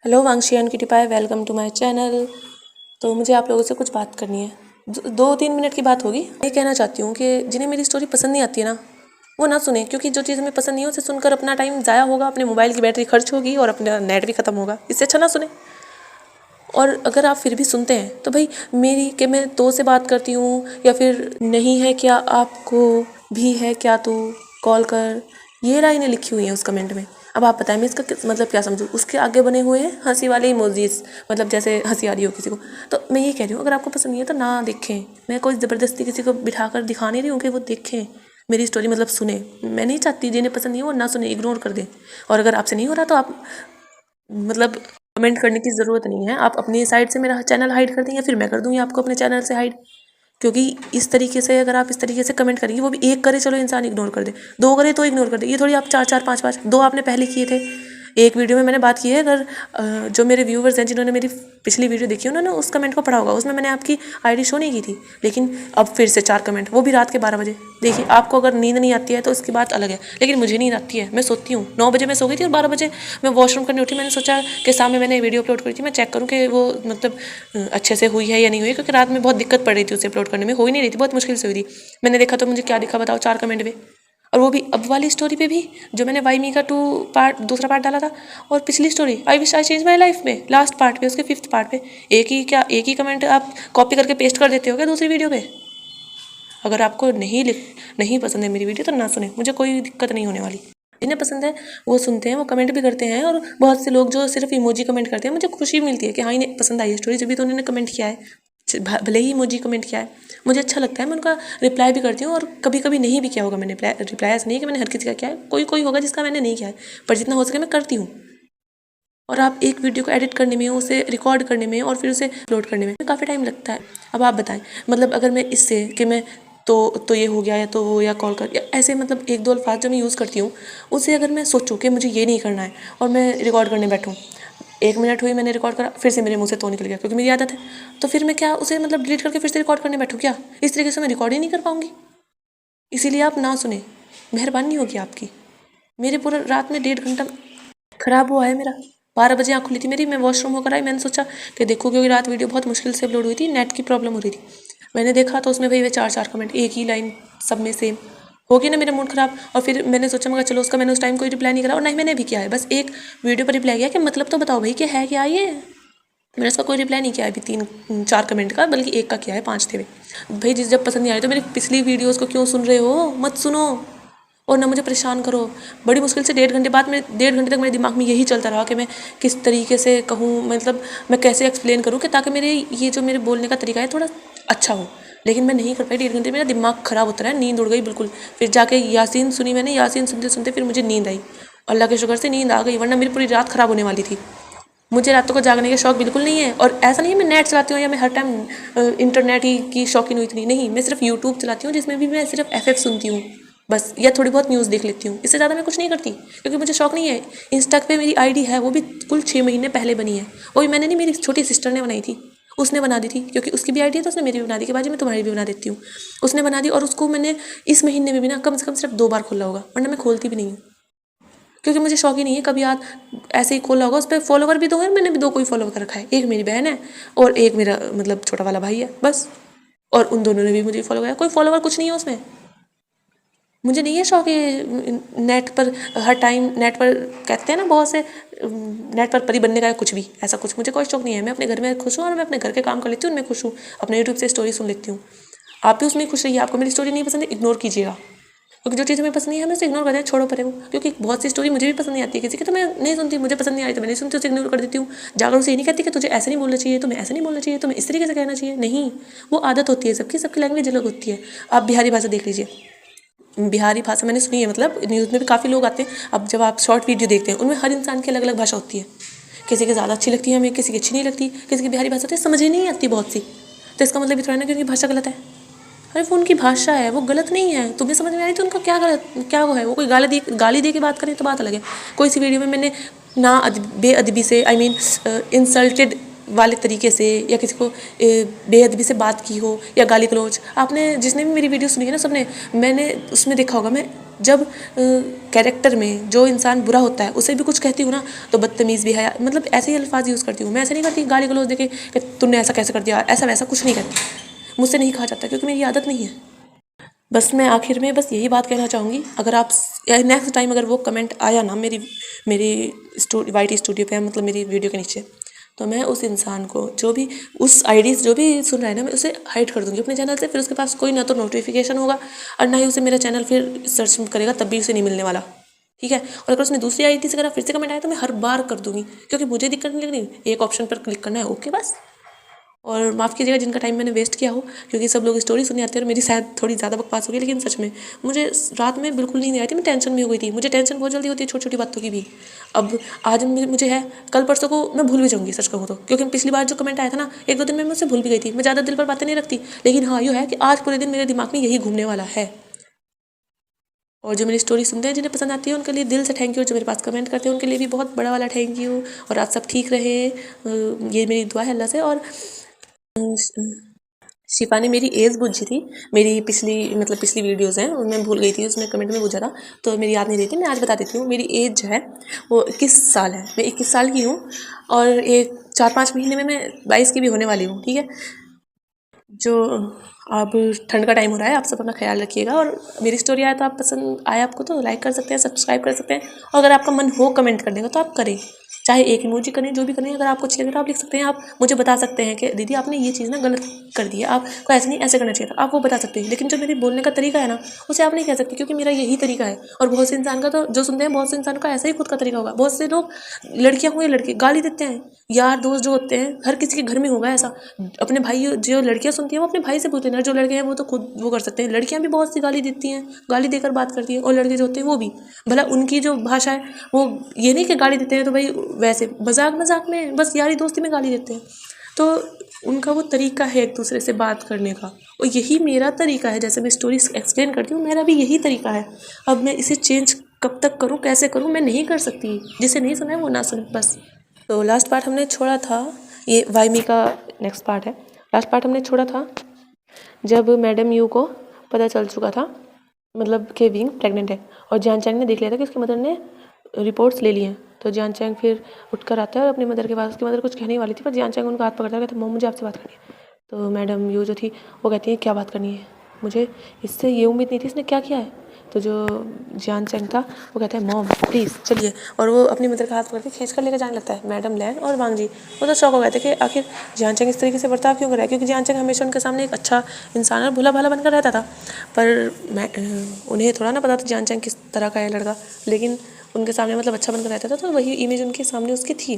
Hello वांगशी and किटी पाई, वेलकम टू माय चैनल। तो मुझे आप लोगों से कुछ बात करनी है। 2-3 मिनट की बात होगी। ये कहना चाहती हूँ कि जिन्हें मेरी स्टोरी पसंद नहीं आती है ना, वो ना सुने, क्योंकि जो चीज़ हमें पसंद नहीं है उसे सुनकर अपना टाइम ज़ाया होगा, अपने मोबाइल की बैटरी खर्च होगी और अपना नेट भी ख़त्म होगा। इससे अच्छा ना सुने। और अगर आप फिर भी सुनते हैं तो भाई मेरी कि मैं तो से बात करती हूँ या फिर नहीं है क्या आपको भी है क्या तू कॉल कर, ये लाइनें लिखी हुई हैं उस कमेंट में। अब आप बताएं मैं इसका मतलब क्या समझूँ। उसके आगे बने हुए हैं हंसी वाले इमोजीज, मतलब जैसे हंसी आ रही हो किसी को। तो मैं ये कह रही हूँ अगर आपको पसंद नहीं है तो ना देखें। मैं कोई ज़बरदस्ती किसी को बिठाकर दिखा नहीं रही हूँ कि वो देखें मेरी स्टोरी, मतलब सुने। मैं नहीं चाहती जिन्हें पसंद नहीं है वो ना सुने, इग्नोर कर दें। और अगर आपसे नहीं हो रहा तो आप मतलब कमेंट करने की ज़रूरत नहीं है। आप अपनी साइड से मेरा चैनल हाइड कर दें या फिर मैं कर दूँगी आपको अपने चैनल से हाइड। क्योंकि इस तरीके से अगर आप इस तरीके से कमेंट करेंगे, वो भी एक करे चलो इंसान इग्नोर कर दे, दो करे तो इग्नोर कर दे। ये थोड़ी आप चार चार पाँच पाँच, दो आपने पहले किए थे। एक वीडियो में मैंने बात की है, अगर जो मेरे व्यूवर्स हैं जिन्होंने मेरी पिछली वीडियो देखी उन्होंने उस कमेंट को पढ़ा होगा। उसमें मैंने आपकी आईडी शो नहीं की थी, लेकिन अब फिर से 4 कमेंट, वो भी रात के 12 बजे। देखिए आपको अगर नींद नहीं आती है तो इसकी बात अलग है, लेकिन मुझे नींद आती है। मैं सोती हूँ, 9 बजे मैं सो गई थी और 12 बजे मैं वॉशरूम करने उठी। मैंने सोचा कि सामने मैंने वीडियो अपलोड करी थी, मैं चेक करूँ कि वो मतलब अच्छे से हुई है या नहीं हुई, क्योंकि रात में बहुत दिक्कत पड़ रही थी उसे अपलोड करने में, हो ही नहीं रही थी, बहुत मुश्किल से हुई थी। मैंने देखा तो मुझे क्या दिखा बताओ, 4 कमेंट पे। और वो भी अब वाली स्टोरी पे भी, जो मैंने वाई मी का दूसरा पार्ट डाला था। और पिछली story I wish I change my life में लास्ट पार्ट पे, उसके 5th पार्ट पे एक ही कमेंट आप कॉपी करके पेस्ट कर देते हो क्या दूसरी वीडियो पे। अगर आपको नहीं पसंद है मेरी वीडियो तो ना सुने, मुझे कोई दिक्कत नहीं होने वाली। जिन्हें पसंद है वो सुनते हैं, वो कमेंट भी करते हैं। और बहुत से लोग जो सिर्फ इमोजी कमेंट करते हैं, मुझे खुशी मिलती है कि हाँ इन्हें पसंद आई है स्टोरी, जब भी तो उन्होंने कमेंट किया है। भले ही इमोजी कमेंट किया है, मुझे अच्छा लगता है, मैं उनका रिप्लाई भी करती हूँ। और कभी कभी नहीं भी किया होगा मैंने रिप्लाई, ऐसा नहीं है कि मैंने हर किसी का किया है, कोई कोई होगा जिसका मैंने नहीं किया है, पर जितना हो सके मैं करती हूँ। और आप एक वीडियो को एडिट करने में, उसे रिकॉर्ड करने में और फिर उसे अपलोड करने में काफ़ी टाइम लगता है। अब आप बताएं, मतलब अगर मैं इससे कि मैं तो ये हो गया या तो वो या कॉल कर या ऐसे, मतलब 1-2 अल्फाज जो मैं यूज़ करती हूँ, उसे अगर मैं सोचूं कि मुझे ये नहीं करना है और मैं रिकॉर्ड करने बैठूँ, 1 मिनट हुई मैंने रिकॉर्ड करा, फिर से मेरे मुँह से तो निकल गया क्योंकि मेरी आदत है। तो फिर मैं क्या उसे मतलब डिलीट करके फिर से रिकॉर्ड करने बैठूँ क्या? इस तरीके से मैं रिकॉर्ड ही नहीं कर पाऊँगी। इसीलिए आप ना सुने, मेहरबानी होगी आपकी। मेरे पूरा रात में 1.5 घंटा ख़राब हुआ है मेरा। 12 बजे आँख खुली थी मेरी, मैं वॉशरूम होकर आई, मैंने सोचा कि देखो, क्योंकि रात वीडियो बहुत मुश्किल से अपलोड हुई थी, नेट की प्रॉब्लम हो रही थी। मैंने देखा तो उसमें वही 4-4 कमेंट, एक ही लाइन सब में सेम। हो गया ना मेरा मूड ख़राब। और फिर मैंने सोचा, मगर चलो उसका मैंने उस टाइम कोई रिप्लाई नहीं करा और ना ही मैंने भी किया है। बस एक वीडियो पर रिप्लाई किया कि मतलब तो बताओ भाई कि है क्या ये। मैंने उसका कोई रिप्लाई नहीं किया अभी 3-4 कमेंट का, बल्कि एक का किया है, 5 थे वे। भाई जब पसंद नहीं आई तो मेरी पिछली वीडियोज़ को क्यों सुन रहे हो? मत सुनो और ना मुझे परेशान करो। बड़ी मुश्किल से 1.5 घंटे बाद में, 1.5 घंटे तक मेरे दिमाग में यही चलता रहा कि मैं किस तरीके से कहूँ, मतलब मैं कैसे एक्सप्लेन करूँ कि ताकि मेरे ये जो मेरे बोलने का तरीका है थोड़ा अच्छा हो। लेकिन मैं नहीं कर पाई। 1.5 घंटे मेरा दिमाग ख़राब होता रहा, नींद उड़ गई बिल्कुल। फिर जाके यासीन सुनी मैंने, यासीन सुनते सुनते फिर मुझे नींद आई। अल्लाह के शुक्र से नींद आ गई, वरना मेरी पूरी रात ख़राब होने वाली थी। मुझे रातों को जागने का शौक बिल्कुल नहीं है। और ऐसा नहीं है मैं नेट चलाती हूँ या मैं हर टाइम इंटरनेट ही की शौकीन हुई इतनी नहीं। मैं सिर्फ यूट्यूब चलाती हूँ, जिसमें भी मैं सिर्फ एफ सुनती हूँ बस, या थोड़ी बहुत न्यूज़ देख लेती हूँ। इससे ज़्यादा मैं कुछ नहीं करती, क्योंकि मुझे शौक नहीं है। इंस्टा पे मेरी आईडी है, वो भी कुल 6 महीने पहले बनी है। वो भी मैंने नहीं, मेरी छोटी सिस्टर ने बनाई थी। उसने बना दी थी, क्योंकि उसकी भी आईडी है तो उसने मेरी भी बना दी कि बाजी मैं तुम्हारी भी बना देती हूँ। उसने बना दी और उसको मैंने इस महीने में भी ना कम से कम सिर्फ 2 बार खोला होगा, वरना मैं खोलती भी नहीं हूँ, क्योंकि मुझे शौक ही नहीं है। कभी आज ऐसे ही खोला होगा, उस पर फॉलोवर भी 2 है, मैंने भी 2 कोई फॉलो कर रखा है। एक मेरी बहन है और एक मेरा मतलब छोटा वाला भाई है बस। और उन दोनों ने भी मुझे फॉलो किया, कोई फॉलोवर कुछ नहीं है उसमें। मुझे नहीं है शौक ये नेट पर हर टाइम, नेट पर कहते हैं ना बहुत से, नेट पर परी बनने का है कुछ भी, ऐसा कुछ मुझे कोई शौक नहीं है। मैं अपने घर में खुश हूँ और मैं अपने घर के काम कर लेती हूँ, उनमें खुश हूँ। अपने यूट्यूब से स्टोरी सुन लेती हूँ। आप भी उसमें खुश रहिए। आपको मेरी स्टोरी नहीं पसंद है, इग्नोर कीजिएगा, क्योंकि जो चीज़ हमें पसंद नहीं है हमें उसे इग्नोर कर दें, छोड़ो परे वो। क्योंकि बहुत सी स्टोरी मुझे भी पसंद नहीं आती है किसी की, तो मैं नहीं सुनती। मुझे पसंद नहीं आई तो मैं नहीं सुनती, उसे इग्नोर कर देती हूँ। जाकर उसे ये नहीं कहती कि तुझे ऐसे नहीं बोलना चाहिए, तुम्हें ऐसे नहीं बोलना चाहिए, तुम्हें इस तरीके से कहना चाहिए। नहीं, वो आदत होती है सबकी, सबकी लैंग्वेज अलग होती है। आप बिहारी भाषा देख लीजिए, बिहारी भाषा मैंने सुनी है, मतलब न्यूज़ में भी काफ़ी लोग आते हैं। अब जब आप शॉर्ट वीडियो देखते हैं, उनमें हर इंसान की अलग अलग भाषा होती है। किसी की ज़्यादा अच्छी लगती है हमें, किसी की अच्छी नहीं लगती, किसी की बिहारी भाषा होती है समझ ही नहीं आती बहुत सी। तो इसका मतलब ये थोड़ा ना कि उनकी भाषा गलत है। अरे वो उनकी भाषा है, वो गलत नहीं है। तुम्हें समझ में आई तो उनका क्या गलत, क्या वो है। वो कोई गाली दे के बात करें तो बात अलग है। कोई सी वीडियो में मैंने ना बेअदबी से, आई मीन इंसल्टेड वाले तरीके से, या किसी को बेअदबी से बात की हो या गाली गलौज, आपने जिसने भी मेरी वीडियो सुनी है ना, सबने, मैंने उसमें देखा होगा मैं जब कैरेक्टर में जो इंसान बुरा होता है उसे भी कुछ कहती हूँ ना तो बदतमीज़ भी है, मतलब ऐसे ही अल्फाज यूज़ करती हूँ मैं। ऐसे नहीं करती गाली गलौज देके कि तुमने ऐसा कैसे कर दिया, ऐसा वैसा कुछ नहीं करती, मुझसे नहीं कहा जाता क्योंकि मेरी आदत नहीं है। बस मैं आखिर में बस यही बात कहना चाहूँगी, अगर आप नेक्स्ट टाइम अगर वो कमेंट आया ना मेरी वाई टी स्टूडियो पे, मतलब मेरी वीडियो के नीचे, तो मैं उस इंसान को जो भी उस आईडी जो भी सुन रहा है ना, मैं उसे हाइड कर दूँगी अपने चैनल से। फिर उसके पास कोई ना तो नोटिफिकेशन होगा और ना ही उसे मेरा चैनल फिर सर्च करेगा, तब भी उसे नहीं मिलने वाला, ठीक है। और अगर उसने दूसरी आईडी से करा फिर से कमेंट आया तो मैं हर बार कर दूँगी, क्योंकि मुझे दिक्कत नहीं लगनी, एक ऑप्शन पर क्लिक करना है, ओके बस। और माफ़ कीजिएगा जिनका टाइम मैंने वेस्ट किया हो, क्योंकि सब लोग स्टोरी सुनने आते हैं और मेरी शायद थोड़ी ज़्यादा बकवास हो गई, लेकिन सच में मुझे रात में बिल्कुल नींद नहीं आई थी, मैं टेंशन में हो गई थी। मुझे टेंशन बहुत जल्दी होती है छोटी छोटी बातों की भी। अब आज मुझे है, कल परसों को मैं भूल भी जाऊँगी सच कहूँ तो, क्योंकि पिछली बार जो कमेंट आया था ना 1-2 दिन में मैं उससे भूल भी गई थी। मैं ज़्यादा दिल पर बातें नहीं रखती, लेकिन हाँ ये है कि आज पूरे दिन मेरे दिमाग में यही घूमने वाला है। और जो मेरी स्टोरी सुनते हैं जिन्हें पसंद आती है उनके लिए दिल से थैंक यू, जो मेरे पास कमेंट करते हैं उनके लिए भी बहुत बड़ा वाला थैंक यू। और आप सब ठीक रहे, ये मेरी दुआ है अल्लाह से। और शिफा ने मेरी एज पूछी थी, मेरी पिछली वीडियोज़ हैं उनमें भूल गई थी, उसने कमेंट में पूछा था तो मेरी याद नहीं रही थी। मैं आज बता देती हूँ, मेरी एज जो है वो 21 साल है, मैं 21 साल की हूँ और एक 4-5 महीने में मैं 22 की भी होने वाली हूँ, ठीक है। जो अब ठंड का टाइम हो रहा है, आप सब अपना ख्याल रखिएगा। और मेरी स्टोरी आया तो आप पसंद आया आपको तो लाइक कर सकते हैं, सब्सक्राइब कर सकते हैं, और अगर आपका मन हो कमेंट करने का तो आप करें, चाहे एक इमोजी करें, जो भी करें। अगर आपको अच्छी लगे तो आप लिख सकते हैं, आप मुझे बता सकते हैं कि दीदी आपने ये चीज़ ना गलत कर दी है, आपको ऐसे नहीं ऐसे करना चाहिए था, आप वो बता सकते हैं। लेकिन जो मेरे बोलने का तरीका है ना उसे आप नहीं कह सकते, क्योंकि मेरा यही तरीका है। और बहुत से इंसान का तो जो सुनते हैं बहुत से इंसान का ऐसा ही खुद का तरीका होगा। बहुत से लोग, लड़कियाँ हुई लड़के, गाली देते हैं, यार दोस्त जो होते हैं हर किसी के घर में होगा ऐसा। अपने भाई, जो लड़कियां सुनती हैं वो अपने भाई से पूछते हैं, जो लड़के हैं वो तो खुद वो कर सकते हैं। लड़कियां भी बहुत सी गाली देती हैं, गाली देकर बात करती हैं, और लड़के जो होते हैं वो भी, भला उनकी जो भाषा है वो ये नहीं कि गाली देते हैं तो भाई वैसे मजाक मजाक में, बस यारी दोस्ती में गाली देते हैं। तो उनका वो तरीका है एक दूसरे से बात करने का, और यही मेरा तरीका है। जैसे मैं स्टोरी एक्सप्लेन करती हूँ, मेरा भी यही तरीका है। अब मैं इसे चेंज कब तक करूँ, कैसे करूँ, मैं नहीं कर सकती। जिसे नहीं सुना है वो ना सुने बस। तो लास्ट पार्ट हमने छोड़ा था, ये वाइमी का नेक्स्ट पार्ट है। लास्ट पार्ट हमने छोड़ा था जब मैडम यू को पता चल चुका था, मतलब कि विंग प्रेग्नेंट है, और जियान चैंग ने देख लिया था कि उसकी मदर ने रिपोर्ट्स ले ली हैं। तो जियान चैंग फिर उठकर आता है और अपनी मदर के पास, उसकी मदर कुछ कहने वाली थी पर जियान चैंग उनका हाथ पकड़ता है, कहता है मॉम मुझे आपसे बात करनी है। तो मैडम यू जो थी वो कहती है क्या बात करनी है, मुझे इससे ये उम्मीद नहीं थी, इसने क्या किया है। तो जो जियान चैंग था वो कहता है मॉम प्लीज़ चलिए, और वो अपनी मदर का हाथ पकड़ के खींच कर लेकर जाने लगता है। मैडम लैन और वांग जी वो तो शौक हो गए थे कि आखिर जियान चैंग इस तरीके से बर्ताव क्यों कर रहा है, क्योंकि जियान चैंग हमेशा उनके सामने एक अच्छा इंसान और भोला भाला बनकर रहता था। पर उन्हें थोड़ा ना पता था जियान चैंग किस तरह का है लड़का, लेकिन उनके सामने मतलब अच्छा बनकर रहता था, तो वही इमेज उनके सामने उसकी थी।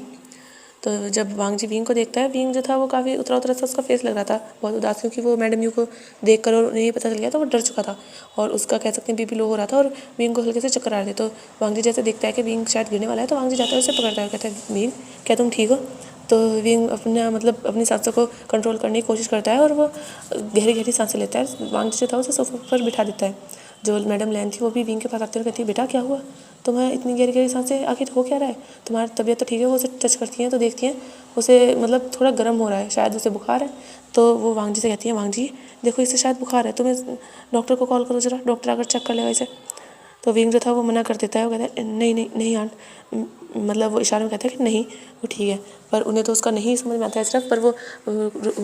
तो जब वांग जी विंग को देखता है, विंग जो था वो काफ़ी उतरा उतरा सा उसका फेस लग रहा था, बहुत उदास, क्योंकि वो मैडम यू को देख कर और उन्हें ये पता चल गया था, वो डर चुका था और उसका कह सकते हैं बीपी लो हो रहा था और विंग को हल्के से चक्कर आ रहे थे। तो वांग जी जैसे देखता है कि विंग शायद गिरने वाला है, तो वांग जी जाता है उसे पकड़ता है, कहता है विंग क्या तुम ठीक हो। तो विंग अपनी सांसों को कंट्रोल करने की कोशिश करता है और वो गहरी गहरी सांसें लेता है। वांग जी जो था उसे सोफे पर बिठा देता है। जो मैडम लैन थी वो भी विंग के पास आती है और कहती है बेटा क्या हुआ, तुम्हें इतनी गहरी गहरी सांसें, आखिर हो क्या रहा है, तुम्हारी तबीयत तो ठीक है। वो उसे टच करती हैं तो देखती हैं उसे मतलब थोड़ा गर्म हो रहा है, शायद उसे बुखार है। तो वो वांग जी से कहती हैं वांग जी देखो इसे शायद बुखार है, तुम्हें डॉक्टर को कॉल करो ज़रा, डॉक्टर आकर चेक कर लेगा इसे। तो विंग जो था वो मना कर देता है, वो कहता है नहीं नहीं नहीं आंट, मतलब वो इशारे में कहता है कि नहीं वो ठीक है। पर उन्हें तो उसका नहीं समझ में आता है सिर्फ, पर वो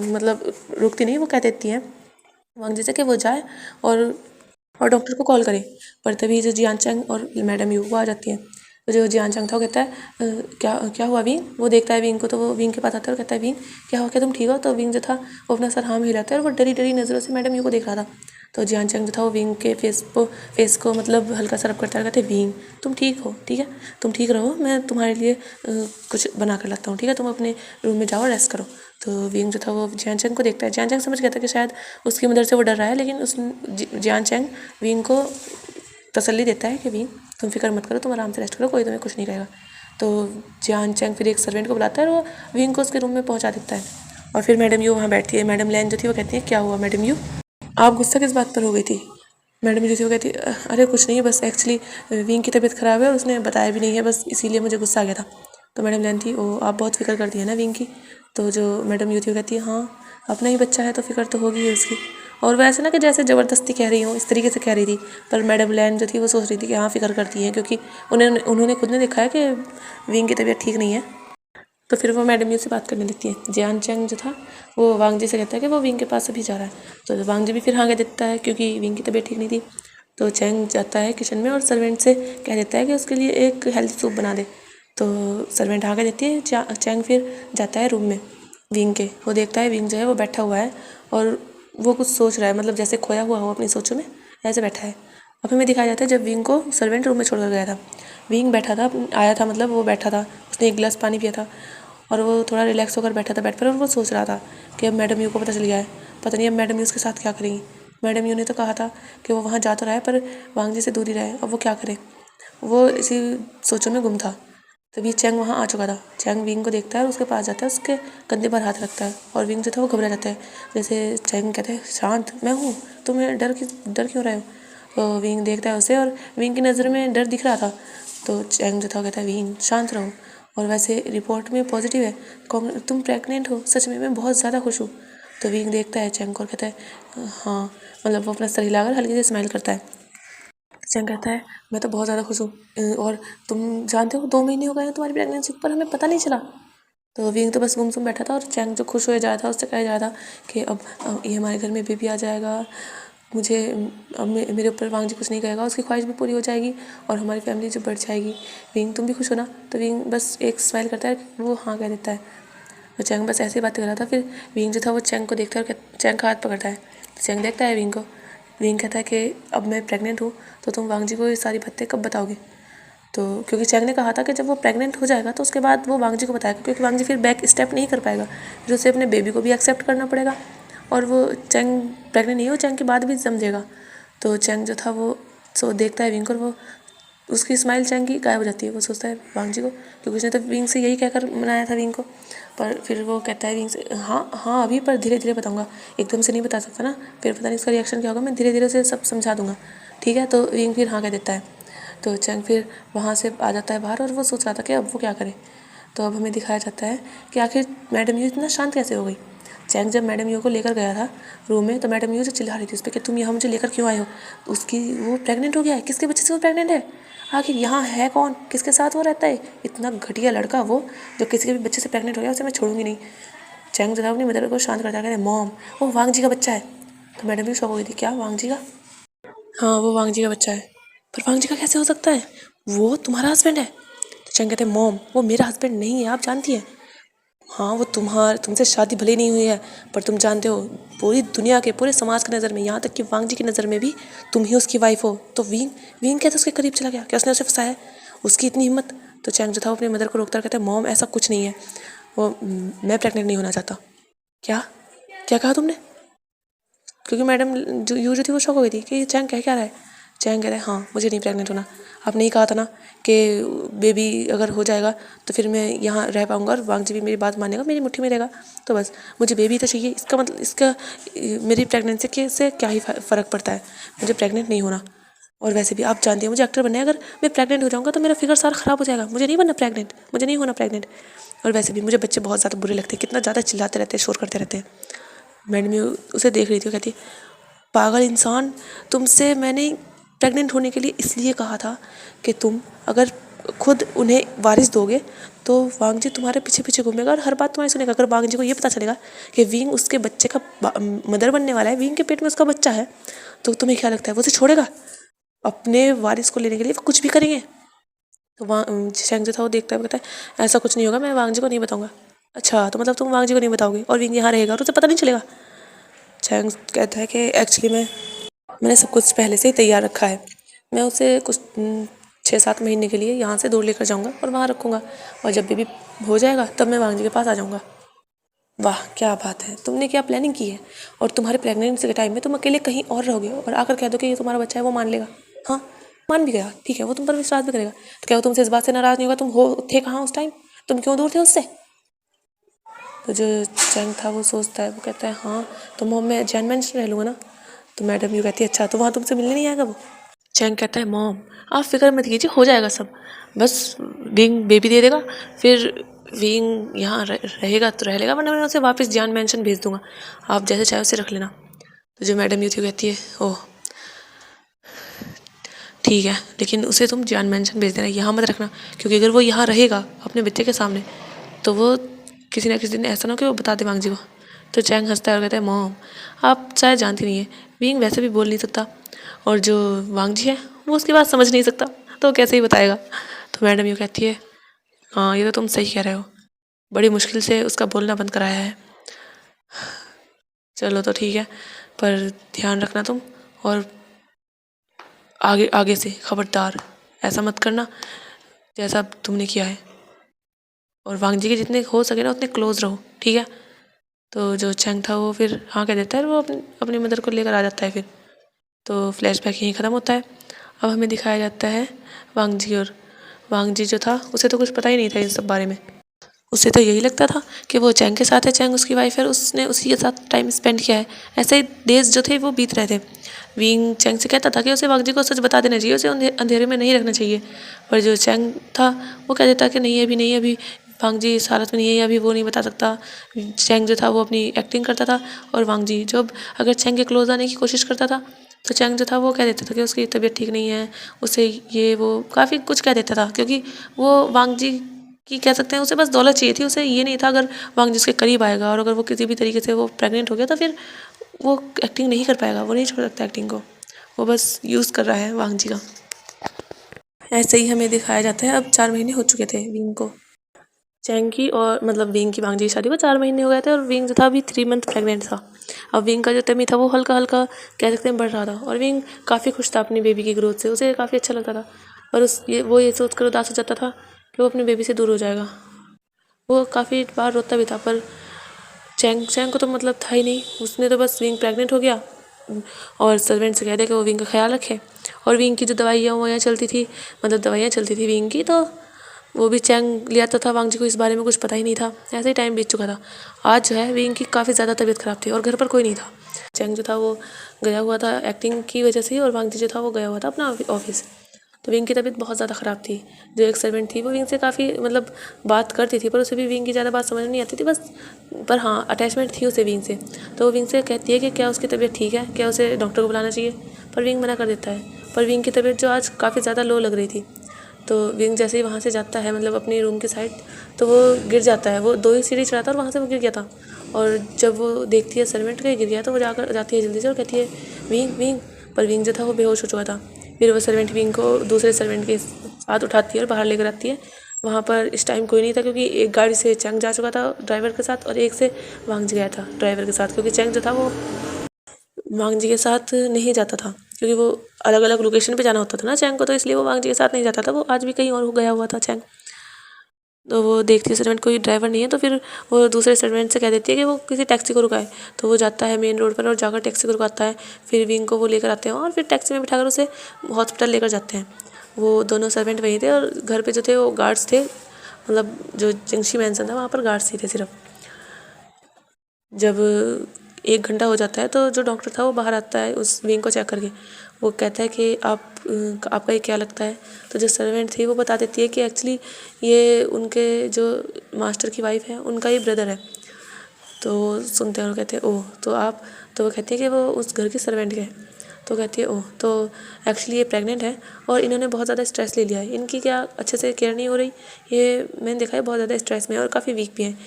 मतलब रुकती नहीं, वो कह देती हैं वांग जी से कि वो जाए और डॉक्टर को कॉल करे। पर तभी जो जियान चैंग और मैडम यू वो आ जाती हैं। तो जो जियान चैंग था वो कहता है क्या क्या हुआ विंग, वो देखता है विंग को, तो वो विंग के पास आता है और कहता है विंग क्या हुआ, क्या तुम ठीक हो। तो विंग जो था वो अपना सर हाँ में हिलाता है और वो डरी डरी नज़रों से मैडम यू को देख रहा था। तो जियान चैंग जो था वो विंग के फेस को मतलब हल्का सा रब करता है, कहते हैं विंग तुम ठीक हो, ठीक है तुम ठीक रहो, मैं तुम्हारे लिए कुछ बना कर लाता हूँ, ठीक है तुम अपने रूम में जाओ रेस्ट करो। तो विंग जो था वो जियान चैंग को देखता है। जियान चैंग समझ गया था कि शायद उसकी मदर से वो डर रहा है, लेकिन उस जियान चैंग विंग को तसल्ली देता है कि विंग तुम फिक्र मत करो, तुम आराम से रेस्ट करो, कोई तुम्हें कुछ नहीं कहेगा। तो जियान चैंग फिर एक सर्वेंट को बुलाता है और वो विंग को उसके रूम में पहुंचा देता है। और फिर मैडम यू वहाँ बैठती है। मैडम लैन जो थी वो कहती है क्या हुआ मैडम यू, आप गुस्सा किस बात पर हो गई थी। मैडम जो थी वो कहती अरे कुछ नहीं है, बस एक्चुअली विंग की तबीयत ख़राब है और उसने बताया भी नहीं है, बस इसीलिए मुझे गुस्सा आ गया था। तो मैडम लैन थी ओ आप बहुत फिक्र करती है ना विंग की। तो जो मैडम यू थी वो कहती है हाँ अपना ही बच्चा है तो फिक्र तो होगी ही उसकी। और वैसे ना कि जैसे ज़बरदस्ती कह रही हूँ, इस तरीके से कह रही थी। पर मैडम लैन जो थी वो सोच रही थी कि हाँ फ़िक्र करती हैं, क्योंकि उन्होंने खुद ने देखा है कि विंग की तबीयत ठीक नहीं है। तो फिर वो मैडम यू से बात करने लगती है। जियान चैंग जो था वो वांग जी से कहता है कि वो विंग के पास अभी जा रहा है। तो वांग जी भी फिर हाँ कह देता है, क्योंकि विंग की तबीयत ठीक नहीं थी। तो चैंग जाता है किचन में और सर्वेंट से कह देता है कि उसके लिए एक हेल्दी सूप बना दे। तो सर्वेंट हाँ कह देती है। चैंग फिर जाता है रूम में विंग के। वो देखता है विंग जो है वो बैठा हुआ है और वो कुछ सोच रहा है, मतलब जैसे खोया हुआ हो अपनी सोचों में, ऐसे बैठा है। अब हमें दिखाया जाता है जब विंग को सर्वेंट रूम में छोड़कर गया था। विंग बैठा था, आया था, मतलब वो बैठा था, उसने एक गिलास पानी पिया था और वो थोड़ा रिलैक्स होकर बैठा था बेड पर और वो सोच रहा था कि अब मैडम यू को पता चल गया है, पता नहीं अब मैडम यू उसके साथ क्या करेंगी। मैडम यू ने तो कहा था कि वो वहाँ जा तो रहा है पर वांग जी से दूर ही रहे, अब वो क्या करे। वो इसी सोचों में गुम था। तभी चैंग वहाँ आ चुका था। चैंग विंग को देखता है और उसके पास जाता है, उसके कंधे पर हाथ रखता है और विंग जो था वो घबरा जाता है। जैसे चैंग कहते हैं शांत, मैं हूँ, तुम्हें डर क्यों रहे हो। तो विंग देखता है उसे और विंग की नज़र में डर दिख रहा था। तो चैंग जो था कहता है विंग शांत रहो, और वैसे रिपोर्ट में पॉजिटिव है, तुम प्रेग्नेंट हो, सच में मैं बहुत ज़्यादा खुश हूँ। तो विंग देखता है चैंग को और कहता है हाँ, मतलब वो अपना सर हिलाकर हल्के से स्माइल करता है। चैंग कहता है मैं तो बहुत ज़्यादा खुश हूँ और तुम जानते हो 2 महीने हो गए हैं तुम्हारी प्रेगनेंसी पर हमें पता नहीं चला। तो विंग तो बस गुमसुम बैठा था और चैंग जो खुश हो जा रहा था उससे कहा जा रहा था कि अब ये हमारे घर में बेबी आ जाएगा, मुझे अब मेरे ऊपर वांग जी कुछ नहीं कहेगा, उसकी ख्वाहिश भी पूरी हो जाएगी और हमारी फैमिली जो बढ़ जाएगी। विंग तुम भी खुश हो ना। तो विंग बस एक स्माइल करता है, वो हाँ कह देता है। तो चैंग बस ऐसे ही बात कर रहा था। फिर विंग जो था वो चैंग को देखता है और चैंग का हाथ पकड़ता है। तो चैंग देखता है विंग को। विंग कहता है कि अब मैं प्रेग्नेंट हूँ तो तुम वांग जी को ये सारी बातें कब बताओगे। तो क्योंकि चैंग ने कहा था कि जब वो प्रेग्नेंट हो जाएगा तो उसके बाद वो वांग जी को बताएगा, क्योंकि वांग जी फिर बैक स्टेप नहीं कर पाएगा, फिर उसे अपने बेबी को भी एक्सेप्ट करना पड़ेगा और वो चैंग प्रेग्नेंट नहीं हो चैंग के बाद भी समझेगा। तो चैंग जो था वो देखता है विंग को और वो उसकी स्माइल चैंग की गायब हो जाती है। वो सोचता है वांग जी को, क्योंकि उसने तो विंग से यही कहकर मनाया था विंग को। पर फिर वो कहता है विंग से हाँ हाँ अभी, पर धीरे धीरे बताऊँगा, एकदम से नहीं बता सकता ना, फिर पता नहीं उसका रिएक्शन क्या होगा, मैं धीरे धीरे उसे सब समझा दूँगा, ठीक है। तो विंग फिर हाँ कह देता है। तो चैंग फिर वहाँ से आ जाता है बाहर और वो सोच रहा था कि अब वो क्या करे। तो अब हमें दिखाया जाता है कि आखिर मैडम यू इतना शांत कैसे हो गई। चैंग जब मैडम यू को लेकर गया था रूम में तो मैडम यू से चिल्ला रही थी उस पर कि तुम यहाँ मुझे लेकर क्यों आए हो, उसकी वो प्रेग्नेंट हो गया है, किसके बच्चे से वो प्रेग्नेंट है, आखिर यहाँ है कौन, किसके साथ वो रहता है, इतना घटिया लड़का वो जो किसी के भी बच्चे से प्रेग्नेंट हो गया, उसे मैं छोड़ूंगी नहीं। चैंग जो था अपनी मदर को शांत करता है, मॉम वो वांग जी का बच्चा है। तो मैडम भी शौक हो गई थी, क्या वांग जी का, हाँ वो वांग जी का बच्चा है, पर वांग जी का कैसे हो सकता है, वो तुम्हारा हस्बैंड है। तो चैंग कहते हैं मॉम वो मेरा हस्बैंड नहीं है, आप जानती हैं। हाँ वो तुमसे शादी भले नहीं हुई है, पर तुम जानते हो पूरी दुनिया के पूरे समाज की नज़र में, यहाँ तक कि वांग जी की नज़र में भी तुम ही उसकी वाइफ हो। तो विंग विंग कैसे उसके करीब चला गया, क्या उसने उसे फंसाया, उसकी इतनी हिम्मत। तो चैंग जो था अपनी मदर को रोकता कहता है मॉम ऐसा कुछ नहीं है, वो मैं प्रेग्नेंट नहीं होना चाहता। क्या क्या कहा तुमने, क्योंकि मैडम जो थी वो शौक हो गई थी कि चैंग कह क्या रहा है। चैंग कह रहा है हाँ मुझे नहीं प्रेग्नेंट होना, आपने ही कहा था ना कि बेबी अगर हो जाएगा तो फिर मैं यहाँ रह पाऊँगा और वांग जी भी मेरी बात मानेगा, मेरी मुट्ठी में रहेगा, तो बस मुझे बेबी तो चाहिए। इसका मतलब इसका मेरी प्रेगनेंसी के से क्या ही फ़र्क पड़ता है, मुझे प्रेग्नेंट नहीं होना। और वैसे भी आप जानती हैं मुझे एक्टर बनना है, अगर मैं प्रेग्नेंट हो जाऊँगा तो मेरा फिगर सारा ख़राब हो जाएगा, मुझे नहीं बनना प्रेग्नेंट, मुझे नहीं होना प्रेग्नेंट। और वैसे भी मुझे बच्चे बहुत ज़्यादा बुरे लगते हैं, कितना ज़्यादा चिल्लाते रहते हैं, शोर करते रहते हैं। मैडम उसे देख रही थी, वो कहती पागल इंसान, तुमसे मैंने प्रेग्नेंट होने के लिए इसलिए कहा था कि तुम अगर खुद उन्हें वारिस दोगे तो वांग जी तुम्हारे पीछे पीछे घूमेगा और हर बात तुम्हारी सुनेगा। अगर वांग जी को ये पता चलेगा कि विंग उसके बच्चे का मदर बनने वाला है, विंग के पेट में उसका बच्चा है, तो तुम्हें क्या लगता है वो उसे छोड़ेगा। अपने वारिस को लेने के लिए वो कुछ भी करेंगे। तो शेंग जो था वो देखता है, कहता है ऐसा कुछ नहीं होगा, मैं वांग जी को नहीं बताऊँगा। अच्छा तो मतलब तुम वांग जी को नहीं बताओगे और विंग यहाँ रहेगा और उसे पता नहीं चलेगा। चैंग कहता है कि एक्चुअली मैंने सब कुछ पहले से ही तैयार रखा है, मैं उसे कुछ 6-7 महीने के लिए यहाँ से दूर लेकर जाऊँगा और वहाँ रखूँगा, और जब बेबी हो जाएगा तब मैं वांग जी के पास आ जाऊँगा। वाह क्या बात है, तुमने क्या प्लानिंग की है, और तुम्हारे प्रेगनेंसी के टाइम में तुम अकेले कहीं और रहोगे और आकर कह दो कि ये तुम्हारा बच्चा है, वो मान लेगा। हाँ मान भी गया, ठीक है, वो तुम पर विश्वास भी करेगा, तो क्या वो तुमसे इस बात से नाराज़ नहीं होगा, तुम हो थे कहाँ उस टाइम, तुम क्यों दूर थे उससे। तो जो चैंग था वो सोचता है, वो कहता है हाँ तो मॉम मैं जैन मेंशन रह लूँगा ना। तो मैडम यू कहती है अच्छा तो वहाँ तुमसे मिलने नहीं आएगा वो। चैंग कहता है मॉम आप फिक्र मत कीजिए, हो जाएगा सब, बस विंग बेबी दे देगा, फिर विंग यहाँ रहेगा तो रह लेगा, वरना मैं उसे वापस जैन मेंशन भेज दूँगा, आप जैसे चाहे उसे रख लेना। तो जो मैडम यूथी कहती है, ओह ठीक है, लेकिन उसे तुम जान मेंशन भेज देना, यहाँ मत रखना, क्योंकि अगर वो यहाँ रहेगा अपने बच्चे के सामने तो वो किसी ना किसी दिन ऐसा ना हो कि वो बता दे वांग जी को। तो चैंग हंसता है और कहता है, मॉम आप शायद जानती नहीं है, विंग वैसे भी बोल नहीं सकता, और जो वांग जी है वो उसकी बात समझ नहीं सकता, तो कैसे ही बताएगा। तो मैडम यूँ कहती है, हाँ ये तो तुम सही कह रहे हो, बड़ी मुश्किल से उसका बोलना बंद कराया है। चलो तो ठीक है, पर ध्यान रखना तुम, और आगे आगे से खबरदार ऐसा मत करना जैसा तुमने किया है, और वांग जी के जितने हो सके ना उतने क्लोज रहो, ठीक है। तो जो चैंग था वो फिर हाँ कह देता है, वो अपनी मदर को लेकर आ जाता है फिर। तो फ्लैशबैक यहीं ख़त्म होता है। अब हमें दिखाया जाता है वांग जी, और वांग जी जो था उसे तो कुछ पता ही नहीं था इन सब बारे में। उसे तो यही लगता था कि वो चैंग के साथ है, चैंग उसकी वाइफ है, उसने उसी के साथ टाइम स्पेंड किया है। ऐसे ही डेज जो थे वो बीत रहे थे। विंग चैंग से कहता था कि उसे वांग जी को सच बता देना चाहिए, उसे अंधेरे में नहीं रखना चाहिए, पर जो चैंग था वो कह देता कि नहीं अभी वांग जी इस हालत में नहीं है, अभी वो नहीं बता सकता। चैंग जो था वो अपनी एक्टिंग करता था, और वांग जी जब अगर चैंग के क्लोज आने की कोशिश करता था तो चैंग जो था वो कह देता था कि उसकी तबीयत ठीक नहीं है, उसे ये वो काफ़ी कुछ कह देता था, क्योंकि वो वांग जी की कह सकते हैं उसे बस दौलत चाहिए थी। उसे ये नहीं था अगर वांग जिसके करीब आएगा और अगर वो किसी भी तरीके से वो प्रेग्नेंट हो गया तो फिर वो एक्टिंग नहीं कर पाएगा, वो नहीं छोड़ सकता एक्टिंग को, वो बस यूज़ कर रहा है वांग जी का। ऐसे ही हमें दिखाया जाता है। अब 4 महीने हो चुके थे विंग को, चैंग की और मतलब विंग की वांग जी की शादी को 4 महीने हो गए थे, और विंग जो था अभी 3 मंथ प्रेग्नेंट था। अब विंग का जो टमी था वो हल्का हल्का कह सकते हैं बढ़ रहा था, और विंग काफ़ी खुश था अपनी बेबी की ग्रोथ से, उसे काफ़ी अच्छा लगता था। और वो ये सोच कर उदास हो जाता था कि वो अपनी बेबी से दूर हो जाएगा। वो काफ़ी बार रोता भी था, पर चैंग चैंग को तो मतलब था ही नहीं, उसने तो बस विंग प्रेग्नेंट हो गया और सर्वेंट से कह दिया कि वो विंग का ख्याल रखे। और विंग की जो दवाइयाँ वो यहाँ चलती थी, मतलब दवाइयाँ चलती थी विंग की, तो वो भी चैंग ले आता था। वांग जी को इस बारे में कुछ पता ही नहीं था, ऐसे ही टाइम बीत चुका था। आज जो है विंग की काफ़ी ज़्यादा तबीयत ख़राब थी और घर पर कोई नहीं था। चैंग जो था वो गया हुआ था एक्टिंग की वजह से, और वांग जी जो था वो गया हुआ था अपना ऑफिस। तो विंग की तबीयत बहुत ज़्यादा ख़राब थी। जो एक सर्वेंट थी वो विंग से काफ़ी मतलब बात करती थी, पर उसे भी विंग की ज़्यादा बात समझ नहीं आती थी बस, पर हाँ अटैचमेंट थी उसे विंग से। तो वो विंग से कहती है कि क्या उसकी तबीयत ठीक है, क्या उसे डॉक्टर को बुलाना चाहिए, पर विंग मना कर देता है। पर विंग की तबीयत जो आज काफ़ी ज़्यादा लो लग रही थी, तो विंग जैसे ही वहाँ से जाता है मतलब अपनी रूम की साइड, तो वो गिर जाता है। वो 2 ही सीढ़ी चढ़ा था और वहाँ से वो गिर गया था। और जब वो देखती है सर्वेंट के गिर गया, तो वो जाकर जाती है जल्दी से और कहती है विंग विंग, पर विंग जो था वो बेहोश हो चुका था। फिर वो सर्वेंट विंग को दूसरे सर्वेंट के साथ उठाती है और बाहर लेकर आती है। वहाँ पर इस टाइम कोई नहीं था, क्योंकि एक गाड़ी से चैंग जा चुका था ड्राइवर के साथ, और एक से वांग जी गया था ड्राइवर के साथ, क्योंकि चैंग जो था वो वांग जी के साथ नहीं जाता था, क्योंकि वो अलग अलग लोकेशन पे जाना होता था ना चैंग को, तो इसलिए वो वांग जी के साथ नहीं जाता था। वो आज भी कहीं और गया हुआ था चैंग। तो वो देखती है सर्वेंट कोई ड्राइवर नहीं है, तो फिर वो दूसरे सर्वेंट से कह देती है कि वो किसी टैक्सी को रुकाए। तो वो जाता है मेन रोड पर और जाकर टैक्सी को रुकाता है। फिर विंग को वो लेकर आते हैं और फिर टैक्सी में बिठाकर उसे हॉस्पिटल लेकर जाते हैं। वो दोनों सर्वेंट वहीं थे, और घर पे जो थे वो गार्ड्स थे, मतलब जो जिंगशी मैंसन था वहाँ पर गार्ड्स ही थे सिर्फ। जब 1 घंटा हो जाता है तो जो डॉक्टर था वो बाहर आता है उस विंग को चेक करके। वो कहता है कि आपका ये क्या लगता है। तो जो सर्वेंट थी वो बता देती है कि एक्चुअली ये उनके जो मास्टर की वाइफ है उनका ही ब्रदर है। तो सुनते हैं और कहते हैं ओह, तो आप, तो वो कहती है कि वो उस घर की सर्वेंट है। तो कहती है ओह, तो एक्चुअली ये प्रेग्नेंट है और इन्होंने बहुत ज़्यादा स्ट्रेस ले लिया है, इनकी क्या अच्छे से केयर नहीं हो रही, ये मैंने देखा है बहुत ज़्यादा स्ट्रेस में और काफ़ी वीक भी हैं।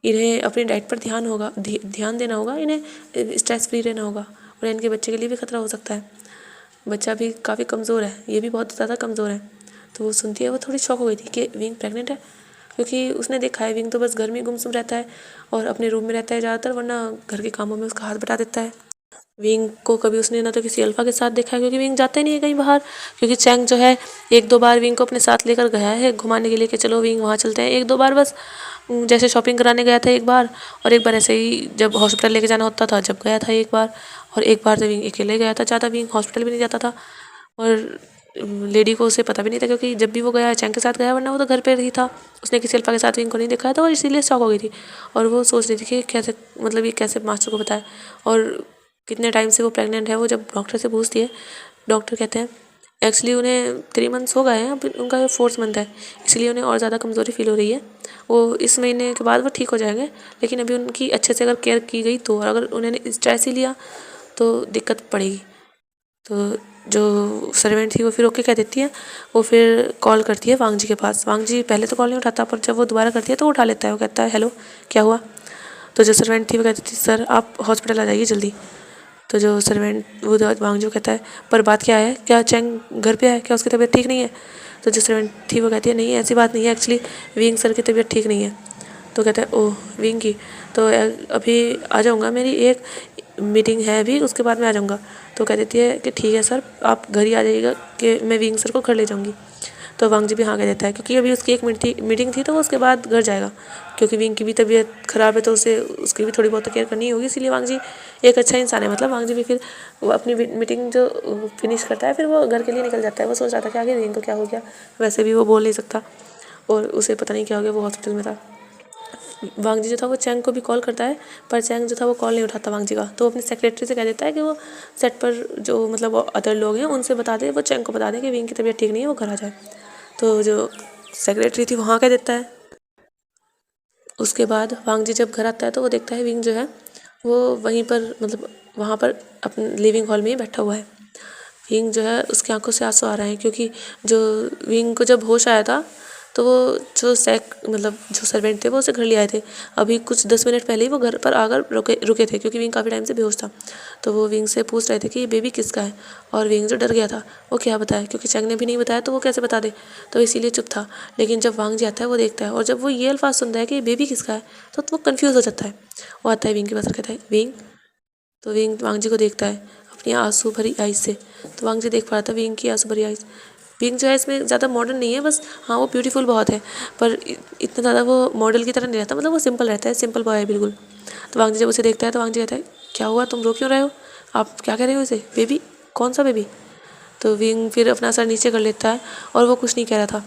इन्हें अपनी डाइट पर ध्यान देना होगा, इन्हें स्ट्रेस फ्री रहना होगा, और इनके बच्चे के लिए भी खतरा हो सकता है। बच्चा भी काफ़ी कमज़ोर है, ये भी बहुत ज़्यादा कमज़ोर है। तो वो सुनती है, वो थोड़ी शॉक हो गई थी कि विंग प्रेग्नेंट है, क्योंकि उसने देखा है विंग तो बस घर में गुमसुम रहता है और अपने रूम में रहता है ज़्यादातर, वरना घर के कामों में उसका हाथ बटा देता है। विंग को कभी उसने ना तो किसी अल्फ़ा के साथ देखा है, क्योंकि विंग जाता ही नहीं है कहीं बाहर, क्योंकि चैंग जो है 1-2 बार विंग को अपने साथ लेकर गया है घुमाने के लिए कि चलो विंग वहाँ चलते हैं। 1-2 बार बस, जैसे शॉपिंग कराने गया था एक बार, और एक बार ऐसे ही जब हॉस्पिटल लेके जाना होता था जब गया था एक बार, और एक बार तो विंग अकेले गया था, ज़्यादा विंग हॉस्पिटल भी नहीं जाता था। और लेडी को उसे पता भी नहीं था, क्योंकि जब भी वो गया चैंग के साथ गया, वरना वो तो घर पर ही था। उसने किसी अल्फ़ा के साथ विंग को नहीं देखा था और इसीलिए शॉक हो गई थी, और वो सोच रही थी कि कैसे, मतलब ये कैसे मास्टर को बताए और कितने टाइम से वो प्रेग्नेंट है। वो जब डॉक्टर से पूछती है, डॉक्टर कहते हैं एक्चुअली उन्हें 3 मंथ्स हो गए हैं, अब उनका ये 4th मंथ है, इसलिए उन्हें और ज़्यादा कमज़ोरी फील हो रही है। वो इस महीने के बाद वो ठीक हो जाएंगे, लेकिन अभी उनकी अच्छे से अगर केयर की गई तो, और अगर उन्होंने स्ट्रेस ही लिया तो दिक्कत पड़ेगी। तो जो सर्वेंट थी वो फिर ओके कह देती है। वो फिर कॉल करती है वांग जी के पास। वांग जी पहले तो कॉल नहीं उठाता, पर जब वो दोबारा करती है तो वो उठा लेता है। वो कहता है हेलो, क्या हुआ? तो जो सर्वेंट थी वो कहती थी सर आप हॉस्पिटल आ जाइए जल्दी। तो जो सर्वेंट वो वांग जी कहता है पर बात क्या है, क्या चैंग घर पे है, क्या उसकी तबीयत ठीक नहीं है? तो जो सर्वेंट थी वो कहती है नहीं ऐसी बात नहीं है, एक्चुअली विंग सर की तबीयत ठीक नहीं है। तो कहता है ओह विंग की, तो अभी आ जाऊँगा, मेरी एक मीटिंग है अभी, उसके बाद में आ जाऊँगा। तो कह देती है कि ठीक है सर आप घर ही आ जाइएगा कि मैं विंग सर को घर ले जाऊँगी। तो वांग जी भी हाँ कह देता है, क्योंकि अभी उसकी एक मीटिंग थी तो वो उसके बाद घर जाएगा, क्योंकि विंग की भी तबीयत ख़राब है तो उसे उसकी भी थोड़ी बहुत केयर करनी होगी। इसीलिए वांग जी एक अच्छा इंसान है। मतलब वांग जी भी फिर वो अपनी मीटिंग जो फिनिश करता है फिर वो घर के लिए निकल जाता है। वो सोच रहा था कि आगे विंग को क्या हो गया, वैसे भी वो बोल नहीं सकता और उसे पता नहीं क्या हो गया, वो हॉस्पिटल में था। वांग जी जो था वो चैंग को भी कॉल करता है, पर चैंग जो था वो कॉल नहीं उठाता वांग जी का। तो अपनी सेक्रेटरी से कह देता है कि वो सेट पर जो मतलब अदर लोग हैं उनसे बता दे, वो चैंग को बता दें कि विंग की तबीयत ठीक नहीं है, वो घर आ जाए। तो जो सेक्रेटरी थी वहाँ कह देता है। उसके बाद वांग जी जब घर आता है तो वो देखता है विंग जो है वो वहीं पर मतलब वहाँ पर अपने लिविंग हॉल में ही बैठा हुआ है। विंग जो है उसकी आंखों से आंसू आ रहे हैं, क्योंकि जो विंग को जब होश आया था तो वो जो जो सर्वेंट थे वो उसे घर ले आए थे। अभी कुछ 10 मिनट पहले ही वो घर पर आकर रुके थे, क्योंकि विंग काफ़ी टाइम से बेहोश था। तो वो विंग से पूछ रहे थे कि ये बेबी किसका है, और विंग जो डर गया था वो क्या बताए, क्योंकि चैंग ने भी नहीं बताया तो वो कैसे बता दे, तो इसीलिए चुप था। लेकिन जब वांग जी आता है वो देखता है, और जब वो ये अल्फाज सुनता है कि बेबी किसका है तो वो कन्फ्यूज़ हो जाता है। वो आता है विंग के पास और कहता है विंग। तो विंग वांग जी को देखता है अपनी आंसू भरी आइज से। तो वांग जी देख पा रहा था विंग की आंसू भरी आइज। विंग जो है इसमें ज़्यादा मॉडर्न नहीं है, बस हाँ वो ब्यूटीफुल बहुत है, पर इतना ज़्यादा वो मॉडल की तरह नहीं रहता, मतलब वो सिंपल रहता है, सिंपल बॉय है बिल्कुल। तो वांग जी जब उसे देखता है तो वांग जी कहता है क्या हुआ, तुम रो क्यों रहे हो, आप क्या कह रहे हो इसे, बेबी कौन सा बेबी? तो विंग फिर अपना सर नीचे कर लेता है और वो कुछ नहीं कह रहा था।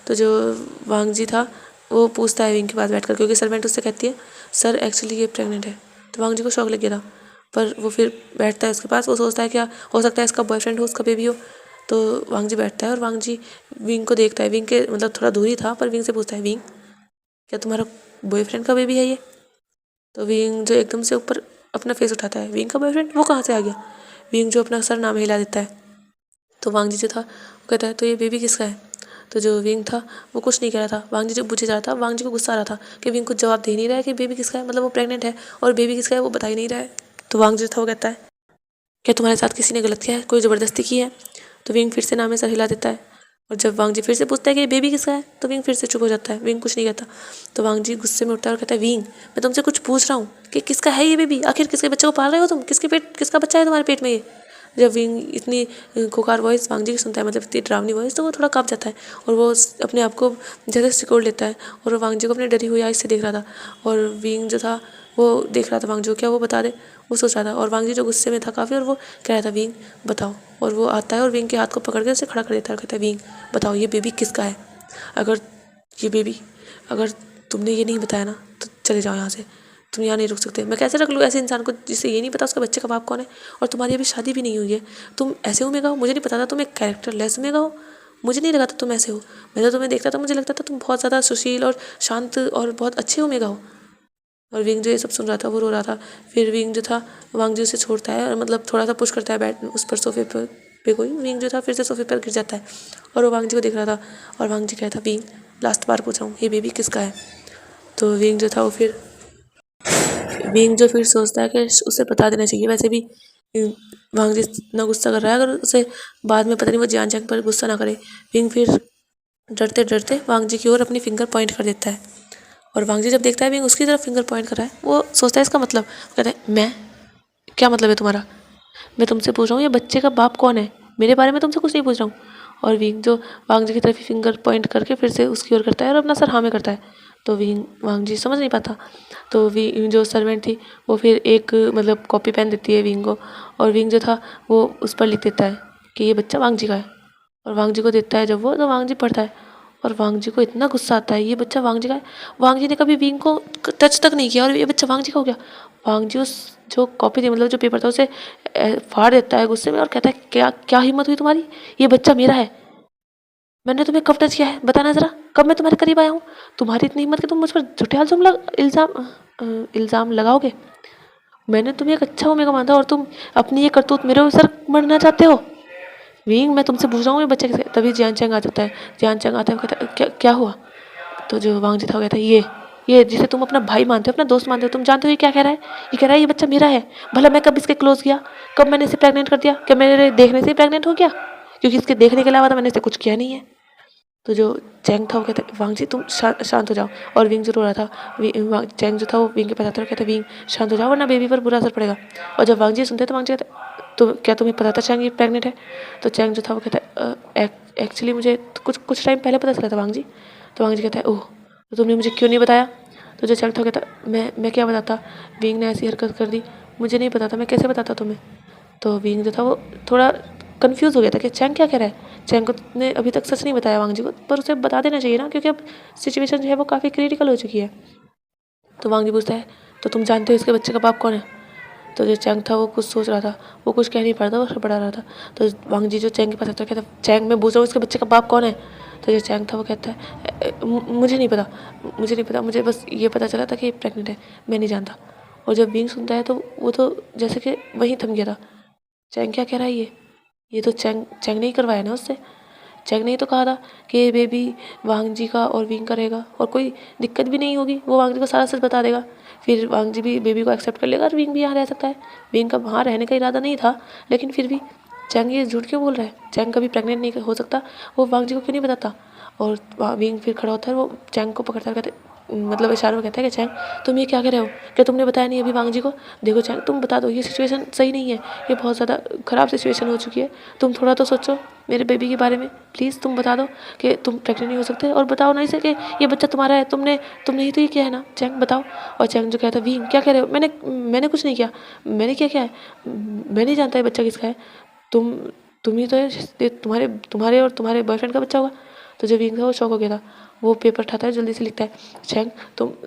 तो जो वांग जी था वो पूछता है विंग के पास बैठकर, क्योंकि सर्वेंट उससे कहती है सर एक्चुअली ये प्रेग्नेंट है। तो वांग जी को शौक लग गया था, पर वो फिर बैठता है उसके पास। वो सोचता है क्या हो सकता है इसका बॉयफ्रेंड हो, उसका बेबी हो। तो वांग जी बैठता है और वांग जी विंग को देखता है। विंग के मतलब थोड़ा दूर ही था, पर विंग से पूछता है विंग क्या तुम्हारा बॉयफ्रेंड का बेबी है ये? तो विंग जो एकदम से ऊपर अपना फेस उठाता है, विंग का बॉयफ्रेंड वो कहाँ से आ गया? विंग जो अपना सर नाम हिला देता है। तो वांग जी जो था वो कहता है तो ये बेबी किसका है? तो जो विंग था वो कुछ नहीं कह रहा था। वांग जी जो पूछे जा रहा था, वांग जी को गुस्सा आ रहा था कि विंग कुछ जवाब दे नहीं रहा है कि बेबी किसका है, मतलब वो प्रेग्नेंट है और बेबी किसका है वो बता ही नहीं रहा है। तो वांग जी था वो कहता है क्या तुम्हारे साथ किसी ने गलत किया है, कोई ज़बरदस्ती की है? तो विंग फिर से नाम में सर हिला देता है। और जब वांग जी फिर से पूछता है कि ये बेबी किसका है, तो विंग फिर से चुप हो जाता है, विंग कुछ नहीं कहता। तो वांग जी गुस्से में उठता है और कहता है विंग मैं तुमसे कुछ पूछ रहा हूँ कि किसका है ये बेबी, आखिर किसके बच्चे को पाल रहे हो तुम, किसका बच्चा है तुम्हारे पेट में ये? जब विंग इतनी खुकार वॉइस वांग जी की सुनता है, मतलब इतनी डरावनी वॉइस, तो वो थोड़ा काँप जाता है और वो अपने आप को जैसे सिकोड़ लेता है। और वो वांग जी को अपनी डरी हुई आँख से देख रहा था, और विंग जो था वो देख रहा था वांग जी को, क्या वो बता दे, वो सोच रहा था। और वांग जी जो गुस्से में था काफ़ी, और वो कह रहा था विंग बताओ। और वो आता है और विंग के हाथ को पकड़ के उसे खड़ा कर देता है और कहता है विंग बताओ ये बेबी किसका है? अगर ये बेबी अगर तुमने ये नहीं बताया ना तो चले जाओ यहाँ से, तुम यहाँ नहीं रुक सकते। मैं कैसे रख लूँ ऐसे इंसान को जिसे ये नहीं पता उसका बच्चे का बाप कौन है, और तुम्हारी अभी शादी भी नहीं हुई है, तुम ऐसे उमेगा हो? मुझे नहीं पता था तुम एक कैरेक्टर लेस उमेगा हो, मुझे नहीं लगा था तुम ऐसे हो। मैं तो तुम्हें देखता था मुझे लगता था तुम बहुत ज़्यादा सुशील और शांत और बहुत अच्छे उमेगा हो। और विंग जो ये सब सुन रहा था वो रो रहा था। फिर विंग जो था वांग जी उसे छोड़ता है और मतलब थोड़ा सा पुश करता है बैठ उस पर सोफे पर पे कोई। विंग जो था फिर से सोफे पर गिर जाता है और वो वांग जी को देख रहा था। और वांग जी कहता विंग लास्ट बार पूछ रहा हूँ ये बेबी किसका है? तो विंग जो था वो फिर विंग जो फिर सोचता है कि उसे बता देना चाहिए। वैसे भी वांग जी इतना गुस्सा कर रहा है, अगर उसे बाद में पता नहीं वो जान जान पर गुस्सा ना करे। विंग फिर डरते डरते वांग जी की ओर अपनी फिंगर पॉइंट कर देता है। और वांग जी जब देखता है विंग उसकी तरफ फिंगर पॉइंट कर रहा है, वो सोचता है इसका मतलब, कहता है मैं, क्या मतलब है तुम्हारा? मैं तुमसे पूछ रहा हूँ ये बच्चे का बाप कौन है, मेरे बारे में तुमसे कुछ नहीं पूछ रहा हूँ। और विंग जो वांग जी की तरफ फिंगर पॉइंट करके फिर से उसकी ओर करता है और अपना सर हाँ में करता है। तो वांग जी समझ नहीं पाता। तो जो सर्वेंट थी वो फिर एक मतलब कॉपी पेन देती है विंग को, और विंग जो था वो उस पर लिख देता है कि ये बच्चा वांग जी का है। और वांग जी को देता है जब वो, तो वांग जी पढ़ता है और वांग जी को इतना गुस्सा आता है ये बच्चा वांग जी का है। वांग जी ने कभी विंग को टच तक नहीं किया और ये बच्चा वांग जी का हो गया। वांग जी उस जो कॉपी थी मतलब जो पेपर था उसे फाड़ देता है गुस्से में और कहता है क्या क्या हिम्मत हुई तुम्हारी, ये बच्चा मेरा है, मैंने तुम्हें कब टच किया है बताना ज़रा, कब मैं तुम्हारे करीब आया हूँ, तुम्हारी इतनी हिम्मत कि तुम मुझ पर झूठे इल्ज़ाम लगाओगे? मैंने तुम्हें एक अच्छा उम्मीद माना था और तुम अपनी ये करतूत मेरे ऊपर मरना चाहते हो। विंग मैं तुमसे पूछ रहा हूँ ये बच्चे कैसे। तभी जियान चैंग आ जाता है। जियान चैंग आता है कहता है क्या क्या हुआ। तो जो वांग जिथा कहता है ये जिसे तुम अपना भाई मानते हो अपना दोस्त मानते हो तुम जानते हो ये क्या कह रहा है। ये कह रहा है ये बच्चा मेरा है। भला मैं कब इसके क्लोज किया, कब मैंने इसे प्रेग्नेंट कर दिया, क्या मेरे देखने से प्रेग्नेंट हो गया, क्योंकि इसके देखने के अलावा तो मैंने इसे कुछ किया नहीं है। तो जो चैंग था वो कहता है वांग जी तुम शांत हो जाओ। और विंग जो रो रहा था चैंग जो था वो विंग के पास आता है कहता है विंग शांत हो जाओ वरना बेबी पर बुरा असर पड़ेगा। और जब वांग जी सुनते हैं तो वांग जी कहता है तो क्या तुम्हें पता था चैंग ये प्रेग्नेंट है। तो चैंग जो था वो कहता है एक्चुअली मुझे कुछ टाइम पहले पता चला था वांग जी। तो वांग जी कहता है ओह तो तुमने मुझे क्यों नहीं बताया। तो जो चैंग था कहता मैं क्या बताता, विंग ने ऐसी हरकत कर दी, मुझे नहीं पता था, मैं कैसे बताता तुम्हें। तो विंग जो था वो थोड़ा कंफ्यूज हो गया था कि चैंग क्या कह रहा है। चैंग को ने अभी तक सच नहीं बताया वांग जी को, पर उसे बता देना चाहिए ना क्योंकि अब सिचुएशन जो है वो काफ़ी क्रिटिकल हो चुकी है। तो वांग जी पूछता है तो तुम जानते हो इसके बच्चे का बाप कौन है। तो जो चैंग था वो कुछ सोच रहा था, वो कुछ कह नहीं पा रहा था, वो बड़ा रहा था। तो वांग जी जो चैंग के पास आता है कहता चैंग मैं पूछ रहा हूँ इसके बच्चे का बाप कौन है। तो जो चैंग था वो कहता है मुझे नहीं पता, मुझे बस ये पता चला था कि ये प्रेग्नेंट है, मैं नहीं जानता। और जब विंग सुनता है तो वो तो जैसे कि वहीं थम गया था। चैंग क्या कह रहा है ये तो चैंग ने ही करवाया ना उससे। चैंग ने ही तो कहा था कि ये बेबी वांग जी का और विंग का रहेगा और कोई दिक्कत भी नहीं होगी, वो वांग जी को सारा सच बता देगा। फिर वांग जी भी बेबी को एक्सेप्ट कर लेगा और विंग भी यहाँ रह सकता है। विंग का वहाँ रहने का इरादा नहीं था, लेकिन फिर भी चैंग ये झूठ क्यों बोल रहा है। चैंग कभी प्रेग्नेंट नहीं हो सकता, वो वांग जी को क्यों नहीं बताता। और विंग फिर खड़ा होता है, वो चैंग को पकड़ता है, कहते मतलब इशारों में कहता है कि चैंग तुम ये क्या कह रहे हो, क्या तुमने बताया नहीं अभी वांग जी को। देखो चैंग तुम बता दो, ये सिचुएशन सही नहीं है, ये बहुत ज़्यादा ख़राब सिचुएशन हो चुकी है, तुम थोड़ा तो सोचो मेरे बेबी के बारे में। प्लीज़ तुम बता दो कि तुम प्रेग्नेंट नहीं हो सकते और बताओ ना इसे कि ये बच्चा तुम्हारा है, तुमने ही तो ये किया है ना। चैंग बताओ। और चैंग जो कहता है विंग क्या कह रहे हो, मैंने कुछ नहीं किया, मैंने क्या किया है, मैं नहीं जानता ये बच्चा किसका है, तुम तुम ही तो है, तुम्हारे और तुम्हारे बॉयफ्रेंड का बच्चा होगा। तो जब विंग था वो शॉक हो गया था, वो पेपर उठाता है जल्दी से लिखता है चैंग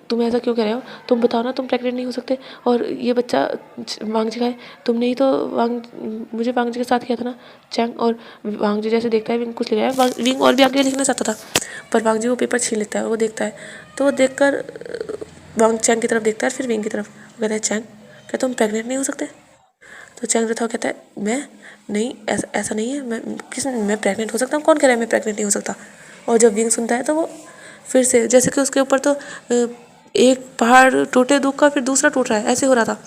तुम ऐसा क्यों कह रहे हो, तुम बताओ ना तुम प्रेग्नेंट नहीं हो सकते और ये बच्चा वांग जी का है, तुमने ही तो मुझे वांग जी के साथ किया था ना। चैंग और वांग जी जैसे देखता है विंग कुछ लिख रहा है, विंग और भी आगे लिखना चाहता था पर वांग जी वो पेपर छीन लेता है। वो देखता है तो वो देख कर वांग चैंग की तरफ देखता है फिर विंग की तरफ। वो कहता है चैंग क्या तुम प्रेग्नेंट नहीं हो सकते। तो चैंग जो था कहता है मैं नहीं, ऐसा नहीं है, मैं प्रेग्नेंट हो सकता हूँ, कौन कह रहा है मैं प्रेग्नेंट नहीं हो सकता। और जब विंग सुनता है तो वो फिर से जैसे कि उसके ऊपर तो एक पहाड़ टूटे दुख का फिर दूसरा टूट रहा है, ऐसे हो रहा था।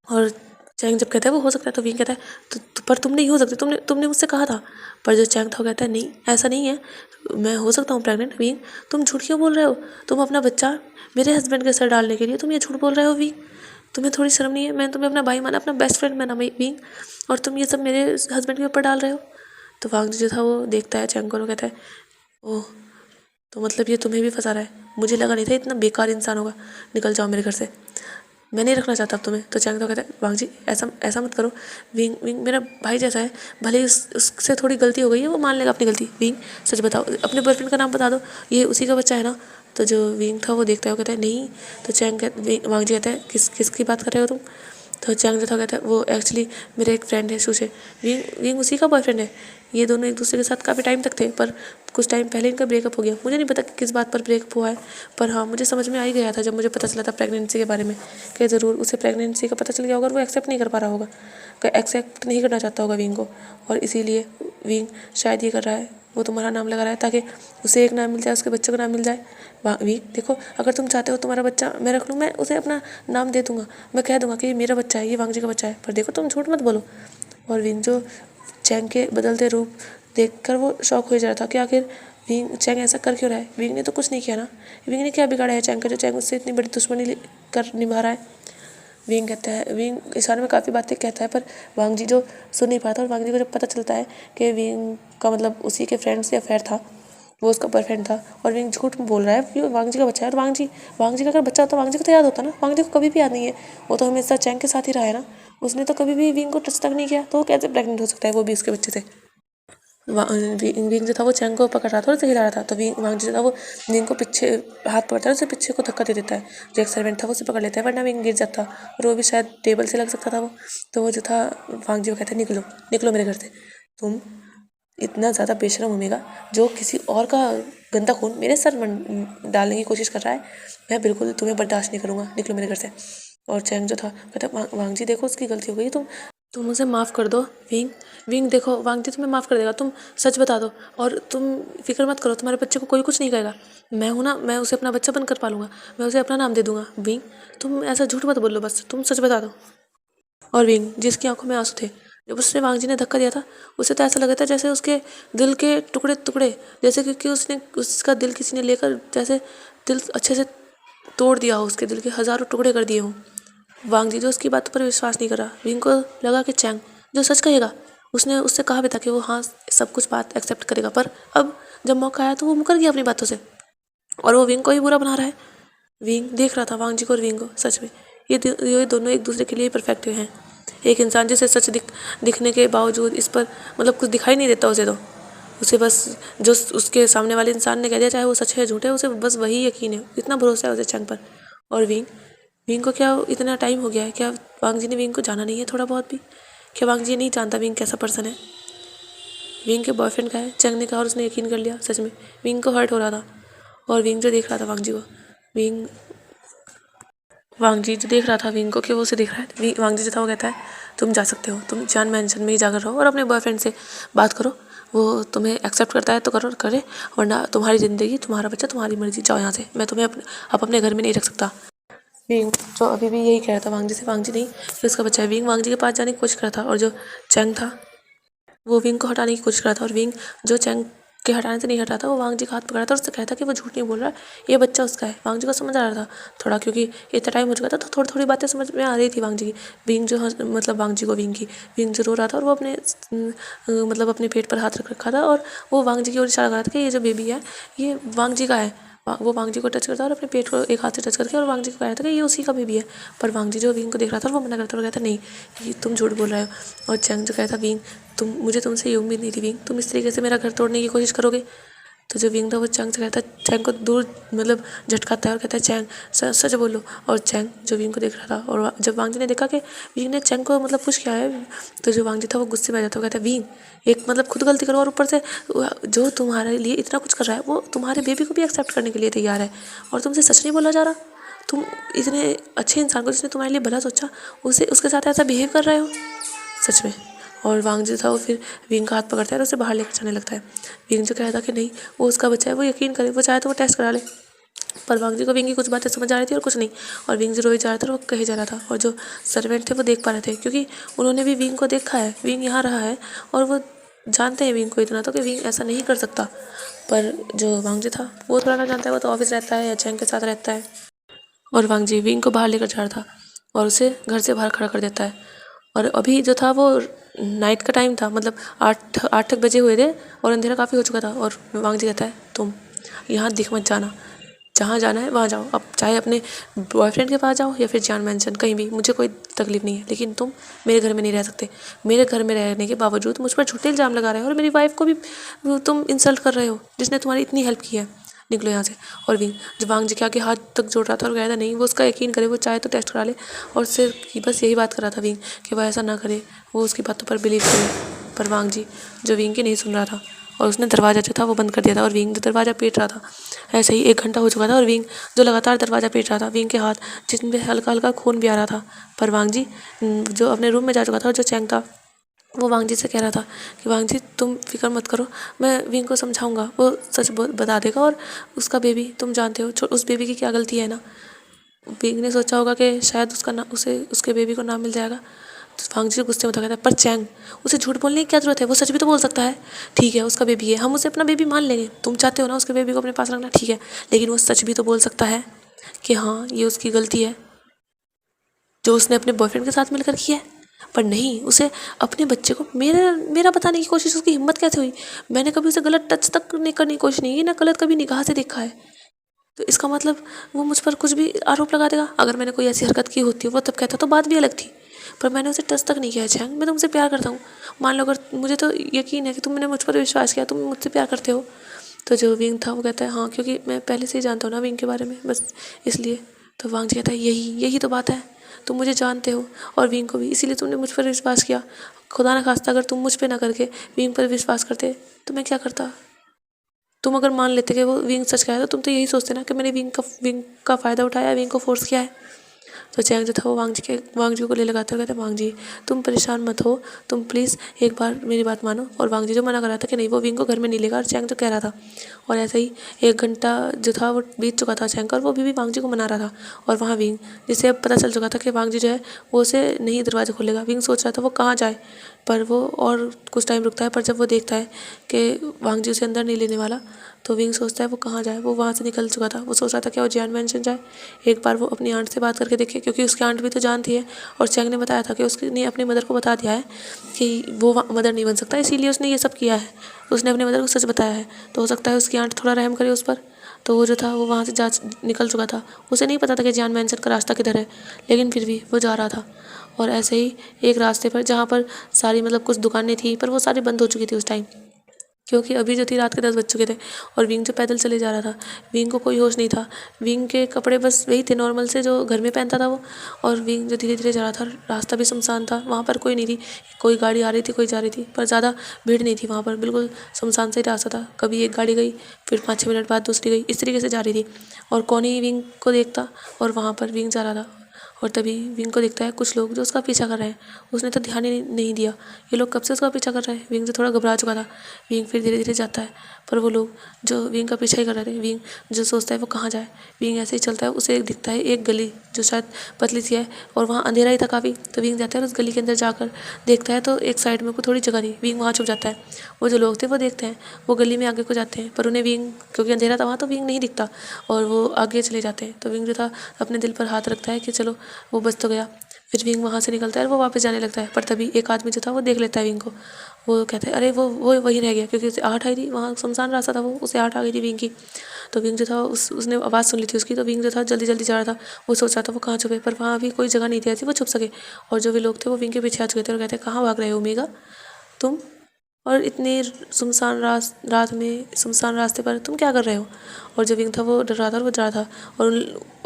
और चैंग जब कहता है वो हो सकता है तो विंग कहता है पर तुम नहीं हो सकते, तुमने मुझसे कहा था। पर जो चैंग था वो कहता है नहीं ऐसा नहीं है, मैं हो सकता हूँ प्रेग्नेंट। विंग तुम झूठ क्यों बोल रहे हो, तुम अपना बच्चा मेरे हस्बैंड के सर डालने के लिए तुम ये झूठ बोल रहे हो। विंग तुम्हें थोड़ी शर्म नहीं है, मैंने तुम्हें अपना भाई माना, अपना बेस्ट फ्रेंड माना विंग, और तुम ये सब मेरे हस्बैंड के ऊपर डाल रहे हो। तो वांग जो था वो देखता है चैंग को और कहता है ओह तो मतलब ये तुम्हें भी फंसा रहा है, मुझे लगा नहीं था इतना बेकार इंसान होगा, निकल जाओ मेरे घर से, मैं नहीं रखना चाहता अब तुम्हें। तो चैंग तो कहता है वांग जी ऐसा मत करो, विंग मेरा भाई जैसा है, भले ही उससे थोड़ी गलती हो गई है, वो मान लेगा अपनी गलती। विंग सच बताओ, अपने बॉयफ्रेंड का नाम बता दो, ये उसी का बच्चा है ना। तो जो विंग था वो देखता है, वो कहता है नहीं। तो वांग जी कहता है किसकी बात कर रहे हो तुम। तो चैंग जो था कहता है वो एक्चुअली मेरे एक फ्रेंड है शूशे, विंग उसी का बॉयफ्रेंड है, ये दोनों एक दूसरे के साथ काफ़ी टाइम तक थे पर कुछ टाइम पहले इनका ब्रेकअप हो गया। मुझे नहीं पता कि किस बात पर ब्रेकअप हुआ है, पर हाँ मुझे समझ में आ ही गया था जब मुझे पता चला था प्रेगनेंसी के बारे में कि ज़रूर उसे प्रेगनेंसी का पता चल गया होगा और वो एक्सेप्ट नहीं कर पा रहा होगा, एक्सेप्ट नहीं करना चाहता होगा विंग को, और इसीलिए विंग शायद ये कर रहा है, वो तुम्हारा नाम लगा रहा है ताकि उसे एक नाम मिल जाए, उसके बच्चे का नाम मिल जाए। विंग देखो अगर तुम चाहते हो तुम्हारा बच्चा मैं रख लूँ, मैं उसे अपना नाम दे दूँगा, मैं कह दूँगा कि ये मेरा बच्चा है, ये वांग जी का बच्चा है, पर देखो तुम झूठ मत बोलो। और विंग जो चैंग के बदलते रूप देखकर वो शॉक हो जा रहा था कि आखिर चैंग ऐसा कर क्यों रहा है। विंग ने तो कुछ नहीं किया ना, विंग ने क्या बिगाड़ा है चैंग का जो चैंग उससे इतनी बड़ी दुश्मनी कर निभा रहा है। विंग कहता है, विंग इशारे में काफ़ी बातें कहता है पर वांग जी जो सुन नहीं पाता, और वांग जी को जब पता चलता है कि विंग का मतलब उसी के फ्रेंड से अफेयर था, वो उसका बॉयफ्रेंड था, और विंग झूठ बोल रहा है कि वांग जी का बच्चा है। और वांग जी का अगर बच्चा होता वांग जी को तो याद होता ना, वांग जी को कभी भी याद नहीं है, वो तो हमेशा चैंग के साथ ही रहा है ना, उसने तो कभी भी विंग को टच तक नहीं किया, तो वो कैसे प्रेग्नेंट हो सकता है वो भी उसके बच्चे से। विंग जो था वो चैंग को पकड़ रहा था और उसे हिला रहा था, तो वांग जो था वो विंग को पीछे हाथ पकड़ता है, उसे पीछे को धक्का दे देता है। जो एक सर्वेंट था वो उसे पकड़ लेता है वरना विंग गिर जाता, और वो भी शायद टेबल से लग सकता था वो। तो वो जो था वांग जी को कहता है निकलो निकलो मेरे घर से, तुम इतना ज़्यादा बेशरम होगा जो किसी और का गंदा खून मेरे सर डालने की कोशिश कर रहा है, मैं बिल्कुल तुम्हें बर्दाश्त नहीं करूँगा, निकलो मेरे घर से। और चैंग जो था कहता वांग जी देखो उसकी गलती हो गई, तुम उसे माफ़ कर दो। विंग विंग देखो वांग जी तुम्हें माफ़ कर देगा, तुम सच बता दो और तुम फिक्र मत करो, तुम्हारे बच्चे को कोई कुछ नहीं कहेगा। मैं हूँ ना, मैं उसे अपना बच्चा बनकर पालूंगा, मैं उसे अपना नाम दे दूंगा। विंग तुम ऐसा झूठ मत बोलो, बस तुम सच बता दो। और विंग जिसकी आंखों में आंसू थे, जब उसने वांग जी ने धक्का दिया था उसे तो ऐसा लगा था जैसे उसके दिल के टुकड़े टुकड़े, जैसे क्योंकि उसने उसका दिल किसी ने लेकर जैसे दिल अच्छे से तोड़ दिया हो, उसके दिल के हज़ारों टुकड़े कर दिए हों। वांग जी जो उसकी बातों पर विश्वास नहीं कर रहा। विंग को लगा कि चैंग जो सच कहेगा, उसने उससे कहा भी था कि वो हाँ सब कुछ बात एक्सेप्ट करेगा, पर अब जब मौका आया तो वो मुकर गया अपनी बातों से और वो विंग को ही बुरा बना रहा है। विंग देख रहा था वांग जी को और विंग को, सच में ये दोनों एक दूसरे के लिए परफेक्ट हैं। एक इंसान जिसे सच दिखने के बावजूद इस पर मतलब कुछ दिखाई नहीं देता उसे बस जो उसके सामने वाले इंसान ने कह दिया, चाहे वो सच है झूठ है, उसे बस वही यकीन है, इतना भरोसा है उसे चैंग पर। और विंग विंग को क्या इतना टाइम हो गया है, क्या वांग जी ने विंग को जाना नहीं है थोड़ा बहुत भी? क्या वांग जी नहीं जानता विंग कैसा पर्सन है? विंग के बॉयफ्रेंड का है, चैंग ने कहा और उसने यकीन कर लिया। सच में विंग को हर्ट हो रहा था और विंग जो देख रहा था वांग जी को, विंग वांग जी जो देख रहा था विंग को कि वो उसे देख रहा है। वांग जी जो था वो कहता है तुम जा सकते हो, तुम जान मैंशन में ही जाकर रहो और अपने बॉयफ्रेंड से बात करो, वो तुम्हें एक्सेप्ट करता है तो करो करे, वरना तुम्हारी ज़िंदगी तुम्हारा बच्चा तुम्हारी मर्जी, जाओ यहाँ से, मैं तुम्हें अब अपने घर में नहीं रख सकता। विंग जो अभी भी यही कह रहा था वांग जी से, वांग जी नहीं कि उसका बच्चा है। विंग वांग जी के पास जाने की कोशिश कर रहा था और जो चैंग था वो विंग को हटाने की कोशिश कर रहा था और विंग जो चैंग के हटाने से नहीं हटा था, वो वांग जी का हाथ पकड़ा था और उससे कहता कि वो झूठ नहीं बोल रहा है, ये बच्चा उसका है। वांग जी को समझ आ रहा था थोड़ा, क्योंकि इतना टाइम हो चुका था तो थोड़ी थोड़ी बातें समझ में आ रही थी वांग जी की। विंग जो मतलब वांग जी को विंग जो रो रहा था और वो अपने मतलब अपने पेट पर हाथ रख रखा था और वो वांग जी की ओर इशारा कर रहा था कि ये जो बेबी है ये वांग जी का है। वो वांग जी को टच करता और अपने पेट को एक हाथ से टच करके और वांग जी को कह रहा था कि ये उसी का बेबी है। पर वांग जी जो विंग को देख रहा था वो मना करता और कहता नहीं ये तुम झूठ बोल रहे हो। और चैंग जो कहता विंग मुझे तुमसे ये उम्मीद नहीं थी विंग, तुम इस तरीके से मेरा घर तोड़ने की कोशिश करोगे। तो जो विंग था वो चैंग से कहता है, चैंग को दूर मतलब झटकाता है और कहता है चैंग सच बोलो। और चैंग जो विंग को देख रहा था और जब वांग जी ने देखा कि विंग ने चैंग को मतलब पुश किया है, तो जो वांग जी था वो गुस्से में आ जाता है, कहता है विंग एक मतलब खुद गलती करो और ऊपर से जो तुम्हारे लिए इतना कुछ कर रहा है वो तुम्हारे बेबी को भी एक्सेप्ट करने के लिए तैयार है और तुमसे सच नहीं बोला जा रहा। तुम इतने अच्छे इंसान को जिसने तुम्हारे लिए भला सोचा उसके साथ ऐसा बिहेव कर रहे हो, सच में। और वांग जो था वो फिर विंग का हाथ पकड़ता है और उसे बाहर लेकर जाने लगता है। विंग जो कहता कि नहीं वो उसका बच्चा है, वो यकीन करे, वो चाहे तो वो टेस्ट करा ले। पर वांग जी को विंग की कुछ बातें समझ आ रही थी और कुछ नहीं, और विंग जो रोई जा रहा था वो कहे जा रहा था और जो सर्वेंट थे वो देख पा रहे थे क्योंकि उन्होंने भी विंग को देखा है, विंग यहाँ रहा है और वो जानते हैं विंग को इतना तो कि विंग ऐसा नहीं कर सकता। पर जो वांग जी था वो थोड़ा ना जानता है, वो तो ऑफिस रहता है या चैंग के साथ रहता है। और वांग जी विंग को बाहर लेकर जा रहा था और उसे घर से बाहर खड़ा कर देता है। और अभी जो था वो नाइट का टाइम था, मतलब 8 तक बजे हुए थे और अंधेरा काफ़ी हो चुका था। और वांग जी कहता है तुम यहाँ दिख मत जाना, जहाँ जाना है वहाँ जाओ, अब चाहे अपने बॉयफ्रेंड के पास जाओ या फिर जान मेंशन कहीं भी, मुझे कोई तकलीफ नहीं है, लेकिन तुम मेरे घर में नहीं रह सकते। मेरे घर में रहने के बावजूद मुझ पर झूठे इल्ज़ाम लगा रहे हो और मेरी वाइफ को भी तुम इंसल्ट कर रहे हो जिसने तुम्हारी इतनी हेल्प की है, निकलो यहाँ से। और विंग जब वांग जी के आगे हाथ तक जोड़ रहा था और कह रहा नहीं वो उसका यकीन करे, वो चाहे तो टेस्ट करा ले, और सिर्फ बस यही बात कर रहा था विंग कि वह ऐसा ना करे, वो उसकी बातों पर बिलीव करे। पर वांग जी जो विंग की नहीं सुन रहा था और उसने दरवाज़ा जो था वो बंद कर दिया था और विंग जो दरवाज़ा पीट रहा था। ऐसे ही 1 घंटा हो चुका था और विंग जो लगातार दरवाज़ा पीट रहा था, विंग के हाथ जिसमें हल्का हल्का खून भी आ रहा था। पर वांग जी जो अपने रूम में जा चुका था और जो चैंग था वो वांग जी से कह रहा था कि वांग जी तुम फिक्र मत करो, मैं विंग को समझाऊंगा, वो सच बता देगा और उसका बेबी तुम जानते हो उस बेबी की क्या गलती है ना। विंग ने सोचा होगा कि शायद उसका ना उसे उसके बेबी को नाम मिल जाएगा। तो वांग जी गुस्से में था, कहता है पर चैंग उसे झूठ बोलने की क्या ज़रूरत है, वो सच भी तो बोल सकता है। ठीक है उसका बेबी है, हम उसे अपना बेबी मान लेंगे, तुम चाहते हो ना उसके बेबी को अपने पास रखना, ठीक है, लेकिन वो सच भी तो बोल सकता है कि हाँ ये उसकी गलती है जो उसने अपने बॉयफ्रेंड के साथ मिलकर किया है। पर नहीं, उसे अपने बच्चे को मेरा बताने की कोशिश, उसकी हिम्मत कैसे हुई? मैंने कभी उसे गलत टच तक नहीं करने की कोशिश नहीं की, ना गलत कभी निगाह से देखा है। तो इसका मतलब वो मुझ पर कुछ भी आरोप लगा देगा। अगर मैंने कोई ऐसी हरकत की होती वो तब कहता तो बात भी अलग थी, पर मैंने उसे टच तक नहीं किया। चैंग मैं तुमसे प्यार करता हूँ, मान लो अगर मुझे तो यकीन है कि तुमने मुझ पर विश्वास किया, तुम मुझसे प्यार करते हो। तो जो विंग था वो कहता है हाँ क्योंकि मैं पहले से ही जानता हूँ ना विंग के बारे में, बस इसलिए। तो वांग जी कहता है यही तो बात है, तुम मुझे जानते हो और विंग को भी, इसीलिए तुमने मुझ पर विश्वास किया। खुदा ना खास्ता अगर तुम मुझ पर ना करके विंग पर विश्वास करते तो मैं क्या करता? तुम अगर मान लेते कि वो विंग सच कह रहा है तो तुम तो यही सोचते ना कि मैंने विंग का फ़ायदा उठाया, विंग को फोर्स किया है। तो चैंग जो था वो वांग जी को ले लगाता है, कहता है वांग जी तुम परेशान मत हो, तुम प्लीज़ एक बार मेरी बात मानो। और वांग जी जो मना कर रहा था कि नहीं वो विंग को घर में नहीं लेगा, और चैंग जो कह रहा था। और ऐसे ही 1 घंटा जो था वो बीत चुका था चैंग का, और वो अभी भी वांग जी को मना रहा था। और वहाँ विंग, जिसे अब पता चल चुका था कि वांग जी जो है वो उसे नहीं दरवाज़ा खोलेगा। विंग सोच रहा था वो कहाँ जाए, पर वो और कुछ टाइम रुकता है, पर जब वो देखता है कि वांग जी उसे अंदर नहीं लेने वाला, तो विंग सोचता है वो कहाँ जाए। वो वहाँ से निकल चुका था। वो सोच रहा था कि वो जियान मैंशन जाए, एक बार वो अपनी आंट से बात करके देखे, क्योंकि उसकी आंट भी तो जानती है। और चैंग ने बताया था कि उसने अपनी मदर को बता दिया है कि वो मदर नहीं बन सकता, इसीलिए उसने ये सब किया है। उसने अपनी मदर को सच बताया है, तो हो सकता है उसकी आंट थोड़ा रहम करे उस पर। तो वो जो था वो वहाँ से जा निकल चुका था। उसे नहीं पता था कि जियान मैंशन का रास्ता किधर है, लेकिन फिर भी वो जा रहा था। और ऐसे ही एक रास्ते पर जहाँ पर सारी कुछ दुकानें थी, पर वो सारी बंद हो चुकी थी उस टाइम, क्योंकि अभी जो थी रात के 10 बज चुके थे। और विंग जो पैदल चले जा रहा था, विंग को कोई होश नहीं था। विंग के कपड़े बस वही थे नॉर्मल से जो घर में पहनता था वो। और विंग जो धीरे धीरे जा रहा था, रास्ता भी सुनसान था, वहाँ पर कोई नहीं थी। कोई गाड़ी आ रही थी, कोई जा रही थी, पर ज़्यादा भीड़ नहीं थी वहाँ पर, बिल्कुल सुनसान से ही रास्ता था। कभी एक गाड़ी गई, फिर 5-6 मिनट बाद दूसरी गई, इस तरीके से जा रही थी। और कौन विंग को देखता, और वहाँ पर विंग जा रहा था। और तभी विंग को देखता है कुछ लोग जो उसका पीछा कर रहे हैं। उसने तो ध्यान ही नहीं दिया, ये लोग कब से उसका पीछा कर रहे हैं। विंग जो थोड़ा घबरा चुका था। विंग फिर धीरे धीरे जाता है, पर वो लोग जो विंग का पीछा ही कर रहे थे। विंग जो सोचता है वो कहाँ जाए। विंग ऐसे ही चलता है, उसे दिखता है एक गली जो शायद पतली सी है, और वहाँ अंधेरा ही था काफ़ी। तो विंग जाता है और उस गली के अंदर जाकर देखता है, तो एक साइड में को थोड़ी जगह थी। विंग वहाँ छुप जाता है। वो जो लोग थे वो देखते हैं, वो गली में आगे को जाते हैं, पर उन्हें विंग, क्योंकि अंधेरा था वहाँ, तो विंग नहीं दिखता, और वो आगे चले जाते हैं। तो विंग जो था अपने दिल पर हाथ रखता है कि चलो वो बच तो गया। फिर विंग वहाँ से निकलता है और वो वापस जाने लगता है, पर तभी एक आदमी जो था वो देख लेता है विंग को। वो कहता है अरे वो वहीं रह गया, क्योंकि उसे आहट आई थी, वहाँ सुनसान रास्ता था, वो उसे आहट आ गई थी विंग की। तो विंग जो था उसने आवाज़ सुन ली थी उसकी। तो विंग जो था जल्दी जल्दी जा रहा था। वो सोच रहा था वो कहाँ छुपे, पर वहाँ भी कोई जगह नहीं थी ऐसी वो छुप सके। और जो भी लोग थे वो विंग के पीछे आ चुके थे और कहते कहाँ भाग रहे हो ओमेगा तुम, और इतनी सुनसान रात में सुनसान रास्ते पर तुम क्या कर रहे हो। और जो विंग था वो डर रहा था और वो जा रहा था।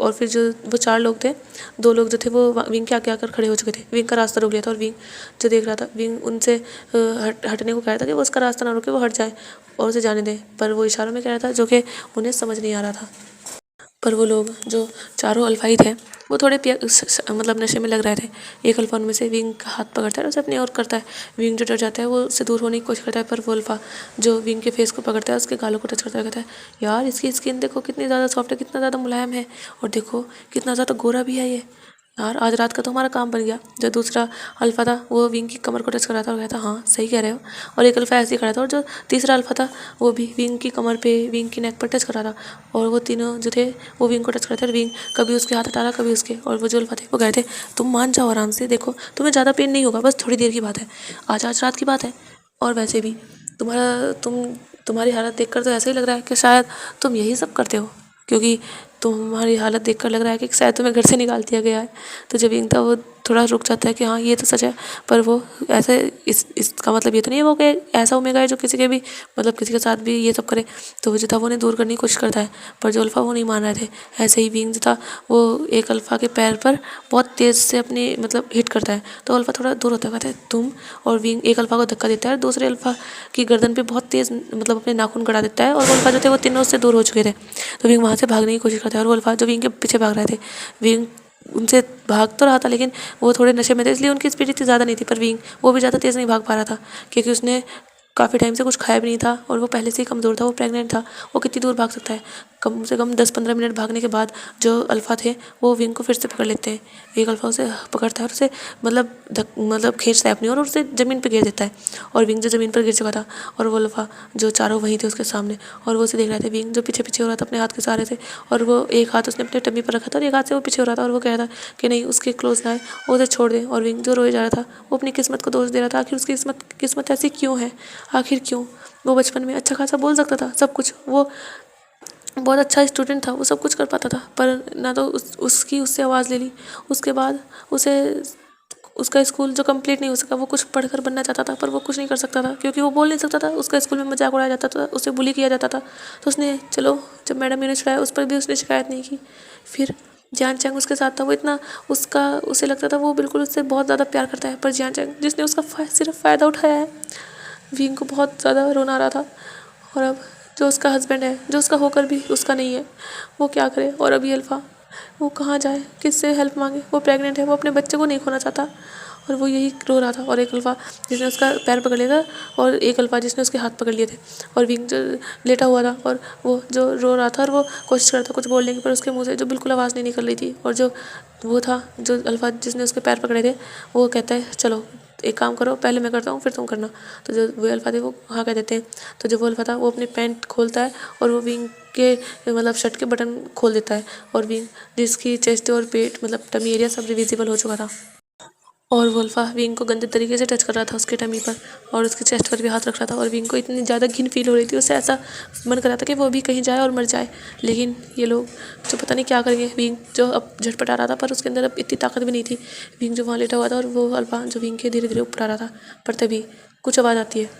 और फिर जो वो 4 लोग थे, 2 लोग जो थे वो विंग के आगे आकर खड़े हो चुके थे। विंग का रास्ता रोक लिया था, और विंग जो देख रहा था, विंग उनसे हटने को कह रहा था कि वो उसका रास्ता ना रोके, वो हट जाए और उसे जाने दें, पर वो इशारों में कह रहा था जो कि उन्हें समझ नहीं आ रहा था। पर वो लोग जो चारों अल्फाई थे वो थोड़े नशे में लग रहे थे। एक अल्फा उनमें से विंग का हाथ पकड़ता है और उसे अपनी ओर करता है। विंग जो डर जाता है वो उससे दूर होने की कोशिश करता है, पर वो अल्फा जो विंग के फेस को पकड़ता है उसके गालों को टच करता है, कहता है यार इसकी स्किन देखो कितनी ज़्यादा सॉफ्ट है, कितना ज़्यादा मुलायम है, और देखो कितना ज़्यादा गोरा भी है ये। यार आज रात का तो हमारा काम बन गया। जो दूसरा अल्फा था वो विंग की कमर को टच कर रहा था और कहता हाँ सही कह रहे हो। और एक अल्फा ऐसे ही खड़ा था, और जो तीसरा अल्फा था वो भी विंग की कमर पे, विंग की नेक पर टच कर रहा था। और वो तीनों जो थे वो विंग को टच कर रहे थे, और विंग कभी उसके हाथ हटा रहा, कभी उसके। और वो जो अल्फा थे वो कह रहे थे तुम मान जाओ आराम से, देखो तुम्हें ज़्यादा पेन नहीं होगा, बस थोड़ी देर की बात है, आज रात की बात है। और वैसे भी तुम्हारी हालत देखकर तो ऐसा ही लग रहा है कि शायद तुम यही सब करते हो, क्योंकि तुम्हारी हालत देखकर लग रहा है कि शायद तुम्हें घर से निकाल दिया गया है। तो जब विंग था वो थोड़ा रुक जाता है कि हाँ ये तो सच है, पर वो ऐसे इसका मतलब ये तो नहीं है वो कि ऐसा ओमेगा है जो किसी के भी किसी के साथ भी ये सब करे। तो वो जो था वो उन्हें दूर करने की कोशिश करता है, पर जो अल्फ़ा वो नहीं मान रहे थे। ऐसे ही विंग जो था वो एक अल्फ़ा के पैर पर बहुत तेज़ से अपने हिट करता है, तो अल्फ़ा थोड़ा दूर होता है, कहता है तुम। और विंग एक अल्फ़ा को धक्का देता है और दूसरे अल्फ़ा की गर्दन पे बहुत तेज़ अपने नाखून गड़ा देता है, और वो अल्फ़ा जो थे वो तीनों उससे दूर हो चुके थे। तो विंग वहाँ से भागने की कोशिश करता है, और वो अल्फ़ा जो विंग के पीछे भाग रहे थे, विंग उनसे भाग तो रहा था, लेकिन वो थोड़े नशे में थे, इसलिए उनकी स्पीड इतनी ज़्यादा नहीं थी। पर विंग वो भी ज़्यादा तेज़ नहीं भाग पा रहा था, क्योंकि उसने काफ़ी टाइम से कुछ खाया भी नहीं था, और वो पहले से ही कमज़ोर था, वो प्रेग्नेंट था। वो कितनी दूर भाग सकता है। कम से कम 10-15 मिनट भागने के बाद जो अल्फ़ा थे वो विंग को फिर से पकड़ लेते हैं। एक अल्फ़ा उसे पकड़ता है और उसे खींचता है अपनी ओर, और उसे ज़मीन पर गिर देता है। और विंग जो ज़मीन पर गिर चुका था, और वो अल्फ़ा जो चारों वहीं थे उसके सामने, और वो उसे देख रहे थे। विंग जो पीछे पीछे हो रहा था अपने हाथ के सहारे से, और वो एक हाथ उसने अपने टम्मी पर रखा था और एक हाथ से वो पीछे हो रहा था, और वो कह रहा था कि नहीं उसके क्लोज ना आए, वो उसे छोड़ दें। और विंग जो रोए जा रहा था वो अपनी किस्मत को दोष दे रहा था, आखिर उसकी किस्मत ऐसी क्यों है, आखिर क्यों। वो बचपन में अच्छा खासा बोल सकता था, सब कुछ, वो बहुत अच्छा स्टूडेंट था, वो सब कुछ कर पाता था, पर ना तो उसकी उससे आवाज़ ले ली। उसके बाद उसे उसका स्कूल जो कंप्लीट नहीं हो सका, वो कुछ पढ़कर बनना चाहता था, पर वो कुछ नहीं कर सकता था क्योंकि वो बोल नहीं सकता था। उसका स्कूल में मजाक उड़ाया जाता था, उसे बुली किया जाता था। तो उसने चलो जब मैडम ने चिढ़ाया उस पर भी उसने शिकायत नहीं की। फिर जियान चैंग उसके साथ था, वो इतना उसे लगता था वो बिल्कुल उससे बहुत ज़्यादा प्यार करता है, पर जियान चैंग जिसने उसका सिर्फ फ़ायदा उठाया है। विंग को बहुत ज़्यादा रोना आ रहा था, और अब जो उसका हस्बैंड है, जो उसका होकर भी उसका नहीं है, वो क्या करे। और अभी अल्फ़ा वो कहाँ जाए, किससे हेल्प मांगे। वो प्रेग्नेंट है, वो अपने बच्चे को नहीं खोना चाहता और वो यही रो रहा था। और एक अल्फा जिसने उसका पैर पकड़ लिया था और एक अल्फा जिसने उसके हाथ पकड़ लिए थे और विंग जो लेटा हुआ था और वो जो रो रहा था और वो कोशिश कर रहा था कुछ बोलने की, पर उसके मुंह से जो बिल्कुल आवाज़ नहीं निकल रही थी। और जो वो था जो अल्फा जिसने उसके पैर पकड़े थे, वो कहता है चलो एक काम करो, पहले मैं करता हूँ फिर तुम करना। तो जो वो अल्फा थे वो हाँ कह देते हैं। तो जो वो अल्फा था वो अपनी पैंट खोलता है और वो विंग के मतलब शर्ट के बटन खोल देता है और विंग जिसकी चेस्ट और पेट मतलब टमी एरिया सब विजिबल हो चुका था और वो अल्फा विंग को गंदे तरीके से टच कर रहा था उसके टमी पर और उसके चेस्ट पर भी हाथ रख रहा था। और विंग को इतनी ज़्यादा घिन फील हो रही थी, उससे ऐसा मन कर रहा था कि वो भी कहीं जाए और मर जाए। लेकिन ये लोग जो पता नहीं क्या करेंगे। विंग जो अब झटपटा रहा था पर उसके अंदर अब इतनी ताकत भी नहीं थी। विंग जो वहाँ लेटा हुआ था और वो अल्फा जो विंग के धीरे धीरे ऊपर आ रहा था, पर तभी कुछ आवाज़ आती है।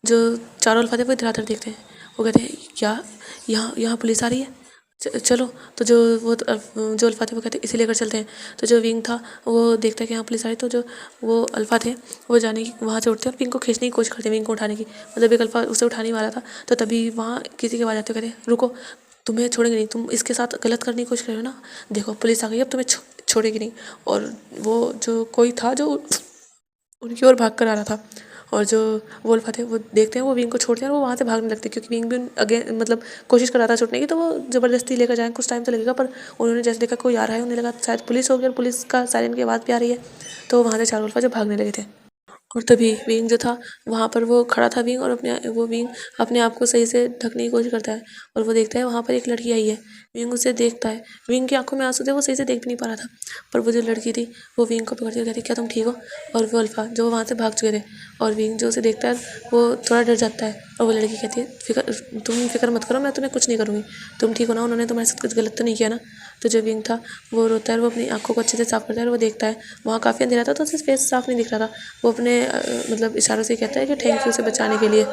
जो चारों अल्फा थे वो इधर देखते हैं। वो कहते हैं क्या यहाँ यहाँ पुलिस आ रही है, चलो। तो जो वो जो अल्फा थे वो कहते इसे लेकर चलते हैं। तो जो विंग था वो देखता है कि यहाँ पुलिस आई। तो जो वो अल्फा थे वो जाने की वहाँ से उठते हैं और विंग को खींचने की कोशिश करते हैं, विंग को उठाने की। मतलब एक अल्फा उसे उठाने वाला था तो तभी वहाँ किसी की आवाज़ आती है, कहते रुको, तुम्हें छोड़ेंगे नहीं, तुम इसके साथ गलत करने की कोशिश कर रहे हो ना, देखो पुलिस आ गई, अब तुम्हें छोड़ेगी नहीं। और वो जो कोई था जो उनकी ओर भाग कर आ रहा था और जो वो अल्फा थे वो देखते हैं, वो विंग को छोड़ते हैं और वो वहाँ से भागने लगते हैं, क्योंकि विंग भी अगेन मतलब कोशिश कर रहा था छूटने की। तो वो ज़बरदस्ती लेकर जाएँ, कुछ टाइम तो लगेगा, पर उन्होंने जैसे देखा कोई आ रहा है, उन्हें लगा शायद पुलिस होगी और पुलिस का सायरन की आवाज़ भी आ रही है। तो वहाँ से चारों अल्फा जब भागने लगे थे और तभी विंग जो था वहाँ पर वो खड़ा था विंग और वो विंग अपने आप को सही से ढकने की कोशिश करता है और वो देखता है वहाँ पर एक लड़की आई है। विंग उसे देखता है, विंग की आंखों में आंसू थे, वो सही से देख भी नहीं पा रहा था। पर वो जो लड़की थी वो विंग को पकड़ती और कहती क्या तुम ठीक हो। और वो अल्फा जो वहाँ से भाग चुके थे और विंग जो उसे देखता है वो थोड़ा डर जाता है और वो लड़की कहती है तुम फिक्र मत करो, मैं तुम्हें कुछ नहीं करूँगी, तुम ठीक हो ना, उन्होंने तुम्हारे साथ कुछ गलत तो नहीं किया ना। तो जो विंग था वो रोता है और वो अपनी आंखों को अच्छे से साफ करता है और वो देखता है वहाँ काफ़ी अंधेरा था तो उसे फेस साफ नहीं दिख रहा था। वो अपने मतलब इशारों से कहता है कि थैंक यू उसे बचाने के लिए।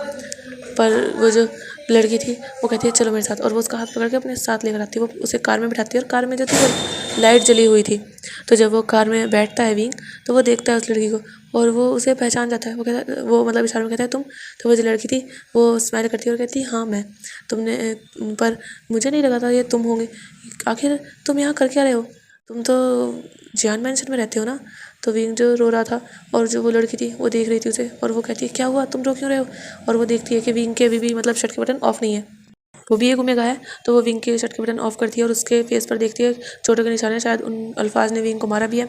पर वो जो लड़की थी वो कहती है चलो मेरे साथ, और वो उसका हाथ पकड़ के अपने साथ लेकर आती है। वो उसे कार में बिठाती है और कार में जो थी वो लाइट जली हुई थी। तो जब वो कार में बैठता है विंग तो वो देखता है उस लड़की को और वो उसे पहचान जाता है। वो कहता है, वो मतलब इशारों में कहता है तुम। तो वो जो लड़की थी वो स्माइल करती है और कहती है हाँ मैं, तुमने पर मुझे नहीं लगा था ये तुम होंगे, आखिर तुम यहाँ कर क्या रहे हो, तुम तो जियान मैंशन में रहते हो ना। तो विंग जो रो रहा था और जो वो लड़की थी वो देख रही थी उसे और वो कहती है क्या हुआ, तुम रो क्यों रहे हो। और वो देखती है कि विंग के अभी भी मतलब शर्ट के बटन ऑफ नहीं है, वो भी एक घूमेगा है। तो वो विंग के शर्ट के बटन ऑफ करती है और उसके फेस पर देखती है चोटों के निशान है, शायद उन अल्फाज ने विंग को मारा भी है।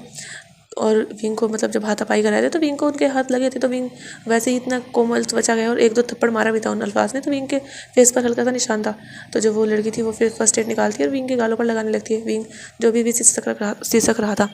और विंग को मतलब जब हाथापाई कर रहे थे तो विंग को उनके हाथ लगे थे, तो विंग वैसे ही इतना कोमल बचा गया और एक दो थप्पड़ मारा भी था उन अल्फाज ने, तो विंग के फेस पर हल्का सा निशान था। तो जो वो लड़की थी वो फिर फर्स्ट एड निकालती है और विंग के गालों पर लगाने लगती है। विंग जो भी सिसक रहा था,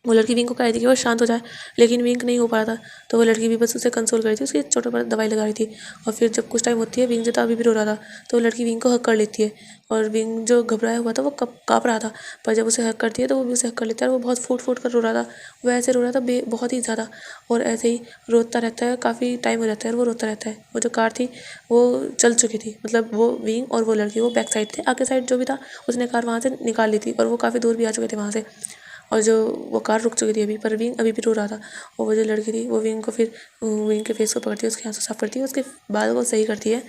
वो लड़की विंग को कह रही थी कि वो शांत हो जाए, लेकिन विंग नहीं हो पा रहा था। तो वो लड़की भी बस उसे कंसोल कर रही थी, उसके चोटों पर दवाई लगा रही थी। और फिर जब कुछ टाइम होती है विंग जो था अभी भी रो रहा था, तो वो लड़की विंग को हक कर लेती है और विंग जो घबराया हुआ था वो काँप रहा था, पर जब उसे हक करती है तो वो भी उसे हक कर लेता है और वो बहुत फूट फूट कर रो रहा था। वो ऐसे रो रहा था बहुत ही ज़्यादा और ऐसे ही रोता रहता है, काफ़ी टाइम हो जाता है और वो रोता रहता है। वो जो कार थी वो चल चुकी थी, मतलब वो विंग और वो लड़की वो बैक साइड थे, आगे साइड जो भी था उसने कार वहाँ से निकाल ली थी और वो काफ़ी दूर भी आ चुके थे वहाँ से। और जो वो कार रुक चुकी थी अभी, पर विंग अभी भी रो रहा था। और वो जो लड़की थी वो विंग को फिर विंग के फेस को पकड़ती है, उसके आंसू साफ करती है, उसके बाल को सही करती है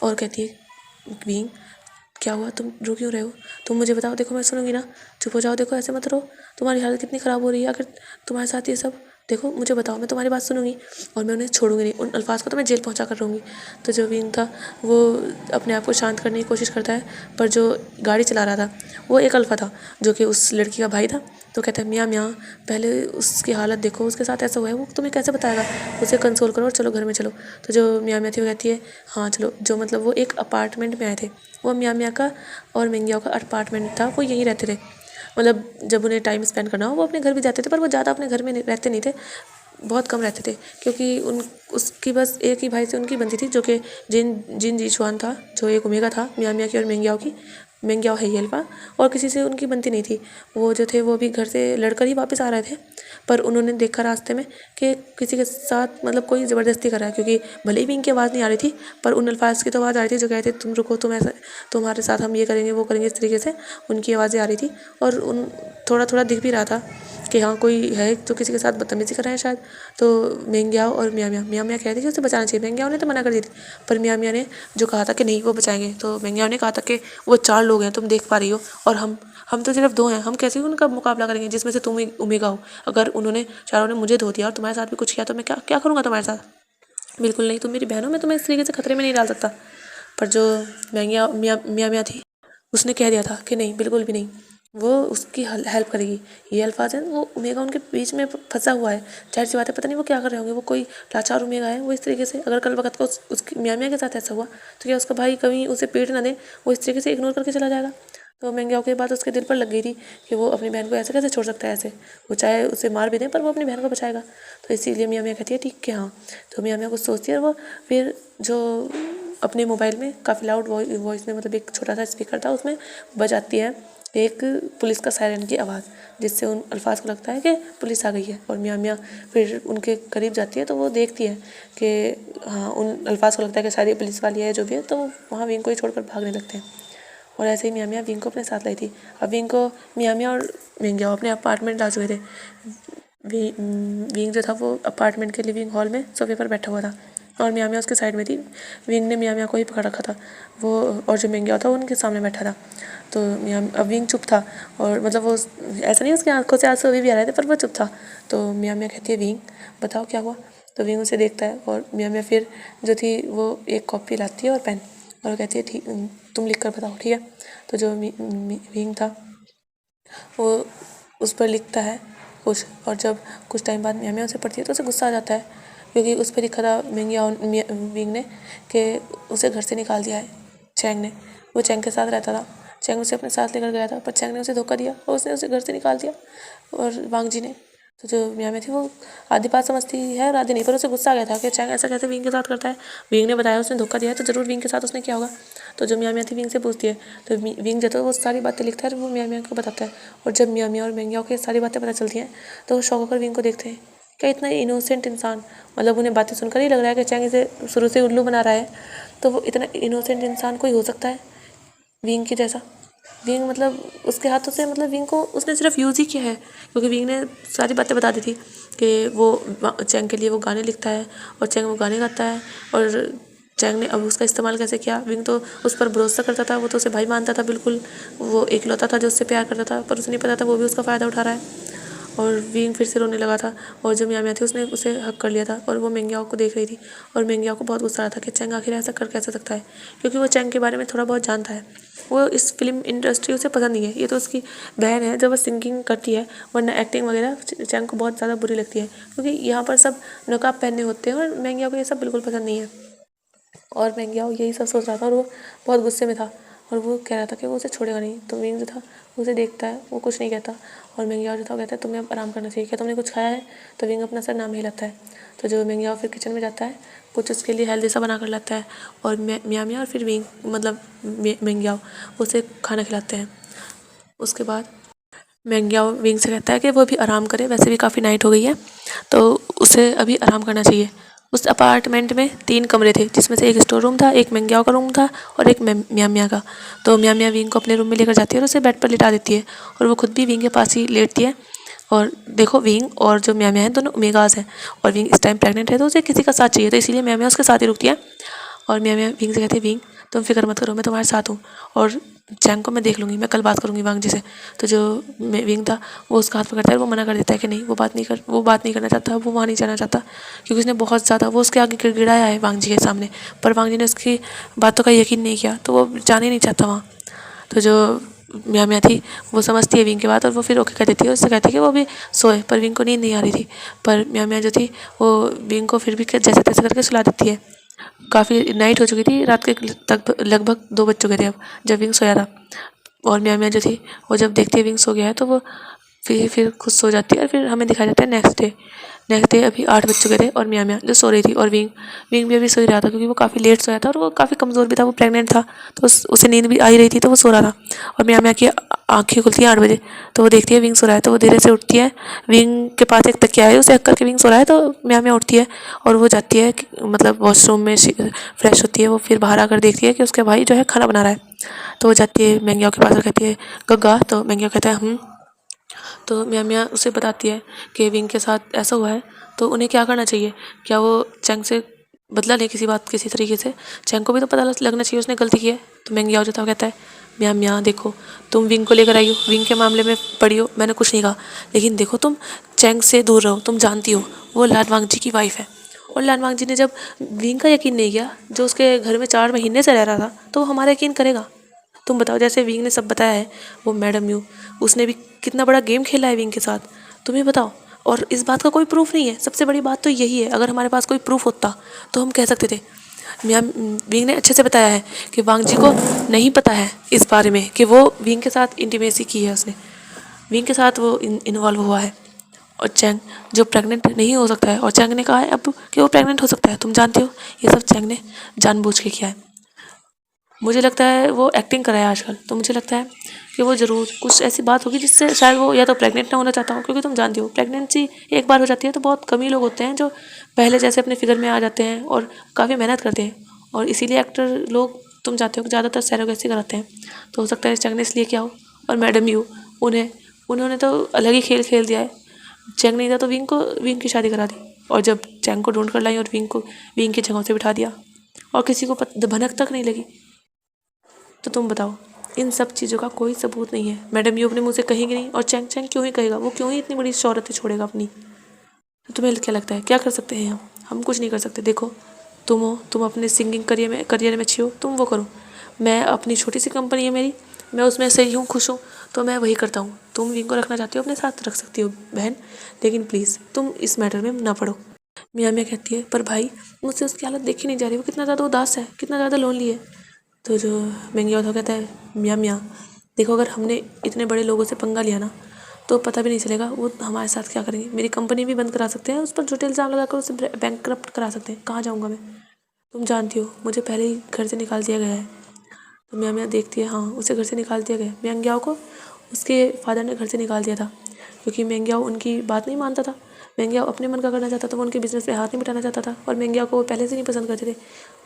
और कहती है विंग क्या हुआ, तुम रो क्यों रहे हो, तुम मुझे बताओ, देखो मैं सुनूंगी ना, चुप हो जाओ, देखो ऐसे मत रो, तुम्हारी हालत कितनी ख़राब हो रही है, अगर तुम्हारे साथ ये सब, देखो मुझे बताओ, मैं तुम्हारी बात सुनूंगी और मैं उन्हें छोड़ूंगी नहीं, उन अल्फाज को तो मैं जेल पहुंचा कर रहूँगी। तो जो विंग था वो अपने आप को शांत करने की कोशिश करता है, पर जो गाड़ी चला रहा था वो एक अल्फा था जो कि उस लड़की का भाई था। तो कहता है मियाँ मियाँ पहले उसकी हालत देखो, उसके साथ ऐसा हुआ है, वो तुम्हें कैसे बताएगा, उसे कंसोल करो और चलो घर में चलो। तो जो मियाँ मियाँ थी वो कहती है हाँ चलो, जो मतलब वो एक अपार्टमेंट में आए थे, वो मियाँ मियाँ का और मिंगियाओ का अपार्टमेंट था, वो यहीं रहते थे। मतलब जब उन्हें टाइम स्पेंड करना हो वो अपने घर भी जाते थे, पर वो ज़्यादा अपने घर में रहते नहीं थे, बहुत कम रहते थे, क्योंकि उसकी बस एक ही भाई से उनकी बनती थी, जो कि जिन जिन जीशुआन था, जो एक ओमेगा था मियाँ मियाँ की और मिंगियाओ की। मिंगियाओ है येल्पा, और किसी से उनकी बनती नहीं थी। वो जो थे वो भी घर से लड़कर ही वापस आ रहे थे, पर उन्होंने देखा रास्ते में कि किसी के साथ मतलब कोई ज़बरदस्ती कर रहा है, क्योंकि भले ही भी इनकी आवाज़ नहीं आ रही थी, पर उन अल्फाज की तो आवाज़ आ रही थी जो कहते तुम रुको, तुम ऐसा, तुम्हारे साथ हम ये करेंगे वो करेंगे, इस तरीके से उनकी आवाज़ें आ रही थी। और उन थोड़ा थोड़ा दिख भी रहा था कि हाँ कोई है जो किसी के साथ बदतमीजी कर रहे हैं शायद। तो मिंगियाओ और मियाँ मियाँ कह रही थी कि उसे बचाना चाहिए, मिंगियाओ ने तो मना कर दी थी, पर मियाँ ने जो कहा था कि नहीं वो बचाएंगे, तो मिंगियाओ ने कहा था कि वो 4 लोग हैं तुम देख पा रही हो, और हम तो सिर्फ 2 हैं, हम कैसे उनका मुकाबला करेंगे जिसमें से तुम उमेगा हो। अगर उन्होंने चारों ने मुझे धो दिया और तुम्हारे साथ भी कुछ किया तो मैं क्या क्या करूँगा तुम्हारे साथ। बिल्कुल नहीं, तुम मेरी बहन हो, मैं तुम्हें इस तरीके से खतरे में नहीं डाल सकता। पर जो मियाँ थी उसने कह दिया था कि नहीं, बिल्कुल भी नहीं, वो उसकी हेल्प करेगी। ये अल्फाज हैं, वो ओमेगा उनके बीच में फंसा हुआ है। जाहिर सी बात है, पता नहीं वो क्या कर रहे होंगे, वो कोई लाचार ओमेगा है। वो इस तरीके से, अगर कल वक्त को उसकी मियाँ के साथ ऐसा हुआ तो क्या उसका भाई कभी उसे पेट ना दे, वो इस तरीके से इग्नोर करके चला जाएगा। तो मेंग्याओ के बाद उसके दिल पर लग गई थी कि वो अपनी बहन को ऐसे कैसे छोड़ सकता है। ऐसे वो चाहे उसे मार भी दें पर वो अपनी बहन को बचाएगा। तो इसीलिए मियाँ कहती है ठीक है हाँ। तो मियाँ कुछ सोचती है और वो फिर जो अपने मोबाइल में काफ़ी लाउड वॉइस में, मतलब एक छोटा सा स्पीकर था, उसमें बजाती है एक पुलिस का सायरन की आवाज़, जिससे उन अल्फाज को लगता है कि पुलिस आ गई है। और मियाँ फिर उनके करीब जाती है तो वो देखती है कि हाँ, उन अल्फाज को लगता है कि शायद ये पुलिस वाली है जो भी है, तो वहाँ विंग को ही छोड़कर भागने लगते हैं। और ऐसे ही मियाँ विंग को अपने साथ लाई थी। अब विंग को मियाँ और मेंग्याओ अपने अपार्टमेंट ला चुके थे। विंग जो था वो अपार्टमेंट के लिविंग हॉल में सोफे पर बैठा हुआ था और मियाँ उसके साइड में थी। विंग ने मियाँ को ही पकड़ रखा था वो, और जो मेंग्याओ था वो उनके सामने बैठा था। तो अब विंग चुप था और मतलब वो ऐसा नहीं उसकी आंखों से आंसू अभी भी आ रहे थे, पर वो चुप था। तो मियाँ कहती है विंग बताओ क्या हुआ। तो विंग उसे देखता है और मियाँ फिर जो थी वो एक कॉपी लाती है और पेन, और कहती है ठीक, तुम लिख कर बताओ ठीक है। तो जो विंग था वो उस पर लिखता है कुछ, और जब कुछ टाइम बाद मियाँ उसे पढ़ती है तो उसे गुस्सा आ जाता है, क्योंकि उस पर लिखा था विंग ने कि उसे घर से निकाल दिया है चैंग ने। वो चैंग के साथ रहता था, चैंग उसे अपने साथ लेकर गया था, पर चैंग ने उसे धोखा दिया और उसने उसे घर से निकाल दिया और वांग जी ने। तो जो मियाँ थी वो आधी बात समझती है और आधी नहीं, पर उसे गुस्सा आ गया था कि चैंग ऐसा कैसे विंग के साथ करता है। विंग ने बताया उसने धोखा दिया है तो ज़रूर विंग के साथ उसने किया होगा। तो जो मियाँ थी विंग से पूछती है, तो विंग जो था वो सारी बातें लिखता है और वो मियाँ को बताता है। और जब मियाँ और मेंग्याओ को सारी बातें पता चलती हैं तो वो शौक होकर विंग को देखते हैं, क्या इतना इनोसेंट इंसान, मतलब उन्हें बातें सुनकर ही लग रहा है कि चैंग इसे शुरू से उल्लू बना रहा है, तो वो इतना इनोसेंट इंसान कोई हो सकता है विंग की जैसा। विंग मतलब उसके हाथों से, मतलब विंग को उसने सिर्फ यूज़ ही किया है, क्योंकि विंग ने सारी बातें बता दी थी कि वो चैंग के लिए वो गाने लिखता है और चैंग वो गाने गाता है। और चैंग ने अब उसका इस्तेमाल कैसे किया, विंग तो उस पर भरोसा करता था, वो तो उसे भाई मानता था बिल्कुल, वो एकलौता था जो उससे प्यार करता था, पर उसे नहीं पता था वो भी उसका फ़ायदा उठा रहा है। और विंग फिर से रोने लगा था और जो मियाँ थी उसने उसे हक कर लिया था और वो मेंग्याओ को देख रही थी और मेंग्याओ को बहुत गुस्सा आ रहा था कि चैंग आखिर ऐसा कर कैसे सकता है, क्योंकि वो चैंग के बारे में थोड़ा बहुत जानता है। वो इस फिल्म इंडस्ट्री उसे पसंद नहीं है, ये तो उसकी बहन है जो वो सिंगिंग करती है, वरना एक्टिंग वगैरह चैंग को बहुत ज़्यादा बुरी लगती है, क्योंकि यहाँ पर सब नकाब पहने होते हैं और मेंग्याओ को ये सब बिल्कुल पसंद नहीं है। और मेंग्याओ यही सब सोच रहा था और वो बहुत गुस्से में था और वो कह रहा था कि वो उसे छोड़ेगा नहीं। तो विंग जो था उसे देखता है, वो कुछ नहीं कहता, और मेंग्याओ जो था वो कहता है तुम्हें अब आराम करना चाहिए, क्या तुमने कुछ खाया है। तो विंग अपना सर नाम हिलाता है। तो जो मेंग्याओ फिर किचन में जाता है, कुछ उसके लिए हेल्दी सा बना कर लाता है और मियाँ और फिर विंग मतलब मेंग्याओ उसे खाना खिलाते हैं। उसके बाद मेंग्याओ विंग से कहता है कि वो भी आराम करे, वैसे भी काफ़ी नाइट हो गई है तो उसे अभी आराम करना चाहिए। उस अपार्टमेंट में 3 कमरे थे, जिसमें से एक स्टोर रूम था, एक मेंग्याओ का रूम था और एक मियाँ का। तो मियाँ विंग को अपने रूम में लेकर जाती है और उसे बेड पर लिटा देती है और वो खुद भी विंग के पास ही लेटती है। और देखो विंग और जो मियाँ हैं दोनों ओमेगास हैं और विंग इस टाइम प्रेग्नेंट है तो उसे किसी का साथ चाहिए, तो इसीलिए मियाँ उसके साथ ही रुकती है। और मियाँ विंग से कहती है विंग तुम फिक्र मत करो, मैं तुम्हारे साथ हूँ और चैंग को मैं देख लूँगी, मैं कल बात करूँगी वांग जी से। तो जो विंग था वो उसका हाथ पकड़ता है, वो मना कर देता है कि नहीं, वो बात नहीं करना चाहता, वो वहाँ नहीं जाना चाहता, क्योंकि उसने बहुत ज़्यादा वो उसके आगे गिड़गिड़ाया है वांग जी के सामने, पर वांग जी ने उसकी बातों का यकीन नहीं किया तो वो जाने नहीं चाहता वहाँ। तो जो मियाँ थी वो समझती है विंग की बात और वो फिर ओके कर देती है, उससे कहती है कि वो भी सोए, पर विंग को नींद नहीं आ रही थी। पर मियाँ जो थी वो विंग को फिर भी जैसे तैसे करके सुला देती है। काफ़ी नाइट हो चुकी थी, रात के लगभग 2 बज चुके थे अब जब विंग सोया था। और मियाँ जो थी वो जब देखती है विंग सो गया है तो वो फिर खुद सो जाती है और फिर हमें दिखाया जाता है नेक्स्ट डे अभी 8 बज चुके थे और मियाँ जो सो रही थी और विंग भी अभी सो ही रहा था, क्योंकि वो काफ़ी लेट सोया था और वो काफ़ी कमज़ोर भी था, वो प्रेग्नेंट था तो उसे नींद भी आ ही रही थी, तो वो सो रहा था। और मियाँ की आँखें खुलती हैं 8 बजे, तो वो देखती है विंग सो रहा है तो वो धीरे से उठती है, विंग के पास एक तकिया है उसे हक करके विंग सो रहा है, तो मियाँ उठती है और वो जाती है मतलब वॉशरूम में फ्रेश होती है। वो फिर बाहर आकर देखती है कि उसके भाई जो है खाना बना रहा है, तो वो जाती है मेंग्याओ के पास और कहती है गग्गा। तो मेंग्याओ कहता है तो मियाँ उसे बताती है कि विंग के साथ ऐसा हुआ है तो उन्हें क्या करना चाहिए, क्या वो चैंग से बदला ले किसी तरीके से, चैंग को भी तो पता लगना चाहिए उसने गलती की है। तो मेंग्याओ जो था वो कहता है म्या म्या देखो, तुम विंग को लेकर आई हो, विंग के मामले में पड़ी हो, मैंने कुछ नहीं कहा, लेकिन देखो तुम चैंग से दूर रहो, तुम जानती हो वो लान वांगजी की वाइफ है। और लान वांगजी ने जब विंग का यकीन नहीं किया, जो उसके घर में 4 महीने से रह रहा था, तो वो हमारा यकीन करेगा? तुम बताओ, जैसे विंग ने सब बताया है, वो मैडम यू उसने भी कितना बड़ा गेम खेला है विंग के साथ, तुम्हें बताओ। और इस बात का कोई प्रूफ नहीं है, सबसे बड़ी बात तो यही है, अगर हमारे पास कोई प्रूफ होता तो हम कह सकते थे। मियाँ विंग ने अच्छे से बताया है कि वांगजी को नहीं पता है इस बारे में कि वो विंग के साथ इंटीमेसी की है, उसने विंग के साथ वो इन्वॉल्व हुआ है। और चैंग जो प्रेग्नेंट नहीं हो सकता है, और चैंग ने कहा है अब कि वो प्रेग्नेंट हो सकता है, तुम जानते हो ये सब चैंग ने जानबूझ के किया है। मुझे लगता है वो एक्टिंग कराया आजकल, तो मुझे लगता है कि वो ज़रूर कुछ ऐसी बात होगी जिससे शायद वो या तो प्रेग्नेंट ना होना चाहता हो, क्योंकि तुम जानती हो प्रेगनेंसी एक बार हो जाती है तो बहुत कम ही लोग होते हैं जो पहले जैसे अपने फिगर में आ जाते हैं और काफ़ी मेहनत करते हैं, और इसीलिए एक्टर लोग तुम जानते हो कि ज़्यादातर सैरोगेसी कराते हैं। तो हो सकता है चैंग ने इसलिए किया हो। और मैडम यू उन्होंने तो अलग ही खेल खेल दिया है। चैंग नहीं था तो विंग की शादी करा दी, और जब चैंग को ढूंढ कर लाई और विंग की जगह से बिठा दिया, और किसी को भनक तक नहीं लगी। तो तुम बताओ, इन सब चीज़ों का कोई सबूत नहीं है, मैडम यू अपने मुँह से कहेंगे नहीं, और चैंग चैंग क्यों ही कहेगा, वो क्यों ही इतनी बड़ी शौहरत छोड़ेगा अपनी। तो तुम्हें क्या लगता है क्या कर सकते हैं हम कुछ नहीं कर सकते। देखो तुम अपने सिंगिंग करियर में अच्छी हो, तुम वो करो। मैं अपनी छोटी सी कंपनी है मेरी, मैं उसमें सही हूँ, खुश हूँ, तो मैं वही करता हूँ। तुम विंग को रखना चाहती हो अपने साथ रख सकती हो बहन, लेकिन प्लीज़ तुम इस मैटर में ना पड़ो। मियाँ मियाँ कहती है, पर भाई मुझसे उसकी हालत देखी नहीं जा रही, वो कितना ज़्यादा उदास है, कितना ज़्यादा लोनली है। तो जो मेंग्या था कहता है, मियाँ मियाँ देखो, अगर हमने इतने बड़े लोगों से पंगा लिया ना तो पता भी नहीं चलेगा वो हमारे साथ क्या करेंगे। मेरी कंपनी भी बंद करा सकते हैं, उस पर झूठे इल्ज़ाम लगाकर उसे बैंकक्रप्ट करा सकते हैं। कहाँ जाऊँगा मैं, तुम जानती हो मुझे पहले ही घर से निकाल दिया गया है। तो मियाँ मियाँ देखती है, हाँ उसे घर से निकाल दिया गया। मेंग्याओ को उसके फादर ने घर से निकाल दिया था, क्योंकि मेंग्याओ उनकी बात नहीं मानता था। मेंग्याओ अपने मन का करना चाहता था, वो उनके बिजनेस में हाथ नहीं बिठाना चाहता था, और मेंग्याओ को वो पहले से नहीं पसंद करते थे।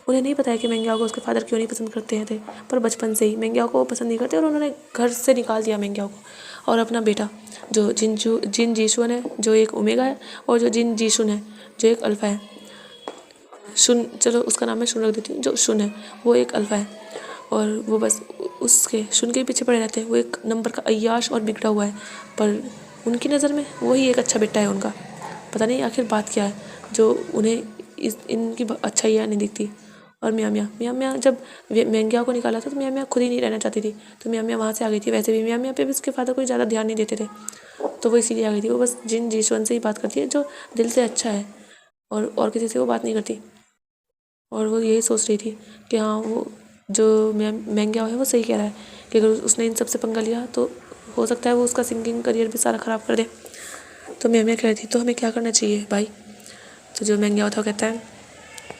उन्हें नहीं पता है कि मेंग्याओ को उसके फादर क्यों नहीं पसंद करते थे, पर बचपन से ही मेंग्याओ को वो पसंद नहीं करते, और उन्होंने घर से निकाल दिया मेंग्याओ को। और अपना बेटा जो जिन जीशुन है, जो एक ओमेगा है, और जो जिन जीशुन है जो एक अल्फ़ा है, शुन, चलो उसका नाम मैं शुन रख देती हूँ, जो शुन है वो एक अल्फ़ा है, और वो बस उसके शुन के पीछे पड़े रहते हैं। वो एक नंबर का अय्याश और बिगड़ा हुआ है, पर उनकी नज़र में वही एक अच्छा बेटा है उनका। पता नहीं आखिर बात क्या है जो उन्हें इनकी अच्छाई नहीं दिखती। और मियाँ मियाँ जब मेंग्या को निकाला था तो मियाँ मियाँ खुद ही नहीं रहना चाहती थी, तो मियाँ मियाँ वहाँ से आ गई थी। वैसे भी मियाँ मियाँ पे भी उसके फादर कोई ज़्यादा ध्यान नहीं देते थे, तो वो इसीलिए आ गई थी। वो बस जिन जीशवन से ही बात करती है जो दिल से अच्छा है, और किसी से वो बात नहीं करती। और वो यही सोच रही थी कि हाँ वो जो मेंग्या है वो सही कह रहा है कि अगर उसने इन सब से पंगा लिया तो हो सकता है वो उसका सिंगिंग करियर भी सारा ख़राब कर दे। तो मैं कह रही थी तो हमें क्या करना चाहिए भाई। तो जो मेंग्या था वो कहता है,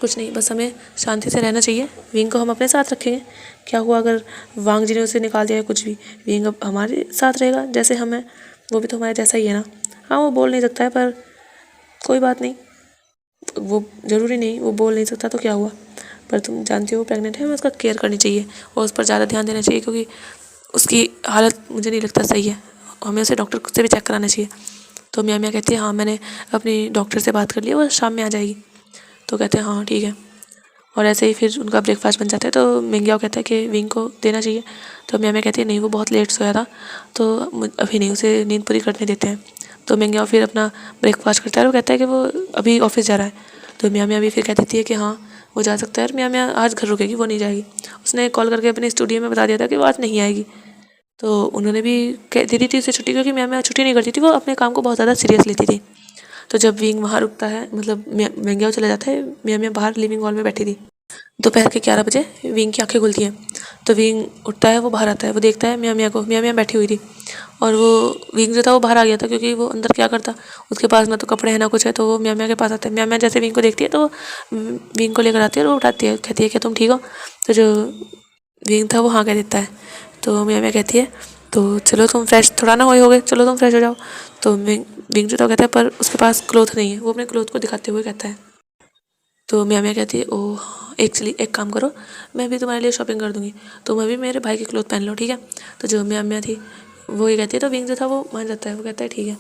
कुछ नहीं, बस हमें शांति से रहना चाहिए। विंग को हम अपने साथ रखेंगे, क्या हुआ अगर वांग जी ने उसे निकाल दिया है कुछ भी, विंग अब हमारे साथ रहेगा जैसे हम हैं, वो भी तो हमारे जैसा ही है ना। हाँ वो बोल नहीं सकता है, पर कोई बात नहीं, वो ज़रूरी नहीं वो बोल नहीं सकता तो क्या हुआ, पर तुम जानती हो वो प्रेग्नेंट है, हमें उसका केयर करनी चाहिए और उस पर ज़्यादा ध्यान देना चाहिए, क्योंकि उसकी हालत मुझे नहीं लगता सही है, हमें उसे डॉक्टर से भी चेक कराना चाहिए। तो मियाँ मियाँ कहती है, हाँ मैंने अपनी डॉक्टर से बात कर ली है, वो शाम में आ जाएगी। तो कहते हैं हाँ ठीक है, और ऐसे ही फिर उनका ब्रेकफास्ट बन जाता है। तो मेंग्याओ कहता है कि विंग को देना चाहिए। तो मियाँ मियाँ कहती है नहीं वो बहुत लेट सोया था, तो अभी नहीं, उसे नींद पूरी करने देते हैं। तो मेंग्याओ फिर अपना ब्रेकफास्ट करता है और वो कहता है कि वो अभी ऑफिस जा रहा है। तो मियाँ मियाँ भी फिर कह देती है कि हाँ वो जा सकता है, और मियाँ मियाँ आज घर रुकेगी, वो नहीं जाएगी। उसने कॉल करके अपने स्टूडियो में बता दिया था कि वो आज नहीं आएगी। तो उन्होंने भी कह दे दी थी उसे छुट्टी, क्योंकि मियाँ मियाँ छुट्टी नहीं करती थी, वो अपने काम को बहुत ज़्यादा सीरियस लेती थी। तो जब विंग वहाँ रुकता है, मतलब मेंग्याओ चला जाता है, मियाँ मियाँ बाहर लिविंग हॉल में बैठी थी। दोपहर के 11 बजे विंग की आंखें खुलती हैं। तो विंग उठता है, वो बाहर आता है, वो देखता है मियाँ मियाँ को, मियाँ मियाँ बैठी हुई थी, और वो विंग जो था वो बाहर आ गया था, क्योंकि वो अंदर क्या करता, उसके पास ना तो कपड़े हैं ना कुछ है। तो वो मियाँ मियाँ के पास आता है। मियाँ मियाँ जैसे विंग को देखती है तो विंग को लेकर आती है और वो उठाती है, कहती है कि तुम ठीक हो। तो जो विंग था वो हाँ कह देता है। तो मियाँ मियाँ कहती है तो चलो तुम फ्रेश थोड़ा ना हो गए, चलो तुम फ्रेश हो जाओ। तो विंग जो था कहता है पर उसके पास क्लोथ नहीं है, वो अपने क्लोथ को दिखाते हुए कहता है। तो मियाँ मियाँ कहती है ओह एक्चुअली एक काम करो, मैं भी तुम्हारे लिए शॉपिंग कर दूँगी, तुम अभी मेरे भाई के क्लोथ पहन लो, ठीक है। तो जो मियाँ मियाँ थी वो ये कहती है, तो विंग जो था वो मान जाता है, वो कहता है ठीक है।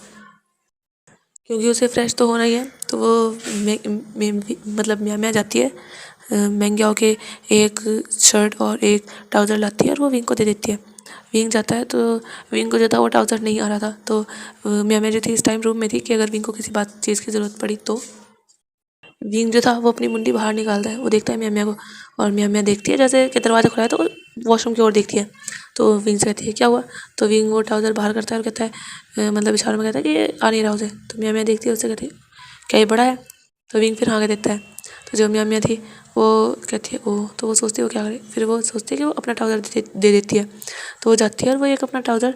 क्योंकि उसे फ्रेश तो होना ही है। तो वो मतलब म्या म्या जाती है मैंग्याओ के एक शर्ट और एक ट्राउज़र लाती है और वो विंग को दे देती है। विंग जाता है तो विंग को जो था वो ट्राउज़र नहीं आ रहा था। तो म्या म्या जो थी इस टाइम रूम में थी कि अगर विंग को किसी बात चीज़ की ज़रूरत पड़ी तो विंग जो था वो अपनी मुंडी बाहर निकालता है। वो देखता है म्या म्या को और म्या म्या देखती है जैसे कि दरवाज़ा खुला है तो वॉशरूम की ओर देखती है। तो विंग से कहती है क्या हुआ। तो विंग वो ट्राउज़र बाहर करता है और कहता है मतलब इशारों में कहता है कि ये आ नहीं रहा उसे। तो म्या म्या देखती है उससे कहती है क्या ये बड़ा है। तो विंग फिर हाँ कह देता है। तो जो म्या म्या थी वो कहती है ओह। तो वो सोचती है वो क्या करे। फिर वो सोचती है कि वो अपना ट्राउज़र दे देती है। तो वो जाती है और वो एक अपना ट्राउज़र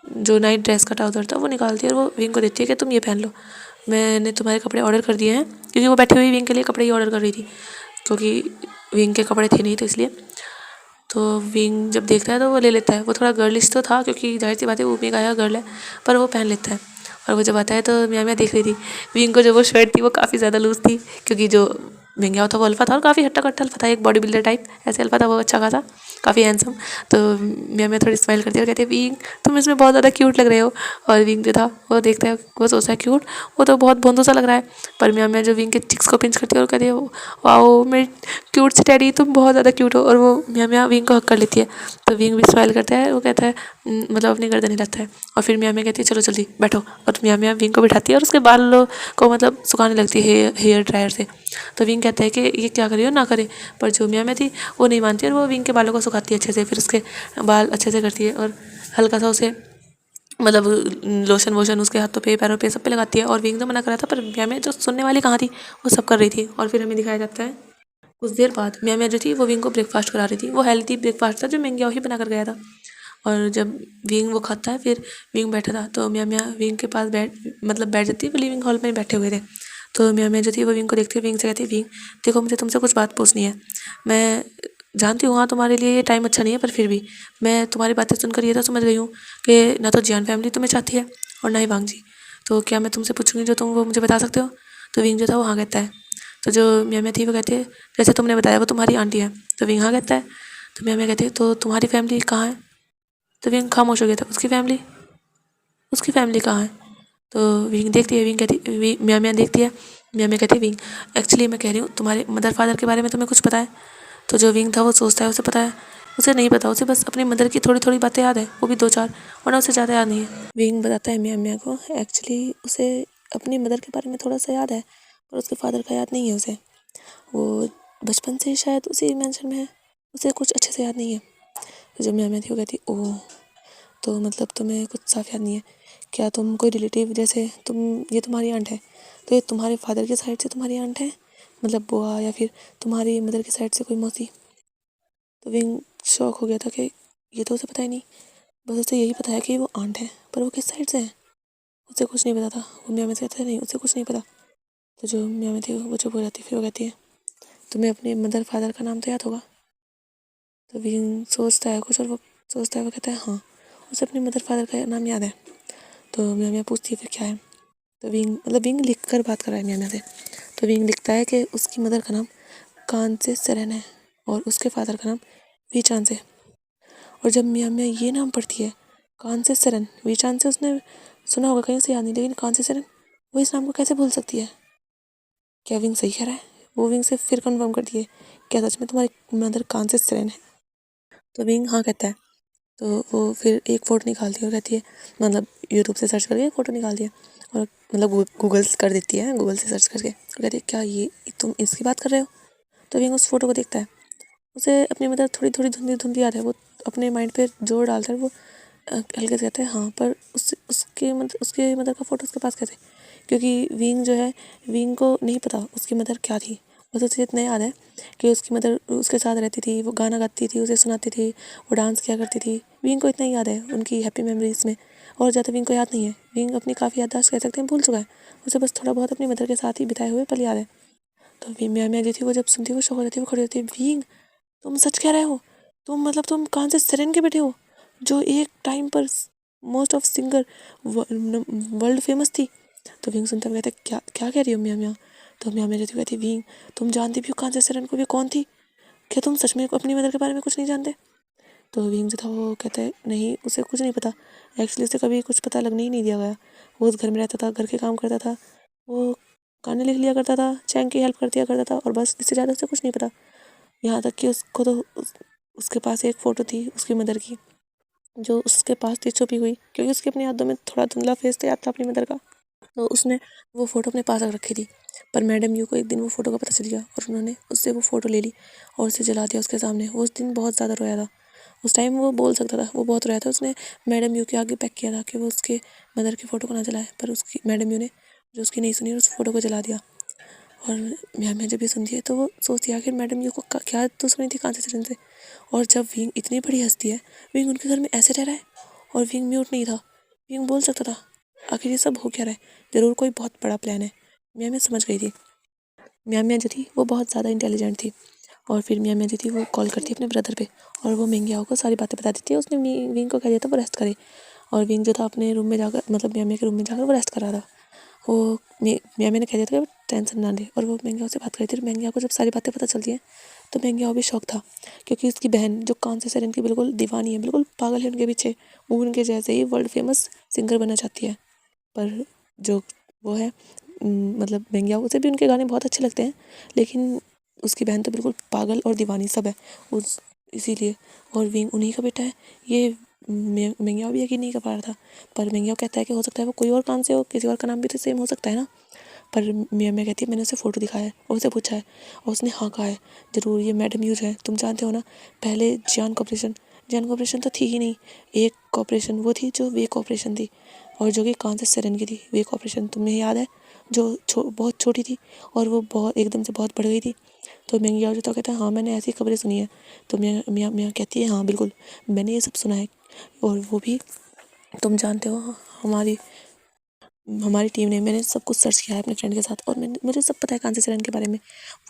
जो नाइट ड्रेस का ट्राउज़र था वो निकालती है और वो विंग को देती है कि तुम ये पहन लो, मैंने तुम्हारे कपड़े ऑर्डर कर दिए हैं। क्योंकि वो बैठी हुई विंग के लिए कपड़े ही ऑर्डर कर रही थी क्योंकि विंग के कपड़े थे नहीं तो इसलिए। तो विंग जब देखता है तो वो ले लेता है। वो थोड़ा गर्लिश तो था क्योंकि जाहिर सी बात है वो विंग आया गर्ल है, पर वो पहन लेता है। और वो जब आता है तो म्या म्या देख रही थी विंग को जो वो शर्ट थी वो काफ़ी ज़्यादा लूज़ थी क्योंकि जो विंग था वो अल्फा था और काफ़ी हट्टा कट्टा अल्फा था, एक बॉडी बिल्डर टाइप ऐसे अल्फा था वो, अच्छा खासा काफ़ी हैंडसम। तो म्या म्या थोड़ी स्माइल करती है और कहती है विंग तुम इसमें बहुत ज़्यादा क्यूट लग रहे हो। और विंग जो था वो देखता है वो सोचता है क्यूट, वो तो बहुत भोंदू सा लग रहा है। पर म्या म्या जो विंग के चिक्स को पिंच करती है और कहती है वाओ मेरी क्यूट सी डैडी तुम बहुत ज़्यादा क्यूट हो। और वो म्या म्या विंग को हक कर लेती है। तो विंग भी स्माइल करता है, वो कहता है मतलब अपनी गर्दन हिलाता है। और फिर म्या म्या कहती है चलो जल्दी बैठो। और म्या म्या विंग को बिठाती है और उसके बालों को मतलब सुखाने लगती है हेयर ड्रायर से। तो विंग कहता है कि ये क्या करियो ना करे। पर जो म्या म्या थी वो नहीं मानती और वो विंग के बालों को सुखाती है अच्छे से। फिर उसके बाल अच्छे से करती है और हल्का सा उसे मतलब लोशन वोशन उसके हाथों पे पैरों पे सब पे लगाती है। और विंग तो मना कर रहा था पर म्या म्या जो सुनने वाली कहाँ थी, वो सब कर रही थी। और फिर हमें दिखाया जाता है कुछ देर बाद म्या म्या जो थी वो विंग को ब्रेकफास्ट करा रही थी। वो हेल्थी ब्रेकफास्ट था जो मैंग्याओ ही बना कर गया था। और जब विंग वो खाता है फिर विंग बैठा था तो म्या म्या विंग के पास बैठ जाती है। वो लिविंग हॉल में बैठे हुए थे। तो म्या म्या जो थी वो विंग को देखती है, विंग से कहती है विंग देखो मुझे तुमसे कुछ बात पूछनी है। मैं जानती हूँ हाँ तुम्हारे लिए ये टाइम अच्छा नहीं है, पर फिर भी मैं तुम्हारी बातें सुनकर ये तो समझ गई हूँ कि ना तो जियान फैमिली तुम्हें चाहती है और ना ही वांग जी। तो क्या मैं तुमसे पूछूंगी जो तुम वो मुझे बता सकते हो। तो विंग जो था वो हाँ कहता है। तो जो म्या म्या थी वो कहती है जैसे तुमने बताया वो तुम्हारी आंटी है। तो विंग हाँ कहता है। तो म्या म्या कहती है तो तुम्हारी फैमिली कहाँ है। तो विंग खामोश हो गया था। उसकी फैमिली कहाँ है। तो विंग देखती है, विंग कहती म्या म्या देखती है। म्या म्या कहती है विंग एक्चुअली मैं कह रही हूँ तुम्हारे मदर फादर के बारे में तुम्हें कुछ पता है। तो जो विंग था वो सोचता है उसे पता है, उसे नहीं पता, उसे बस अपनी मदर की थोड़ी थोड़ी बातें याद है, वो भी दो चार, वरना उसे ज़्यादा याद नहीं है। विंग बताता है म्या म्या को एक्चुअली उसे अपनी मदर के बारे में थोड़ा सा याद है पर उसके फादर का याद नहीं है उसे। वो बचपन से ही शायद उसी मेंशन में है, उसे कुछ अच्छे से याद नहीं है। तो जो म्या म्या थी वो कहती ओह तो मतलब तुम्हें कुछ साफ याद नहीं है क्या। तुम कोई रिलेटिव जैसे तुम ये तुम्हारी आंट है तो ये तुम्हारे फादर की साइड से तुम्हारी आंट है मतलब बुआ, या फिर तुम्हारी मदर की साइड से कोई मौसी। तो विंग शॉक हो गया था कि ये तो उसे पता ही नहीं, बस उसे यही पता है कि वो आंट है पर वो किस साइड से है उसे कुछ नहीं पता था। वो म्या में से कहता है नहीं उसे कुछ नहीं पता। तो जो म्या में थी वो चुप हो जाती है। फिर वो कहती है तुम्हें अपने मदर फादर का नाम तो याद होगा। तो विंग सोचता है कुछ और वो सोचता है, वो कहता है हाँ उसे अपने मदर फादर का नाम याद है। तो म्या म्या पूछती है फिर क्या है। तो विंग लिख कर बात कर रहा है म्या म्या से। तो विंग लिखता है कि उसकी मदर का नाम कान से सरन है और उसके फादर का नाम वीचान से। और जब म्या म्या ये नाम पढ़ती है कान से सरन, वीचान से उसने सुना होगा कहीं से याद नहीं, लेकिन कान से सरन वो इस नाम को कैसे भूल सकती है। क्या विंग सही कह रहा है। वो विंग से फिर कंफर्म करती है क्या सच में तुम्हारी मदर कान से सरन है। तो विंग हाँ कहता है। तो वो फिर एक फ़ोटो निकालती है और कहती है मतलब यूट्यूब से सर्च करके फ़ोटो निकालती है और मतलब गूगल कर देती है, गूगल से सर्च करके और कहती है क्या ये तुम इसकी बात कर रहे हो। तो विंग उस फ़ोटो को देखता है, उसे अपनी मदर थोड़ी थोड़ी धुंधली धुंधली याद है। वो अपने माइंड पे जोर डालता है। वो हल्के से कहता है हाँ पर उसके मदर का फ़ोटो उसके पास कैसे। क्योंकि विंग जो है विंग को नहीं पता उसकी मदर क्या थी, बस उसे इतना याद है कि उसकी मदर उसके साथ रहती थी, वो गाना गाती थी, उसे सुनाती थी, वो डांस किया करती थी। विंग को इतना ही याद है उनकी हैप्पी मेमोरीज़ में, और ज़्यादा विंग को याद नहीं है। विंग अपनी काफ़ी याददाश्त कह सकते हैं भूल चुका है, उसे बस थोड़ा बहुत अपनी मदर के साथ ही बिताए हुए पल याद है। तो म्या म्या जो थी वो जब सुनती है वो शौक हो जाती है, वो खड़ी होती है विंग तुम सच कह रहे हो। तुम कहाँ से सरेन के बेटे हो जो एक टाइम पर most of singer world famous थी। तो विंग सुनते हुए कहते क्या क्या कह रही हो म्या म्या। तो म्या म्या जो कहती विंग तुम जानती भी हो कहाँ से सरेन को भी कौन थी। क्या तुम सच में अपनी मदर के बारे में कुछ नहीं जानते। तो विंग जो था वो कहता है नहीं, उसे कुछ नहीं पता। एक्चुअली उसे कभी कुछ पता लगने ही नहीं दिया गया। वो उस घर में रहता था, घर के काम करता था, वो गाने लिख लिया करता था, चैंग की हेल्प कर दिया करता था, और बस इससे ज़्यादा उसे कुछ नहीं पता। यहाँ तक कि उसको तो उसके पास एक फ़ोटो थी उसकी मदर की, जो उसके पास थी छुपी हुई, क्योंकि उसकी अपनी यादों में थोड़ा धुंधला फेस तो याद था अपनी मदर का। तो उसने वो फ़ोटो अपने पास रख रखी थी। पर मैडम यू को एक दिन वो फ़ोटो का पता चल गया और उन्होंने उससे वो फ़ोटो ले ली और उसे जला दिया उसके सामने। वो उस दिन बहुत ज़्यादा रोया था। उस टाइम वो बोल सकता था, वो बहुत रोया था। उसने मैडम यू के आगे पैक किया था कि वो उसके मदर की फ़ोटो को ना जलाए, पर उसकी मैडम यू ने जो उसकी नहीं सुनी और उस फ़ोटो को जला दिया। और मैं जब ये सुनती है तो वो सोचती है आखिर मैडम यू को क्या तो सुनी थी कांसे सिरन से। और जब विंग इतनी बड़ी हस्ती है, विंग उनके घर में ऐसे रह रहा है और विंग म्यूट नहीं था। विंग बोल सकता था। आखिर ये सब हो क्या रहा है? ज़रूर कोई बहुत बड़ा प्लान है। मैं समझ गई थी। मियाँ जो थी वो बहुत ज़्यादा इंटेलिजेंट थी। और फिर मियाँ जो थी वो कॉल करती अपने ब्रदर पे और वो मिंग को सारी बातें बता देती है। उसने विंग को कह दिया था वो रेस्ट करे, और विंग जो था अपने रूम में जाकर, मतलब मियाँ के रूम में जाकर वो रेस्ट कर रहा था। वो मियाँ ने कह दिया था कि टेंशन ना ले, और वो मिंग से बात करी थी। मिंग को जब सारी बातें पता चलती हैं तो मिंग भी शौक था, क्योंकि उसकी बहन जो कांसे सेरेन की बिल्कुल दीवानी है, बिल्कुल पागल है उनके पीछे। वो उनके जैसे ही वर्ल्ड फेमस सिंगर बनना चाहती है। पर जो वो है मतलब बेंगिया, उसे भी उनके गाने बहुत अच्छे लगते हैं, लेकिन उसकी बहन तो बिल्कुल पागल और दीवानी सब है उस इसीलिए। और विंग उन्हीं का बेटा है। ये मेंगिया भी यकीन नहीं कर पा रहा था, पर मेंगिया कहता है कि हो सकता है वो कोई और कान से हो, किसी और का नाम भी तो सेम हो सकता है ना। पर मैं कहती है मैंने उसे फ़ोटो दिखाया है और उसे पूछा है और उसने हाँ कहा है। ज़रूर ये मैडम यूज है, तुम जानते हो ना। पहले जियान कॉर्पोरेशन तो थी ही नहीं। एक कॉर्पोरेशन वो थी जो वे कॉर्पोरेशन थी, और जो कि कांसे सेरेन की थी। वे कॉर्पोरेशन तुम्हें याद है, जो बहुत छोटी थी और वो बहुत एकदम से बहुत बढ़ गई थी। तो मियाँ जो तो कहता है हाँ मैंने ऐसी खबरें सुनी है। तो मियाँ कहती है हाँ बिल्कुल मैंने ये सब सुना है। और वो भी तुम जानते हो, हमारी हमारी टीम ने, मैंने सब कुछ सर्च किया है अपने फ्रेंड के साथ, और मुझे सब पता है कांसे सेरेन के बारे में।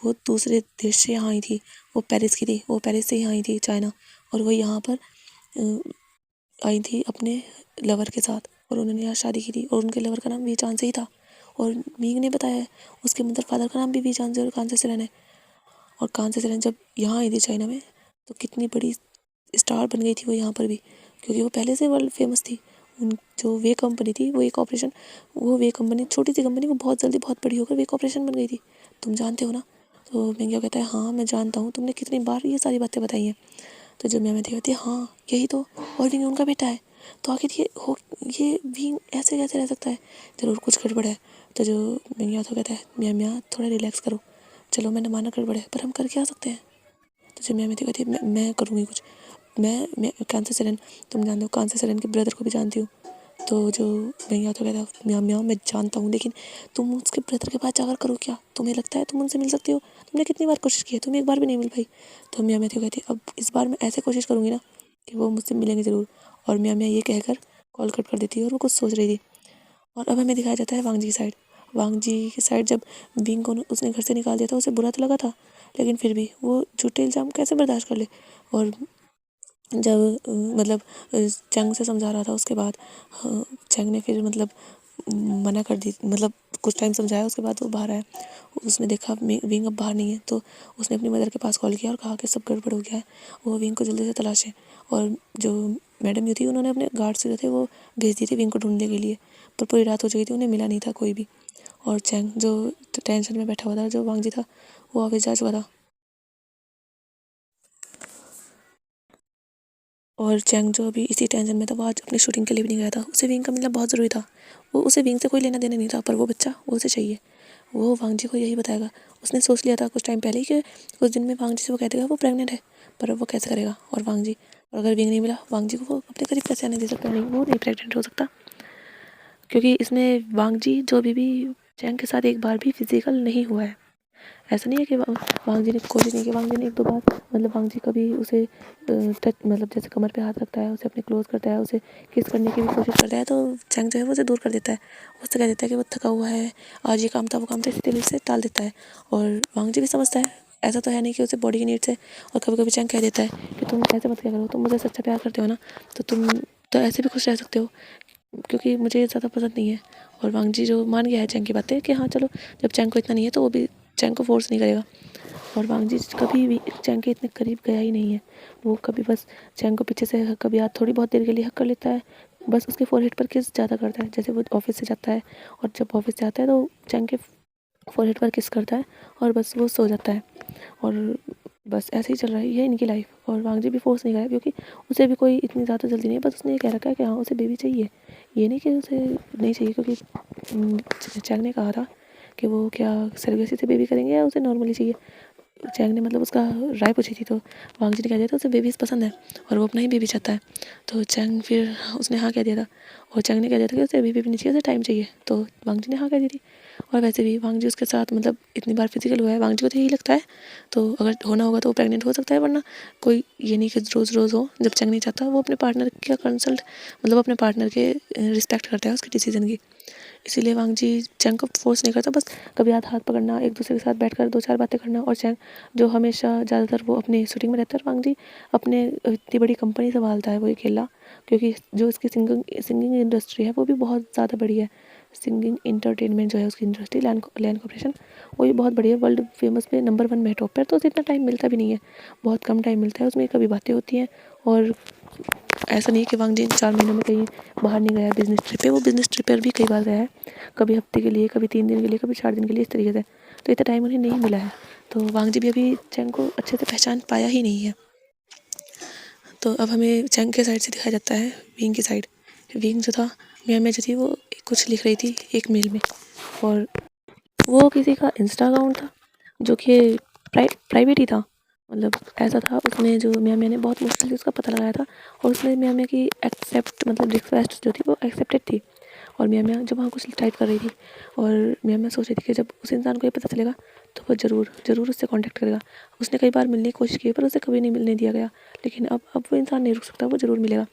वो दूसरे देश से यहाँ आई थी, वो पेरिस की थी, वो पेरिस से यहाँ आई थी चाइना, और वो यहाँ पर आई थी अपने लवर के साथ, और उन्होंने यहाँ शादी की थी, और उनके लवर का नाम वी चांद से ही था। और मीग ने बताया है उसके मदर फादर का नाम भी वी चांद से और कांसे सेरेन है। और कांसे सेरेन जब यहाँ आई थी चाइना में तो कितनी बड़ी स्टार बन गई थी वो यहाँ पर भी, क्योंकि वो पहले से वर्ल्ड फेमस थी। उन जो वे कंपनी थी वो एक ऑपरेशन, वो वे कंपनी छोटी सी कंपनी वो बहुत जल्दी बहुत बड़ी होकर वे ऑपरेशन बन गई थी। तुम जानते हो ना। तो मेंगिया कहता है हाँ मैं जानता हूँ, तुमने कितनी बार ये सारी बातें बताई हैं। तो जब मैं थी कहती है हाँ यही तो, और विंग उनका बेटा है। तो आखिर ये विंग ऐसे कैसे रह सकता है? ज़रूर कुछ गड़बड़ है। तो जो मेंगिया तो कहता है मियाँ थोड़ा रिलैक्स करो, चलो मैंने माना गड़बड़ है, पर हम कर क्या सकते हैं? तो जब मैं कहती है मैं करूँगी कुछ। मैं कांसे सेरेन, तुम जानते हो कांसे सेरेन के ब्रदर को भी जानती हूँ। तो जो मैं तो कहता म्याँ म्याँ मैं जानता हूँ, लेकिन तुम उसके ब्रदर के पास जाकर करो क्या? तुम्हें लगता है तुम उनसे मिल सकती हो? तुमने कितनी बार कोशिश की है, तुम एक बार भी नहीं मिल पाई। तो म्याँ तो कहती अब इस बार मैं ऐसे कोशिश करूँगी ना कि वो मुझसे मिलेंगे ज़रूर। और म्याँ ये कहकर कॉल कट कर देती है, और वो कुछ सोच रही थी। और अब हमें दिखाया जाता है वांग जी की साइड। वांग जी की साइड जब विंग को उसने घर से निकाल दिया था, उसे बुरा तो लगा था, लेकिन फिर भी वो झूठे इल्ज़ाम कैसे बर्दाश्त कर ले। और जब मतलब चंग से समझा रहा था, उसके बाद चंग ने फिर मतलब मना कर दी, मतलब कुछ टाइम समझाया, उसके बाद वो बाहर आया। उसने देखा विंग अब बाहर नहीं है, तो उसने अपनी मदर के पास कॉल किया और कहा कि सब गड़बड़ हो गया है, वो विंग को जल्दी से तलाशें। और जो मैडम जो थी उन्होंने अपने गार्ड्स जो थे वो भेज दिए थे विंग को ढूंढने के लिए, पर पूरी रात हो चुकी थी, उन्हें मिला नहीं था कोई भी। और चैंग जो टेंशन में बैठा हुआ था, जो वांग जी था वो ऑफिस जा चुका था। और चैंग जो अभी इसी टेंशन में था, वो आज अपनी शूटिंग के लिए भी नहीं गया था। उसे विंग का मिलना बहुत ज़रूरी था। उसे विंग से कोई लेना देना नहीं था, पर वो बच्चा वो उसे चाहिए। वो वांग जी को यही बताएगा। उसने सोच लिया था कुछ टाइम पहले ही कि कुछ दिन में वांग जी से वो कह देगा वो प्रेग्नेंट है, पर अब वो कैसे करेगा? और वांग जी, और अगर विंग नहीं मिला वांग जी को, वो अपने करीब कैसे आने दे सकता? नहीं, वो नहीं प्रेग्नेंट हो सकता, क्योंकि इसमें वांग जी जो अभी भी चैंग के साथ एक बार भी फिजिकल नहीं हुआ है। ऐसा नहीं है कि वांग जी ने कोशिश नहीं की। वांग जी ने एक दो बार, मतलब वांग जी कभी उसे टच, मतलब जैसे कमर पे हाथ रखता है, उसे अपने क्लोज करता है, उसे किस करने की भी कोशिश करता है, तो चैंग जो है वो उसे दूर कर देता है। उससे कह देता है कि वो थका हुआ है, आज ये काम था वो काम था, इसी दिल से टाल देता है। और वांग जी भी समझता है, ऐसा तो है नहीं कि उसे बॉडी की नीड्स है। और कभी कभी चैंग कह देता है कि तुम ऐसे मत क्या करो, तुम मुझे सच्चा प्यार करते हो ना, तो तुम तो ऐसे भी खुश रह सकते हो, क्योंकि मुझे ये ज़्यादा पसंद नहीं है। और वांग जी जो मान गया है चैंग की बातें कि हाँ चलो, जब चैंग को इतना नहीं है तो वो भी चैंग को फोर्स नहीं करेगा। और वांग जी कभी भी चैंग के इतने करीब गया ही नहीं है। वो कभी बस चैंग को पीछे से कभी हाथ थोड़ी बहुत देर के लिए हक कर लेता है, बस उसके फोरहेड पर किस ज़्यादा करता है। जैसे वो ऑफिस से जाता है और जब ऑफिस से आता है तो चैंग के फोरहेड पर किस करता है और बस वो सो जाता है। और बस ऐसे ही चल रहा है ये इनकी लाइफ। और वांग जी भी फोर्स नहीं करा क्योंकि उसे भी कोई इतनी ज़्यादा जल्दी नहीं है, बस उसने ये कह रखा है कि हाँ उसे बेबी चाहिए। ये नहीं कि उसे नहीं चाहिए, क्योंकि चैंग ने कहा था कि वो क्या सर्गेसी से बेबी करेंगे या उसे नॉर्मली चाहिए। चैंग ने मतलब उसका राय पूछी थी तो वांग जी ने कह दिया था उसे बेबीज़ पसंद है और वो अपना ही बेबी चाहता है। तो चैंग फिर उसने हाँ कह दिया था और चैंग ने कह दिया था कि उसे बेबी भी नहीं चाहिए, उसे टाइम चाहिए। तो वांग जी ने हाँ कह दी थी। और वैसे भी वांग जी उसके साथ मतलब इतनी बार फिजिकल हुआ है, वांग जी को तो यही लगता है। तो अगर होना होगा तो वो प्रेग्नेंट हो सकता है, वरना कोई ये नहीं कि रोज़ रोज़ हो। जब चैंग नहीं चाहता वो अपने पार्टनर का कंसल्ट मतलब अपने पार्टनर के रिस्पेक्ट करता है उसके डिसीजन की। इसीलिए वांग जी चैंग को फोर्स नहीं करता, बस कभी हाथ हाथ पकड़ना, एक दूसरे के साथ बैठकर दो चार बातें करना। और चैंग जो हमेशा ज़्यादातर वो अपने शूटिंग में रहता है, वांग जी अपने इतनी बड़ी कंपनी संभालता है वो अकेला, क्योंकि जो इसकी सिंगिंग इंडस्ट्री है वो भी बहुत ज़्यादा बड़ी है। सिंगिंग इंटरटेनमेंट जो है उसकी इंडस्ट्री लैन कॉर्पोरेशन, वो भी बहुत बड़ी है, वर्ल्ड फेमस पे नंबर 1 में टॉप पर। तो उसे इतना टाइम मिलता भी नहीं है, बहुत कम टाइम मिलता है उसमें। कभी बातें होती हैं और ऐसा नहीं है कि वांग जी 4 महीनों में कहीं बाहर नहीं गया है बिजनेस ट्रिप पे। वो बिजनेस ट्रिप पर भी कई बार गया है, कभी हफ्ते के लिए, कभी 3 दिन के लिए, कभी 4 दिन के लिए, इस तरीके से। तो इतना टाइम उन्हें नहीं मिला है। तो वांग जी भी अभी चैंग को अच्छे से पहचान पाया ही नहीं है। तो अब हमें चैंग के साइड से दिखाया जाता है विंग की साइड। विंग जो था मियाँ में जो थी वो कुछ लिख रही थी एक मेल में, और वो किसी का इंस्टा अकाउंट था जो कि प्राइवेट ही था। मतलब ऐसा था, उसने जो मियाँ ने बहुत मुश्किल से उसका पता लगाया था और उसने मियाँ की एक्सेप्ट मतलब रिक्वेस्ट जो थी वो एक्सेप्टेड थी। और मियाँ जब वहाँ कुछ टाइप कर रही थी और मियाँ सोच रही थी कि जब उस इंसान को ये पता चलेगा तो वो ज़रूर उससे कांटेक्ट करेगा। उसने कई बार मिलने की कोशिश की पर उसे कभी नहीं मिलने दिया गया, लेकिन अब वो इंसान नहीं रुक सकता, वो ज़रूर मिलेगा।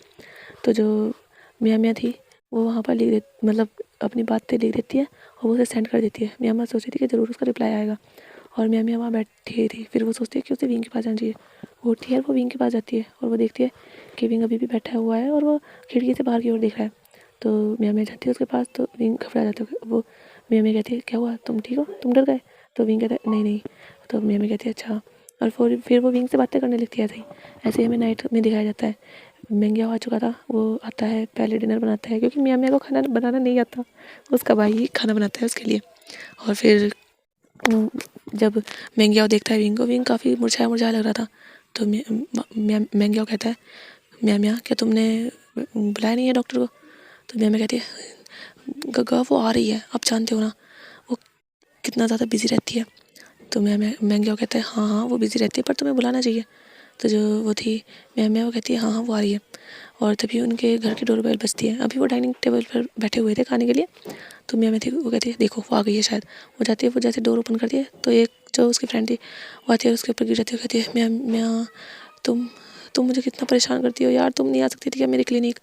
तो जो मियाँ थी वो वहाँ पर लिख दे मतलब अपनी बातें लिख देती है और वो उसे सेंड कर देती है। मियाँ सोच रही थी कि ज़रूर उसका रिप्लाई आएगा और मियाँ वहाँ बैठी थी। फिर वो सोचती है कि उसे विंग के पास जाना चाहिए। वो उठती है और वो विंग के पास जाती है और वो देखती है कि विंग अभी भी बैठा हुआ है और वो खिड़की से बाहर की ओर देख रहा है। तो मियाँ जाती है उसके पास, तो विंग घबरा जाती है। वो मियाँ कहती है क्या हुआ, तुम ठीक हो, तुम डर गए? तो विंग कहता है नहीं नहीं। तो मियाँ कहती है अच्छा। और फिर वो विंग से बातें करने लगती है। ऐसे ही हमें नाइट में दिखाया जाता है। महंगा आ चुका था, वो आता है पहले डिनर बनाता है क्योंकि मियाँ को खाना बनाना नहीं आता, उसका भाई ही खाना बनाता है उसके लिए। और फिर जब महंगा देखता है विंग को, विंग काफ़ी मुरझाया मुरझाया लग रहा था। तो महंगा कहता है मियाँ क्या तुमने बुलाया नहीं है डॉक्टर को? तो मियाँ कहती है गगा वो आ रही है, आप जानते हो ना वो कितना ज़्यादा बिजी रहती है। तो महंगा कहता है हाँ हाँ वो बिजी रहती है पर तुम्हें बुलाना चाहिए। तो जो वो थी मियाँ वो कहती है हाँ हाँ वो आ रही है। और तभी उनके घर की डोरबेल बजती है। अभी वो डाइनिंग टेबल पर बैठे हुए थे खाने के लिए। तो मियाँ थी वो कहती है देखो वो आ गई है शायद। वो जाती है, वो जैसे डोर ओपन करती है तो एक जो उसकी फ्रेंड थी वो आती है, उसके ऊपर गिर जाती है। कहती है मियाँ तुम मुझे कितना परेशान करती हो यार, तुम नहीं आ सकती थी क्या मेरी क्लिनिक?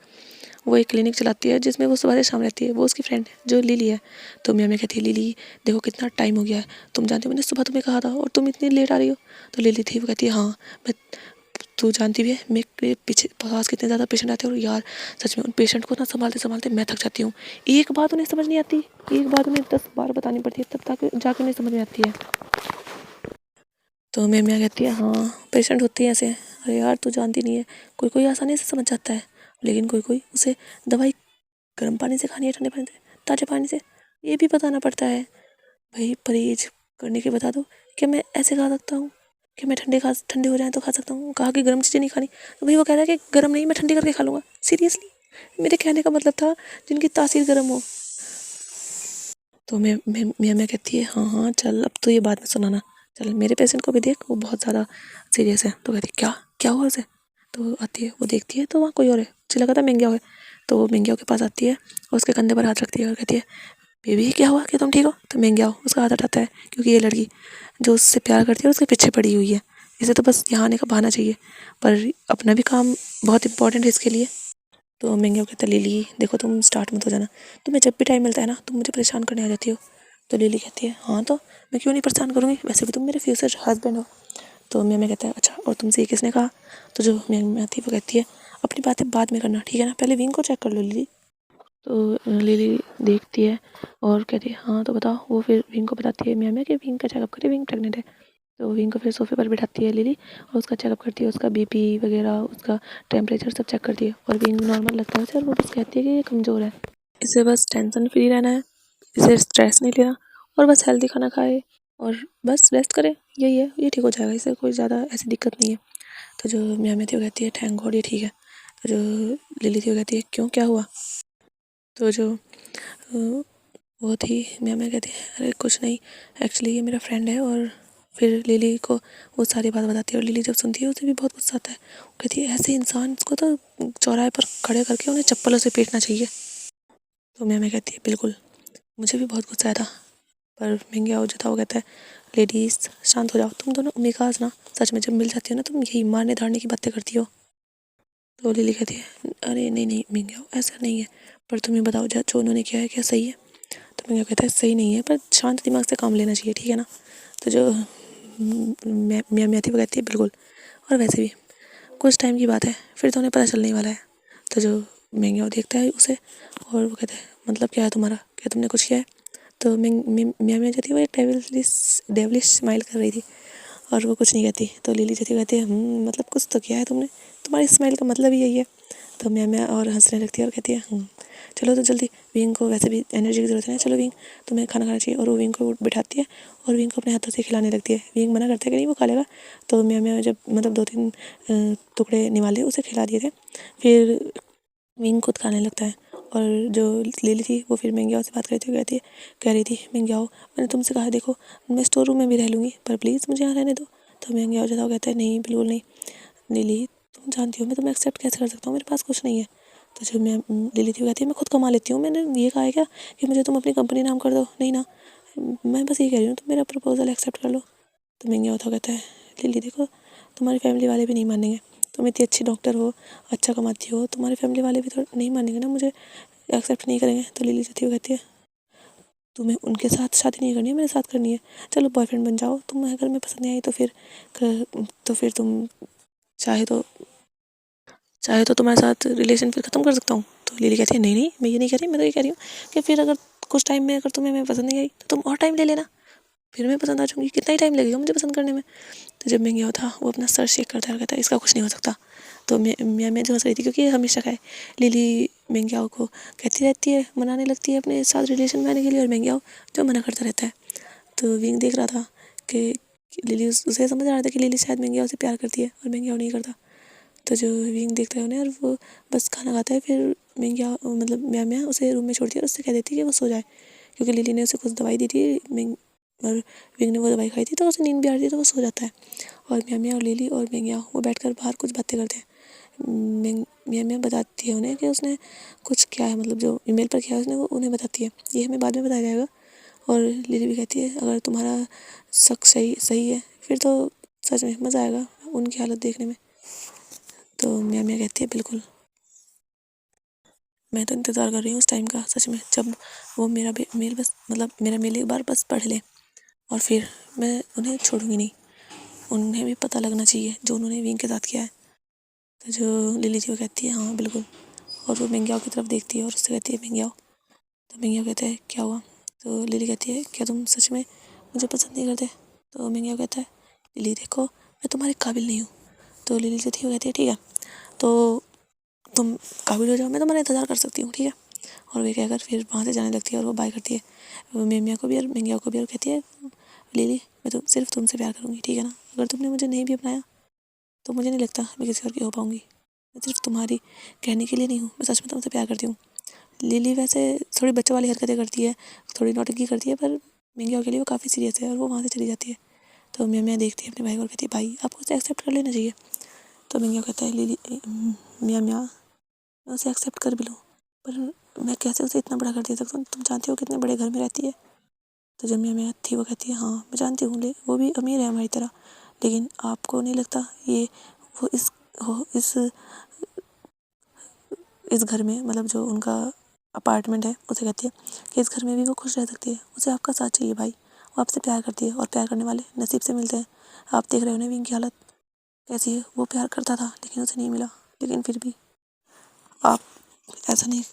वो एक क्लिनिक चलाती है जिसमें वो सुबह से शाम रहती है, वो उसकी फ्रेंड है जो लिली है। तो मियाँ कहती है लिली देखो कितना टाइम हो गया है, तुम जानती हो मैंने सुबह तुम्हें कहा था और तुम इतनी लेट आ रही हो। तो लिली थी वो कहती है हाँ मैं, तू जानती भी है मेरे पीछे पास कितने ज़्यादा पेशेंट आते हैं और यार सच में उन पेशेंट को ना संभालते संभालते मैं थक जाती हूँ। एक बात उन्हें समझ नहीं आती, एक बात उन्हें 10 बार बतानी पड़ती है तब तक जाके उन्हें समझ में आती है। तो मेरी मियाँ कहती है हाँ पेशेंट होते हैं ऐसे। अरे यार तू जानती नहीं है, कोई कोई आसानी से समझ जाता है लेकिन कोई कोई उसे दवाई गर्म पानी से खानी है ठंडे पानी से, ताज़े पानी से, ये भी बताना पड़ता है। भाई परहेज करने के बता दो, क्या मैं ऐसे खा सकता हूँ कि मैं ठंडे हो जाए तो खा सकता हूँ? कहा कि गर्म चीज़ें नहीं खानी, तो भाई वो कह रहा है कि गर्म नहीं मैं ठंडी करके खा लूँगा। सीरियसली मेरे कहने का मतलब था जिनकी तासीर गर्म हो। तो मैं कहती है हाँ हाँ चल अब तो ये बात में सुनाना, चल मेरे पेशेंट को भी देख वो बहुत ज़्यादा सीरियस है। तो कहती क्या क्या हुआ उसे? तो आती है वो देखती है तो वहाँ कोई और है, मुझे लगा था महंगा है। तो वो महंगा के पास आती है और उसके कंधे पर हाथ रखती है और कहती है बेबी क्या हुआ, क्या तुम ठीक हो? तो महंगा उसका हाथ हटाता है क्योंकि ये लड़की जो उससे प्यार करती है उसके पीछे पड़ी हुई है, इसे तो बस यहाँ आने का बहाना चाहिए पर अपना भी काम बहुत इंपॉर्टेंट है इसके लिए। तो महंगा कहता है लिली देखो तुम स्टार्ट मत हो जाना, तुम्हें जब भी टाइम मिलता है ना तुम मुझे परेशान करने आ जाती हो। तो लिली कहती है हाँ तो मैं क्यों नहीं परेशान करूँगी, वैसे भी तुम मेरे फ्यूचर हस्बैंड हो। तो मैं कहता है अच्छा और तुमसे ये किसने कहा? तो जो मैं थी वो कहती है अपनी बातें बाद में करना ठीक है ना, पहले विंग को चेक कर लो लिली। तो लिली देखती है और कहती है हाँ तो बताओ। वो फिर विंग को बताती है मियाँ कि विंग का चेकअप करे, विंग प्रेग्नेंट है। तो विंग को फिर सोफे पर बिठाती है लिली और उसका चेकअप करती है, उसका बीपी वगैरह, उसका टेम्परेचर सब चेक करती है और विंग नॉर्मल लगता है उसे और वो बस कहती है कि ये कमज़ोर है, इसे बस टेंशन फ्री रहना है, इसे स्ट्रेस नहीं लेना और बस हेल्दी खाना खाए और बस रेस्ट करे, यही है, ये ठीक हो जाएगा, इसे कोई ज़्यादा ऐसी दिक्कत नहीं है। तो जो म्यामी थी वो कहती है थैंक गॉड ये ठीक है। तो जो लिली थी वो कहती है क्यों क्या हुआ। तो जो वो थी म्यामी कहती है अरे कुछ नहीं, एक्चुअली ये मेरा फ्रेंड है। और फिर लिली को वो सारी बात बताती है और लिली जब सुनती है उसे भी बहुत गुस्सा आता है, वो कहती है ऐसे इंसान को तो चौराहे पर खड़े करके उन्हें चप्पलों से पीटना चाहिए। तो म्यामी कहती है बिल्कुल, मुझे भी बहुत गुस्सा आया था, पर महंगे आओ जो था वो कहता है लेडीज़ शांत हो जाओ, तुम दोनों मिकाज ना सच में जब मिल जाती हो ना तुम यही मारने धारने की बातें करती हो। तो लिली कहती है अरे नहीं नहीं महंगे आओ ऐसा नहीं है, पर तुम्हें बताओ जो उन्होंने किया है क्या सही है। तो महंगा कहता है सही नहीं है पर शांत दिमाग से काम लेना चाहिए, ठीक है ना। तो जो मियाँ थी वो कहती है बिल्कुल, और वैसे भी कुछ टाइम की बात है फिर तो उन्हें पता चलने ही वाला है। तो जो महंगा देखता है उसे और वो कहता है मतलब क्या है तुम्हारा, क्या तुमने कुछ किया है। तो मियाँ जो थी वो एक डेवलिश स्माइल कर रही थी और वो कुछ नहीं कहती। तो लिली जो थी कहती है मतलब कुछ तो किया है तुमने, तुम्हारी स्माइल का मतलब ही यही है। तो मियाँ और हंसने लगती है और कहती है चलो तो जल्दी, विंग को वैसे भी एनर्जी की ज़रूरत है ना, चलो विंग तुम्हें खाना खाना चाहिए। और वो विंग को बिठाती है और विंग को अपने हाथों से खिलाने लगती है। विंग मना करता है कि नहीं वो खा लेगा। तो मियाँ जब मतलब 2-3 टुकड़े निवाले उसे खिला दिए थे, फिर विंग खुद खाने लगता है। और जो लिली थी वो फिर मिंग्याओ से बात कर रही थी, कह रही थी मिंग्याओ मैंने तुमसे कहा देखो मैं स्टोर रूम में भी रह लूँगी पर प्लीज़ मुझे यहाँ रहने दो। तो मिंग्याओ जो था वो कहता है नहीं बिल्कुल नहीं लिली, तुम जानती हो मैं तुम्हें एक्सेप्ट कैसे कर सकता हूँ, मेरे पास कुछ नहीं है। तो जो मैं लिली थी वो कहती है मैं खुद कमा लेती हूँ, मैंने ये कहा है क्या कि मुझे तुम अपनी कंपनी नाम कर दो, नहीं ना, मैं बस ये कह रही हूँ तुम मेरा प्रपोज़ल एक्सेप्ट कर लो। तो मिंग्याओ था कहता है लिली देखो तुम्हारी फैमिली वाले भी नहीं मानेंगे, तुम इतनी अच्छी डॉक्टर हो, अच्छा कमाती हो, तुम्हारे फैमिली वाले भी तो नहीं मानेंगे ना, मुझे एक्सेप्ट नहीं करेंगे। तो लिली जो थी वो कहती है तुम्हें उनके साथ शादी नहीं करनी है, मेरे साथ करनी है, चलो बॉयफ्रेंड बन जाओ, तुम्हें अगर मैं पसंद नहीं आई तो फिर तुम चाहे तो तुम्हारे साथ रिलेशन फिर ख़त्म कर सकता हूँ। तो लिली कहती है नहीं नहीं मैं ये नहीं कह रही, मैं तो ये कह रही हूँ कि फिर अगर कुछ टाइम में अगर तुम्हें मैं पसंद नहीं आई तो तुम और टाइम ले लेना, फिर मैं पसंद आ जाऊँगी, कितना ही टाइम लगेगा मुझे पसंद करने में। तो जब मैं था वो अपना सर शेक करता है और कहता है इसका कुछ नहीं हो सकता। तो मैं जो हंस रही थी क्योंकि हमेशा का है, लिली मेंग्याओ को कहती रहती है, मनाने लगती है अपने साथ रिलेशन में आने के लिए और मेंग्याओ जो मना करता रहता है। तो विंग देख रहा था कि लिली उसे समझ आ रहा था कि लिली शायद मेंग्याओ से प्यार करती है और मेंग्याओ नहीं करता। तो जो विंग देखता है उन्हें और वो बस खाना खाता है, फिर मेंग्याओ मतलब म्या उसे रूम में छोड़ती है और उससे कह देती है कि वो सो जाए, क्योंकि लिली ने उसे कुछ दवाई दी थी और विंग ने वो दवाई खाई थी तो उसे नींद भी आ रही थी तो वो सो जाता है। और म्या और लिली और मेंग्याओ वो बैठकर बाहर कुछ बातें करते हैं। म्या बताती है उन्हें कि उसने कुछ किया है, मतलब जो ईमेल पर किया है उसने वो उन्हें बताती है, ये हमें बाद में बताया जाएगा। और लिली भी कहती है अगर तुम्हारा शक सही सही है फिर तो सच में मज़ा आएगा उनकी हालत देखने में। तो म्या कहती है बिल्कुल, मैं तो इंतज़ार कर रही हूँ उस टाइम का सच में जब वो मेरा मेल बस मतलब मेरा मेल एक बार बस पढ़ ले और फिर मैं उन्हें छोड़ूंगी नहीं, उन्हें भी पता लगना चाहिए जो उन्होंने विंग के साथ किया है। तो जो लिली थी वो कहती है हाँ बिल्कुल, और वो मिंग्याओ की तरफ देखती है और उससे कहती है मिंग्याओ। तो मिंग्याओ कहता है क्या हुआ। तो लिली कहती है क्या तुम सच में मुझे पसंद नहीं करते। तो मिंग्याओ कहता है लिली देखो मैं तुम्हारे काबिल नहीं हूँ। तो लिली जो थी वो कहती है ठीक है तो तुम काबिल हो जाओ, मैं तुम्हारा इंतज़ार कर सकती हूँ ठीक है। और वे कहकर फिर वहाँ से जाने लगती है और वो बाय करती है मियाँ को भी और मिंग्याओ को भी और कहती है लिली मैं तो सिर्फ तुमसे प्यार करूँगी ठीक है ना, अगर तुमने मुझे नहीं भी अपनाया तो मुझे नहीं लगता मैं किसी और की हो पाऊँगी, मैं सिर्फ तुम्हारी कहने के लिए नहीं हूँ, मैं सच में तुमसे प्यार करती हूँ। लिली वैसे थोड़ी बच्चों वाली हरकतें करती है, थोड़ी नौटंकी करती है, पर मिंग्याओ के लिए वो काफ़ी सीरियस है और वो वहाँ से चली जाती है। तो मियाँ देखती है अपने भाई को और कहती है भाई आपको उसे एक्सेप्ट कर लेना चाहिए। तो मिंग्याओ कहता है लिली मियाँ मैं उसे एक्सेप्ट कर भी लूँ पर मैं कैसे उसे इतना बड़ा कर दे सकता हूँ, तुम जानती हो कितने बड़े घर में रहती है। तो जब मियाँ थी वो कहती है हाँ मैं जानती हूँ वो भी अमीर है हमारी तरह, लेकिन आपको नहीं लगता ये वो हो इस घर में मतलब जो उनका अपार्टमेंट है उसे कहती है कि इस घर में भी वो खुश रह सकती है, उसे आपका साथ चाहिए भाई, वो आपसे प्यार करती है और प्यार करने वाले नसीब से मिलते हैं। आप देख रहे हो ना विंग की हालत कैसी है, वो प्यार करता था लेकिन उसे नहीं मिला, लेकिन फिर भी आप ऐसा नहीं,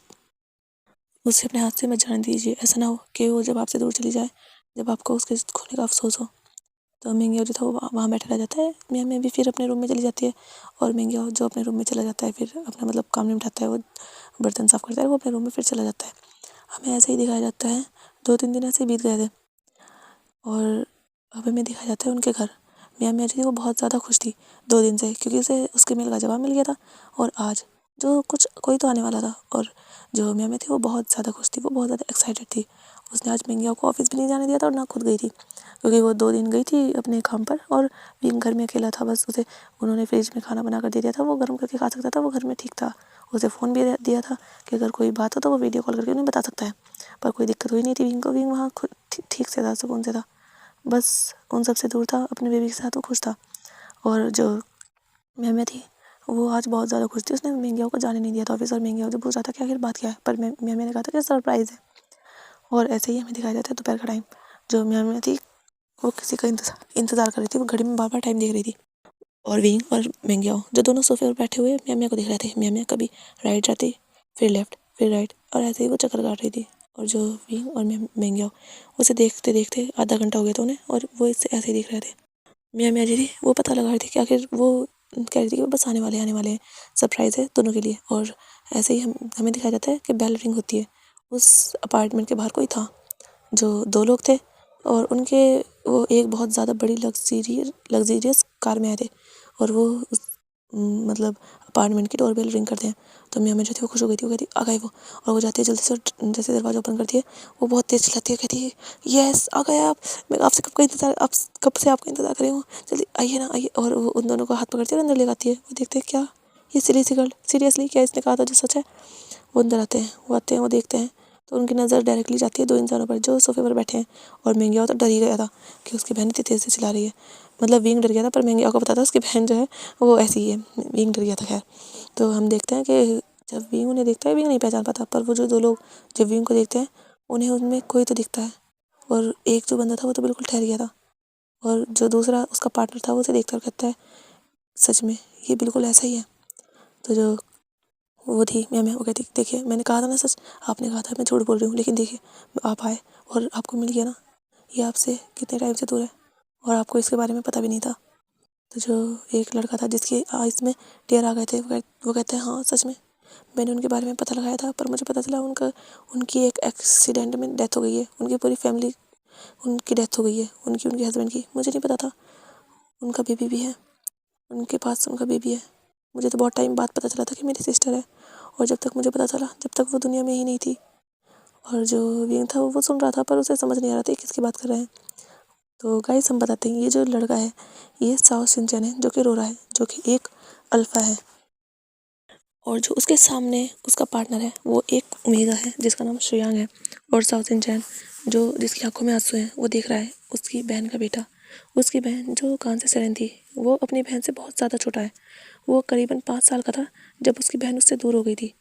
उसे अपने हाथ से मत जाने दीजिए, ऐसा ना हो कि वो जब आपसे दूर चली जाए जब आपको उसके खोने का अफसोस हो। तो मिंग याओ जो था वो वहाँ बैठा रह जाता है। मियाँ मियाँ भी फिर अपने रूम में चली जाती है और मिंग याओ जो अपने रूम में चला जाता है फिर अपना मतलब काम निपटाता है, वो बर्तन साफ़ करता है, वो अपने रूम में फिर चला जाता है। हमें ऐसे ही दिखाया जाता है। 2-3 दिन ऐसे बीत गए थे और अब हमें दिखाया जाता है उनके घर। मियाँ मियाँ जो थी वो बहुत ज़्यादा खुश थी 2 दिन से, क्योंकि उसे उसके मेल का जवाब मिल गया था और आज जो कुछ कोई तो आने वाला था। और जो मियाँ मियाँ थी वो बहुत ज़्यादा खुश थी, वो बहुत ज़्यादा एक्साइटेड थी। उसने आज मिंग याओ को ऑफिस भी नहीं जाने दिया था और ना खुद गई थी, क्योंकि वो 2 दिन गई थी अपने काम पर और विंग घर में अकेला था। बस उसे उन्होंने फ्रिज में खाना बना कर दे दिया था, वो गर्म करके खा सकता था, वो घर में ठीक था। उसे फ़ोन भी दिया था कि अगर कोई बात हो तो वो वीडियो कॉल करके उन्हें बता सकता है। पर कोई दिक्कत हुई नहीं थी विंग को। विंग वहाँ खुद ठीक से था, सुकून से था, बस उन सब से दूर था, अपने बेबी के साथ वो खुश था। और जो मैम थी वो आज बहुत ज़्यादा खुश थी। उसने मिंग याओ को जाने नहीं दिया था ऑफिस और मिंग याओ जो पूछ रहा था कि आखिर बात क्या है, पर मैम ने कहा था कि सरप्राइज़ है। और ऐसे ही हमें दिखाया जाता है दोपहर का टाइम। जो मैम थी वो किसी का इंतज़ार कर रही थी, वो घड़ी में बार-बार टाइम देख रही थी। और विंग और मिंग याओ जो दोनों सोफे पर बैठे हुए मियाँ को देख रहे थे। मियाँ कभी राइट जाती, फिर लेफ्ट, फिर राइट, और ऐसे ही वो चक्कर काट रही थी। और जो विंग और मिंग याओ उसे देखते देखते आधा घंटा हो गया था उन्हें, और वो इससे ऐसे ही देख रहे थे। मियाँ जी थी वो पता लगा रही थी कि आखिर वो कह रही थी कि वो बस आने वाले हैं, सरप्राइज़ है दोनों के लिए। और ऐसे ही हमें दिखाया जाता है कि बेल रिंग होती है। उस अपार्टमेंट के बाहर कोई था, जो 2 लोग थे और उनके वो एक बहुत ज़्यादा बड़ी लग्ज़रियस कार में आए थे और वो मतलब अपार्टमेंट की डोरबेल रिंग करते हैं। तो मियाँ जो थी वो खुश हो गई थी, वो कहती आ गए वो, और वो जाती है जल्दी से और जैसे दरवाज़ा ओपन करती है वो बहुत तेज़ चिल्लाती है, कहती है यस आ गए आप, मैं आपसे कब से आपका इंतज़ार कर रही हूँ, जल्दी आइए ना आइए। और वो उन दोनों को हाथ पकड़ती है और अंदर ले जाती है। वो देखते हैं क्या ये सिली सी गर्ल, सीरियसली क्या इसने कहा था जो सच है। वो अंदर आते हैं, वो आते हैं, वो देखते हैं तो उनकी नज़र डायरेक्टली जाती है 2 इंसानों पर जो सोफ़े पर बैठे हैं। और मिंग याओ तो डर ही गया था कि उसकी बहन इतनी तेज़ से चिल्ला रही है। मतलब विंग डर गया था, पर मिंग याओ को पता था उसकी बहन जो है वो ऐसी ही है। विंग डर गया था खैर। तो हम देखते हैं कि जब विंग उन्हें देखता है, विंग नहीं पहचान पाता, पर वो जो 2 लोग जब विंग को देखते हैं उन्हें उनमें कोई तो दिखता है। और एक जो बंदा था वो तो बिल्कुल ठहर गया था, और जो दूसरा उसका पार्टनर था वो उसे देखकर कहता है सच में ये बिल्कुल ऐसा ही है। तो जो वो थी मैं वो कहती देखिए मैंने कहा था ना सच, आपने कहा था मैं झूठ बोल रही हूँ, लेकिन देखिए आप आए और आपको मिल गया ना, ये आपसे कितने टाइम से दूर है और आपको इसके बारे में पता भी नहीं था। तो जो एक लड़का था जिसकी आइज़ में टेयर आ गए थे वो कहते हैं हाँ सच में मैंने उनके बारे में पता लगाया था, पर मुझे पता चला उनकी एक एक्सीडेंट में डेथ हो गई है, उनकी पूरी फैमिली उनकी डेथ हो गई है, उनके हस्बैंड की। मुझे नहीं पता था उनका बेबी भी है, उनके पास उनका बेबी है। मुझे तो बहुत टाइम बाद पता चला था कि मेरी सिस्टर है, और जब तक मुझे पता चला जब तक वो दुनिया में ही नहीं थी। और जो विंग था वो सुन रहा था, पर उसे समझ नहीं आ रहा था किसकी बात कर रहे हैं। तो गाइस हम बताते हैं, ये जो लड़का है ये साओ शिनचैन है जो कि रो रहा है, जो कि एक अल्फ़ा है। और जो उसके सामने उसका पार्टनर है वो एक ओमेगा है जिसका नाम श्रेयांग है। और साओ शिनचैन जो जिसकी आंखों में आंसू हैं वो देख रहा है उसकी बहन का बेटा। उसकी बहन जो कान से सड़न थी वो अपनी बहन से बहुत ज़्यादा छोटा है। वो करीबन 5 साल का था जब उसकी बहन उससे दूर हो गई थी।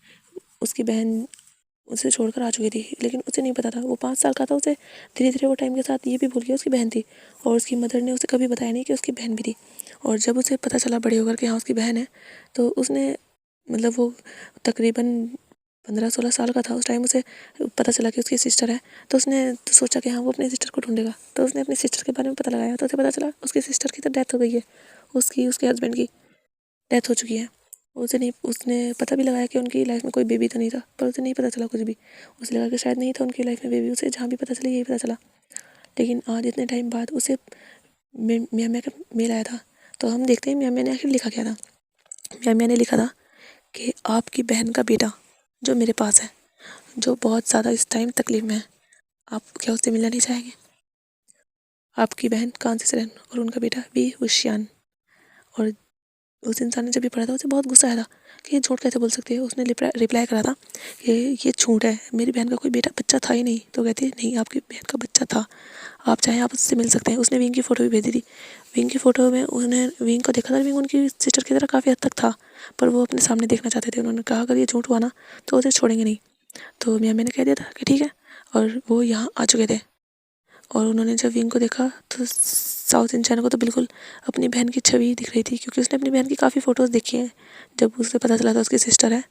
उसकी बहन उसे छोड़कर आ चुकी थी, लेकिन उसे नहीं पता था, वो 5 साल का था। उसे धीरे-धीरे वो टाइम के साथ ये भी भूल गया उसकी बहन थी, और उसकी मदर ने उसे कभी बताया नहीं कि उसकी बहन भी थी। और जब उसे पता चला बड़े होकर कि हाँ उसकी बहन है, तो उसने मतलब वो तकरीबन 15-16 साल का था उस टाइम, उसे पता चला कि उसकी सिस्टर है। तो उसने तो सोचा कि हाँ वो अपनी सिस्टर को ढूंढेगा, तो उसने अपनी सिस्टर के बारे में पता लगाया, तो उसे पता चला उसकी सिस्टर की तो डेथ हो गई है, उसके हस्बैंड की डेथ हो चुकी है। उसने पता भी लगाया कि उनकी लाइफ में कोई बेबी तो नहीं था, पर उसे नहीं पता चला कुछ भी। उसे लगा कि शायद नहीं था उनकी लाइफ में बेबी, उसे जहाँ भी पता चला यही पता चला। लेकिन आज इतने टाइम बाद उसे मियाँ मियाँ का मेल आया था। तो हम देखते हैं मियाँ मियाँ ने आखिर लिखा क्या था। मियाँ मियाँ ने लिखा था कि आपकी बहन का बेटा जो मेरे पास है, जो बहुत ज़्यादा इस टाइम तकलीफ में है, आप क्या उससे मिलना नहीं चाहेंगे। आपकी बहन कांसी सेरेन और उनका बेटा वी हुशियान। और उस इंसान ने जब ये पढ़ा था उसे बहुत गुस्सा आया था कि ये झूठ कैसे बोल सकती है। उसने रिप्लाई करा था कि ये झूठ है, मेरी बहन का कोई बच्चा था ही नहीं। तो कहती है नहीं आपकी बहन का बच्चा था, आप चाहें आप उससे मिल सकते हैं। उसने विंग की फ़ोटो भी भेजी थी। विंग की फ़ोटो में उन्हें विंग को देखा था, विंग उनकी सिस्टर की तरह काफ़ी हद तक था, पर वो अपने सामने देखना चाहते थे। उन्होंने कहा अगर ये झूठ हुआ ना तो उसे छोड़ेंगे नहीं। तो मियाँ मैंने कह दिया था कि ठीक है, और वो यहाँ आ चुके थे। और उन्होंने जब विंग को देखा तो साउथ इंडियन को तो बिल्कुल अपनी बहन की छवि दिख रही थी, क्योंकि उसने अपनी बहन की काफ़ी फ़ोटोज़ देखी हैं। जब उसे पता चला था उसकी सिस्टर है,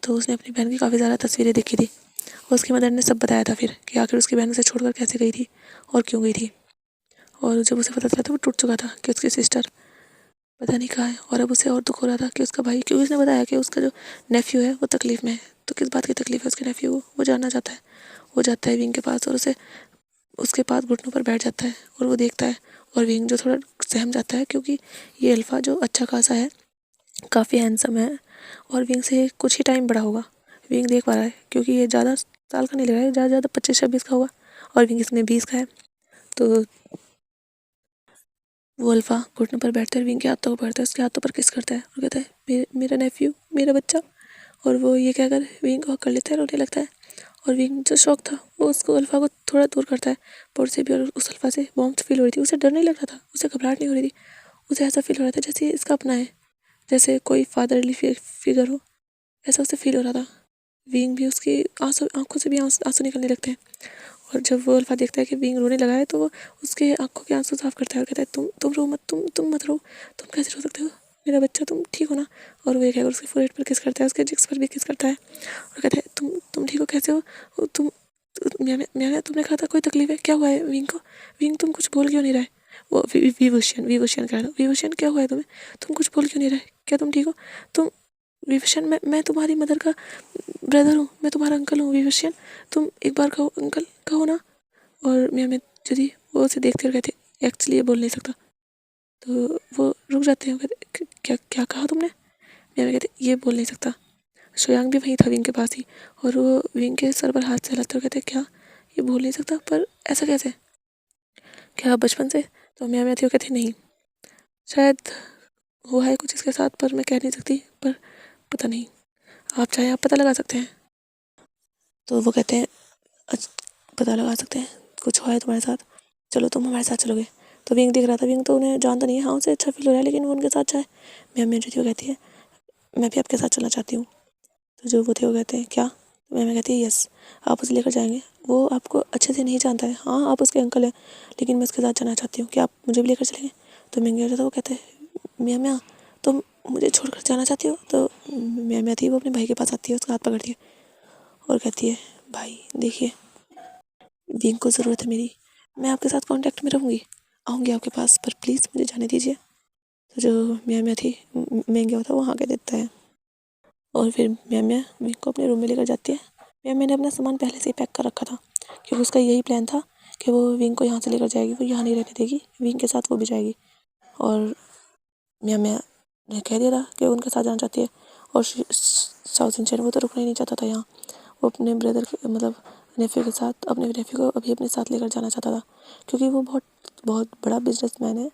तो उसने अपनी बहन की काफ़ी ज़्यादा तस्वीरें देखी थी, और उसकी मदर ने सब बताया था फिर कि आखिर उसकी बहन उसे छोड़कर कैसे गई थी और क्यों गई थी। और जब उसे पता चला था वो टूट चुका था कि उसकी सिस्टर पता नहीं कहाँ है। और अब उसे और दुख हो रहा था कि उसका भाई, क्योंकि उसने बताया कि उसका जो नेफ्यू है वो तकलीफ़ में है। तो किस बात की तकलीफ़ है उसके नेफ्यू को, वो जानना चाहता है। वो जाता है विंग के पास और उसे उसके पास घुटनों पर बैठ जाता है और वो देखता है। और विंग जो थोड़ा सहम जाता है, क्योंकि ये अल्फ़ा जो अच्छा खासा है, काफ़ी हैंडसम है और विंग से कुछ ही टाइम बड़ा होगा। विंग देख पा रहा है क्योंकि ये ज़्यादा साल का नहीं लग रहा है, ज़्यादा ज़्यादा 25-26 का होगा और विंग इसमें 20 का है। तो वो अल्फ़ा घुटनों पर बैठता है, विंग के हाथों को पकड़ता है, उसके हाथों पर किस करता है और कहता है मेरा नेफ्यू, मेरा बच्चा। और वो ये कहकर विंग को हक कर लेता है, रोने लगता है। और विंग जो शौक था वो उसको अल्फ़ा को थोड़ा दूर करता है पर से भी। और उस अल्फ़ा से वार्मथ फील हो रही थी, उसे डर नहीं लग रहा था, उसे घबराहट नहीं हो रही थी। उसे ऐसा फील हो रहा था जैसे ये इसका अपना है, जैसे कोई फादरली फिगर हो, ऐसा उसे फील हो रहा था। विंग भी उसकी आंखों से भी आंसू निकलने लगते हैं। और जब वो अल्फ़ा देखता है कि विंग रोने लगा है तो वो उसके आंखों के आंसू साफ करता है और कहता है तुम रो मत, तुम मत रो, तुम कैसे रो सकते हो, मेरा बच्चा, तुम ठीक हो ना। और वो ये कहकर उसके फोrehead पर किस करता है, उसके जिक्स पर भी किस करता है और कहता है तुम ठीक हो, कैसे हो तुम। मैंने तुमने कहा था कोई तकलीफ है, क्या हुआ है विंग को, विंग तुम कुछ बोल क्यों नहीं रहे। वो विभूषण कह रहा था, विभूषण क्या हुआ है तुम्हें, तुम कुछ बोल क्यों नहीं रहे, क्या तुम ठीक हो। तुम विभूषण, मैं तुम्हारी मदर का ब्रदर हूँ, मैं तुम्हारा अंकल हूँ विभूषण, तुम एक बार कहो अंकल, कहो ना। और मैं जो थी वो उसे देखते हुए कहते एक्चुअली ये बोल नहीं सकता। तो वो रुक जाते हैं, कहते क्या क्या कहा तुमने। मैं कहते ये बोल नहीं सकता। सोयांग भी वहीं था विंग के पास ही और वो विंग के सर पर हाथ से हिलाते हुए कहते क्या ये बोल नहीं सकता, पर ऐसा कैसे, क्या बचपन से। तो मैं थी, वो कहती नहीं, शायद हुआ है कुछ इसके साथ पर मैं कह नहीं सकती, पर पता नहीं, आप चाहे आप पता लगा सकते हैं। तो वो कहते हैं पता लगा सकते हैं, कुछ हुआ है तुम्हारे साथ, चलो तुम हमारे साथ चलोगे। तो विंग दिख रहा था, विंग तो उन्हें जानता नहीं है, हाँ उसे अच्छा फील हो रहा है लेकिन वो उनके साथ चाहे। मैं जो थी वो कहती है मैं भी आपके साथ चलना चाहती हूँ। तो जो वो थे वो कहते हैं क्या, तो मैं कहती है यस, आप उसे लेकर जाएंगे, वो आपको अच्छे से नहीं जानता है, हाँ आप उसके अंकल हैं, लेकिन मैं उसके साथ जाना चाहती हूँ, क्या आप मुझे भी लेकर चलेंगे। तो मैं गया था, वो कहते हैं मियाँ तुम मुझे छोड़कर जाना चाहती हो। तो मैं थी, वो अपने भाई के पास आती है, उसका हाथ पकड़ती है और कहती है भाई देखिए, विंग को ज़रूरत है मेरी, मैं आपके साथ कांटेक्ट में रहूँगी, आऊँगी आपके पास, पर प्लीज़ मुझे जाने दीजिए। तो जो मैं थी, मैं गया था, वो हाँ कह देता है। और फिर मैं विंग को अपने रूम में लेकर जाती है। मैंने अपना सामान पहले से ही पैक कर रखा था क्योंकि उसका यही प्लान था कि वो विंग को यहाँ से लेकर जाएगी, वो यहाँ नहीं रहने देगी, विंग के साथ वो भी जाएगी। और मैं ने कह दिया था कि उनके साथ जाना चाहती है। और साउथ इंडियन वो तो रुकना ही नहीं चाहता था यहाँ, वो अपने ब्रदर के मतलब नेफ्यू के साथ, अपने नेफ्यू को अभी अपने साथ लेकर जाना चाहता था क्योंकि वो बहुत बहुत बड़ा बिजनेसमैन है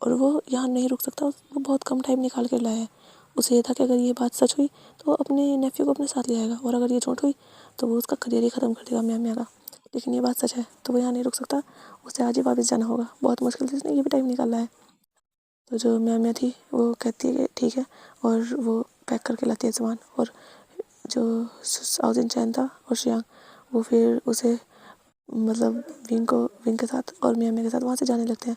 और वो यहाँ नहीं रुक सकता, वो बहुत कम टाइम निकाल कर लाया है। उसे ये था कि अगर ये बात सच हुई तो वो अपने नेफ्यू को अपने साथ ले आएगा और अगर ये झूठ हुई तो वो उसका करियर ही ख़त्म कर देगा म्यां का। लेकिन ये बात सच है तो वो यहाँ नहीं रुक सकता, उसे आज ही वापस जाना होगा, बहुत मुश्किल से उसने ये भी टाइम निकाला है। तो जो म्यां थी वो कहती है कि ठीक है और वो पैक करके लाती है सामान। और जो साउथ इंडियन था और श्रेयांग, वो फिर उसे मतलब विंग के साथ और मियाँ के साथ वहाँ से जाने लगते हैं।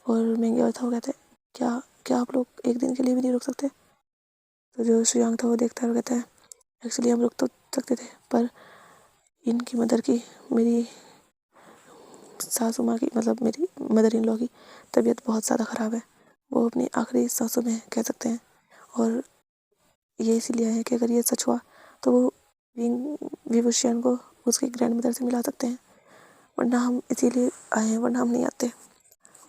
और महंगे और था, वो कहते हैं क्या क्या आप लोग एक दिन के लिए भी नहीं रुक सकते। तो जो श्रेयांग था वो देखता है और कहता है एक्चुअली हम रुक तो सकते थे, पर इनकी मदर की, मेरी सासू माँ की, मतलब मेरी मदर इन लॉ की तबीयत बहुत ज़्यादा ख़राब है, वो अपनी आखिरी सांसों में कह सकते हैं। और ये इसीलिए है कि अगर ये सच हुआ तो वो विभूषण को उसकी ग्रैंड मदर से मिला सकते हैं, वरना हम इसीलिए आए हैं, वरना हम नहीं आते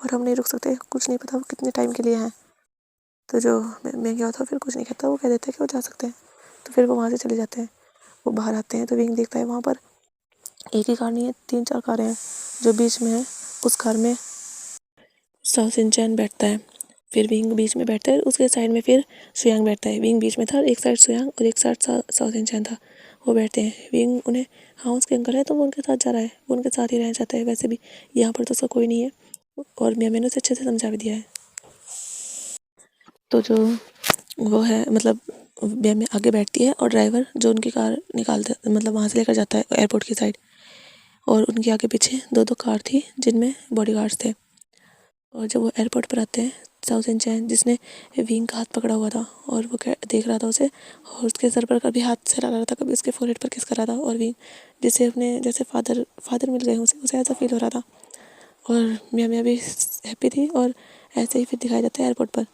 और हम नहीं रुक सकते, कुछ नहीं पता वो कितने टाइम के लिए हैं। तो जो मैं गया था फिर कुछ नहीं कहता, वो कह देते हैं कि वो जा सकते हैं। तो फिर वो वहाँ से चले जाते हैं। वो बाहर आते हैं तो विंग देखता है वहाँ पर एक ही कार नहीं है, 3-4 कारें हैं। जो बीच में है उस कार में साउथ इंडियन बैठता है, फिर विंग बीच में बैठता है, उसके साइड में फिर सुयांग बैठता है। विंग बीच में था, एक साइड सुयांग और एक साइड साउथ इंडियन था। वो बैठते हैं, विंग उन्हें, हाँ उसके अंकल है तो वो उनके साथ जा रहा है, वो उनके साथ ही रहना चाहता है। वैसे भी यहाँ पर तो उसका कोई नहीं है और मैंने उसे अच्छे से समझा भी दिया है। तो जो वो है मतलब में आगे बैठती है और ड्राइवर जो उनकी कार निकालता मतलब वहाँ से लेकर जाता है एयरपोर्ट की साइड। और उनके आगे पीछे 2-2 कार थी जिनमें बॉडीगार्ड्स थे। और जब वो एयरपोर्ट पर आते हैं, साउथ इंडियन जिसने विंग का हाथ पकड़ा हुआ था और वो देख रहा था उसे और उसके सर पर कभी हाथ सहला रहा था, कभी उसके फोरहेड पर किस कर रहा था। और विंग जिसे अपने जैसे फादर मिल गए उसे ऐसा फील हो रहा था। और मियाँ मियाँ भी हैप्पी थी। और ऐसे ही फिर दिखाया जाता है एयरपोर्ट पर।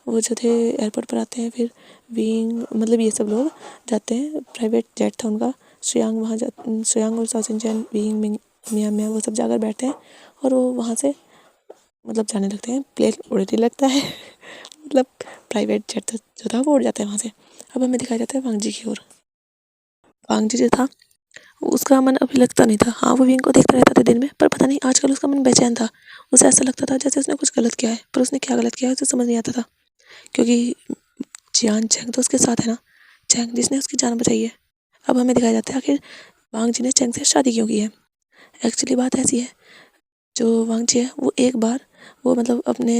वो जो थे एयरपोर्ट पर आते हैं, फिर विंग मतलब ये सब लोग जाते हैं, प्राइवेट जेट था उनका। श्रेयांग और सचिन जैन, विंग, मियाँ मियाँ वो सब जाकर बैठते हैं और वो वहाँ से मतलब जाने लगते हैं। प्लेन उड़ने लगता है मतलब प्राइवेट जेट जो था वो उड़ जाता है वहाँ से। अब हमें दिखाया जाता है वांगजी की ओर। वांगजी जो था उसका मन अभी लगता नहीं था। हाँ, वो विंग को देखता रहता था दिन में, पर पता नहीं आजकल उसका मन बेचैन था। उसे ऐसा लगता था जैसे उसने कुछ गलत किया है, पर उसने क्या गलत किया है उसे समझ नहीं आता था। क्योंकि जियान चैंग तो उसके साथ है ना, चैंग जिसने उसकी जान बचाई है। अब हमें दिखाया जाता है आखिर वांगजी ने चैंग से शादी क्यों की है। एक्चुअली बात ऐसी है, जो वांगजी है वो एक बार वो मतलब अपने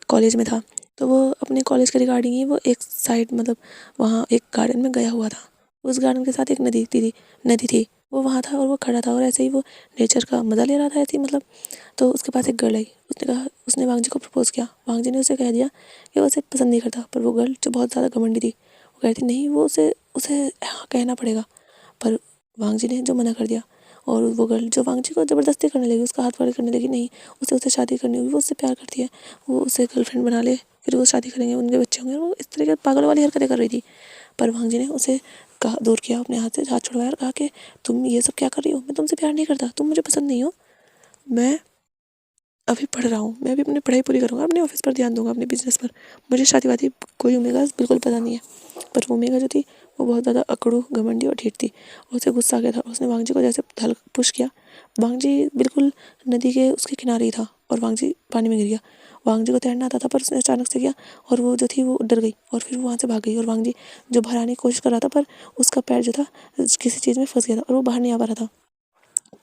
कॉलेज में था, तो वो अपने कॉलेज के रिगार्डिंग ही वो एक साइड मतलब वहाँ एक गार्डन में गया हुआ था। उस गार्डन के साथ एक नदी थी। वो वहाँ था और वो खड़ा था और ऐसे ही वो नेचर का मज़ा ले रहा था ऐसे ही मतलब। तो उसके पास एक गर्ल आई, उसने वांगजी को प्रपोज़ किया। वांगजी ने उसे कह दिया कि वो उसे पसंद नहीं करता, पर वो गर्ल जो बहुत ज़्यादा घमंडी थी वो कहती नहीं, वो उसे उसे हाँ कहना पड़ेगा। पर वांगजी ने जो मना कर दिया, और वो गर्ल जो वांगजी को ज़बरदस्ती करने लगी, उसका हाथ पकड़ करने लगी, नहीं उसे उससे शादी करनी होगी, वो उससे प्यार करती है, वो उसे गर्लफ्रेंड बना ले, फिर वो शादी करेंगे, उनके बच्चे होंगे। वो इस तरह के पागल वाली हरकतें कर रही थी। पर वांगजी ने उसे कहा, दूर किया, अपने हाथ से हाथ छुड़वाया और कहा कि तुम ये सब क्या कर रही हो, मैं तुमसे प्यार नहीं करता, तुम मुझे पसंद नहीं हो, मैं अभी पढ़ रहा हूँ, मैं अभी अपनी पढ़ाई पूरी करूँगा, अपने ऑफिस पर ध्यान दूंगा, अपने बिजनेस पर, मुझे शादी वादी कोई ओमेगा बिल्कुल पता नहीं है। पर वो ओमेगा जो थी वो बहुत ज़्यादा अकड़ू, घमंडी और ढीठ थी। उसे गुस्सा आ गया था, उसने वांगजी को जैसे पुश किया। वांगजी बिल्कुल नदी के उसके किनारे ही था और वांगजी पानी में गिर गया। वांगजी को तैरना आता था, पर उसने अचानक से किया और वो जो थी वो डर गई और फिर वो वहाँ से भाग गई। और वांगजी जो बाहर आने की कोशिश कर रहा था, पर उसका पैर जो था किसी चीज़ में फंस गया था और वो बाहर नहीं आ पा रहा था।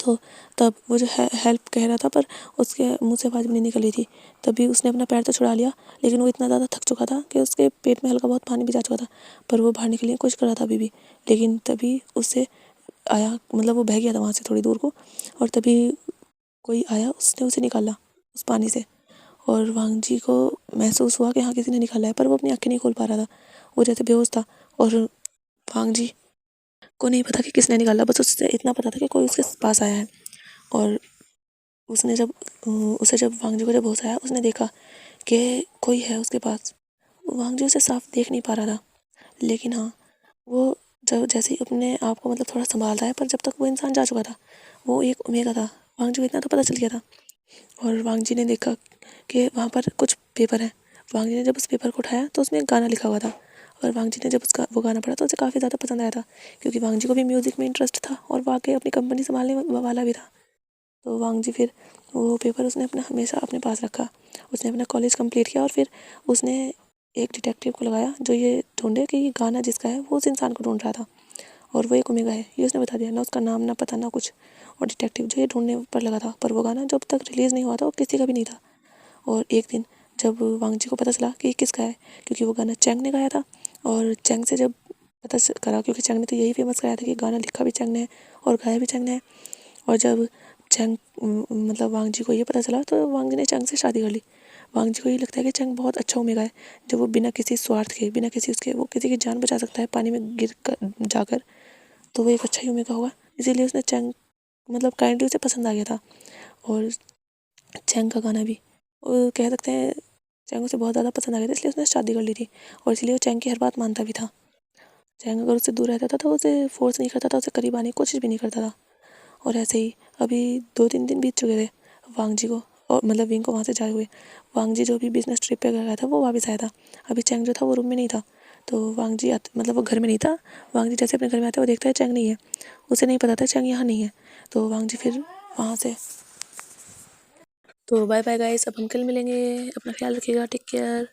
तो तब वो जो हेल्प कह रहा था, पर उसके मुंह से आवाज़ भी नहीं निकल रही थी। तभी उसने अपना पैर तो छुड़ा लिया, लेकिन वो इतना ज़्यादा थक चुका था कि उसके पेट में हल्का बहुत पानी भी जा चुका था। पर वो बाहर निकलने की कोशिश कर रहा था अभी भी, लेकिन तभी उससे आया, मतलब वो बह गया था वहाँ से थोड़ी दूर को, और तभी कोई आया, उसने उसे निकाला उस पानी से। और वांगजी को महसूस हुआ कि हाँ किसी ने निकाला है, पर वो अपनी आँखें नहीं खोल पा रहा था, वो जैसे बेहोश था। और वांगजी को नहीं पता कि किसने निकाला, बस उससे इतना पता था कि कोई उसके पास आया है। और उसने जब जब वांगजी को जब होश आया, उसने देखा कि कोई है उसके पास। वांगजी उसे साफ देख नहीं पा रहा था, लेकिन हाँ वो जब जैसे ही अपने आप को मतलब थोड़ा संभाल रहा है, पर जब तक वो इंसान जा चुका था, वो एक ओमेगा था। वांगजी को इतना तो पता चल गया था। और वांगजी ने देखा कि वहाँ पर कुछ पेपर है। वांगजी ने जब उस पेपर को उठाया तो उसमें एक गाना लिखा हुआ था। और वांगजी ने जब उसका वो गाना पढ़ा तो उसे काफ़ी ज़्यादा पसंद आया था, क्योंकि वांगजी को भी म्यूज़िक में इंटरेस्ट था और वाकई अपनी कंपनी संभालने वाला भी था। तो वांगजी फिर वो पेपर उसने अपना हमेशा अपने पास रखा। उसने अपना कॉलेज कंप्लीट किया और फिर उसने एक डिटेक्टिव को लगाया जो ये ढूंढे कि ये गाना जिसका है वो उस इंसान को ढूंढ रहा था, और वो एक ओमेगा है, ये उसने बता दिया। ना उसका नाम, ना पता, ना कुछ। और डिटेक्टिव जो ये ढूंढने पर लगा था, पर वो गाना जब तक रिलीज़ नहीं हुआ था वो किसी का भी नहीं था। और एक दिन जब वांगजी को पता चला कि ये किसका है, क्योंकि वो गाना चैंग ने गाया था, और चैंग से जब करा, क्योंकि चैंग ने तो यही फेमस कराया था कि गाना लिखा भी चैंग ने है और गाया भी चैंग ने है। और जब चैंग मतलब वांगजी को ये पता चला, तो वांगजी ने चैंग से शादी कर ली। वांगजी को ये लगता है कि चैंग बहुत अच्छा ओमेगा है, जो वो बिना किसी स्वार्थ के, बिना किसी उसके, वो किसी की जान बचा सकता है पानी में गिर कर जाकर, तो वो एक अच्छा ही ओमेगा होगा। इसीलिए उसने चैंग मतलब काइंडली उसे पसंद आ गया था। और चैंग का गाना भी वो कह सकते हैं चैंग उसे बहुत ज़्यादा पसंद आ गया था, इसलिए उसने शादी कर ली थी। और इसलिए वो चैंग की हर बात मानता भी था। चैंग अगर उससे दूर रहता था तो उसे फोर्स नहीं करता था, उसे करीब आने की कोशिश भी नहीं करता था। और ऐसे ही अभी 2-3 दिन बीत चुके थे वांगजी को, और मतलब विंग को वहाँ से जाए हुए। वांगजी जो भी बिजनेस ट्रिप पे गया था वो वापस आया था। अभी चैंग जो था वो रूम में नहीं था, तो वांगजी मतलब वो घर में नहीं था। वांगजी जैसे अपने घर में आता है वो देखता है चैंग नहीं है, उसे नहीं पता था चैंग यहाँ नहीं है। तो वांगजी फिर वहाँ से, तो बाय बाय गाइस, अब हम कल मिलेंगे, अपना ख्याल रखिएगा, टेक केयर।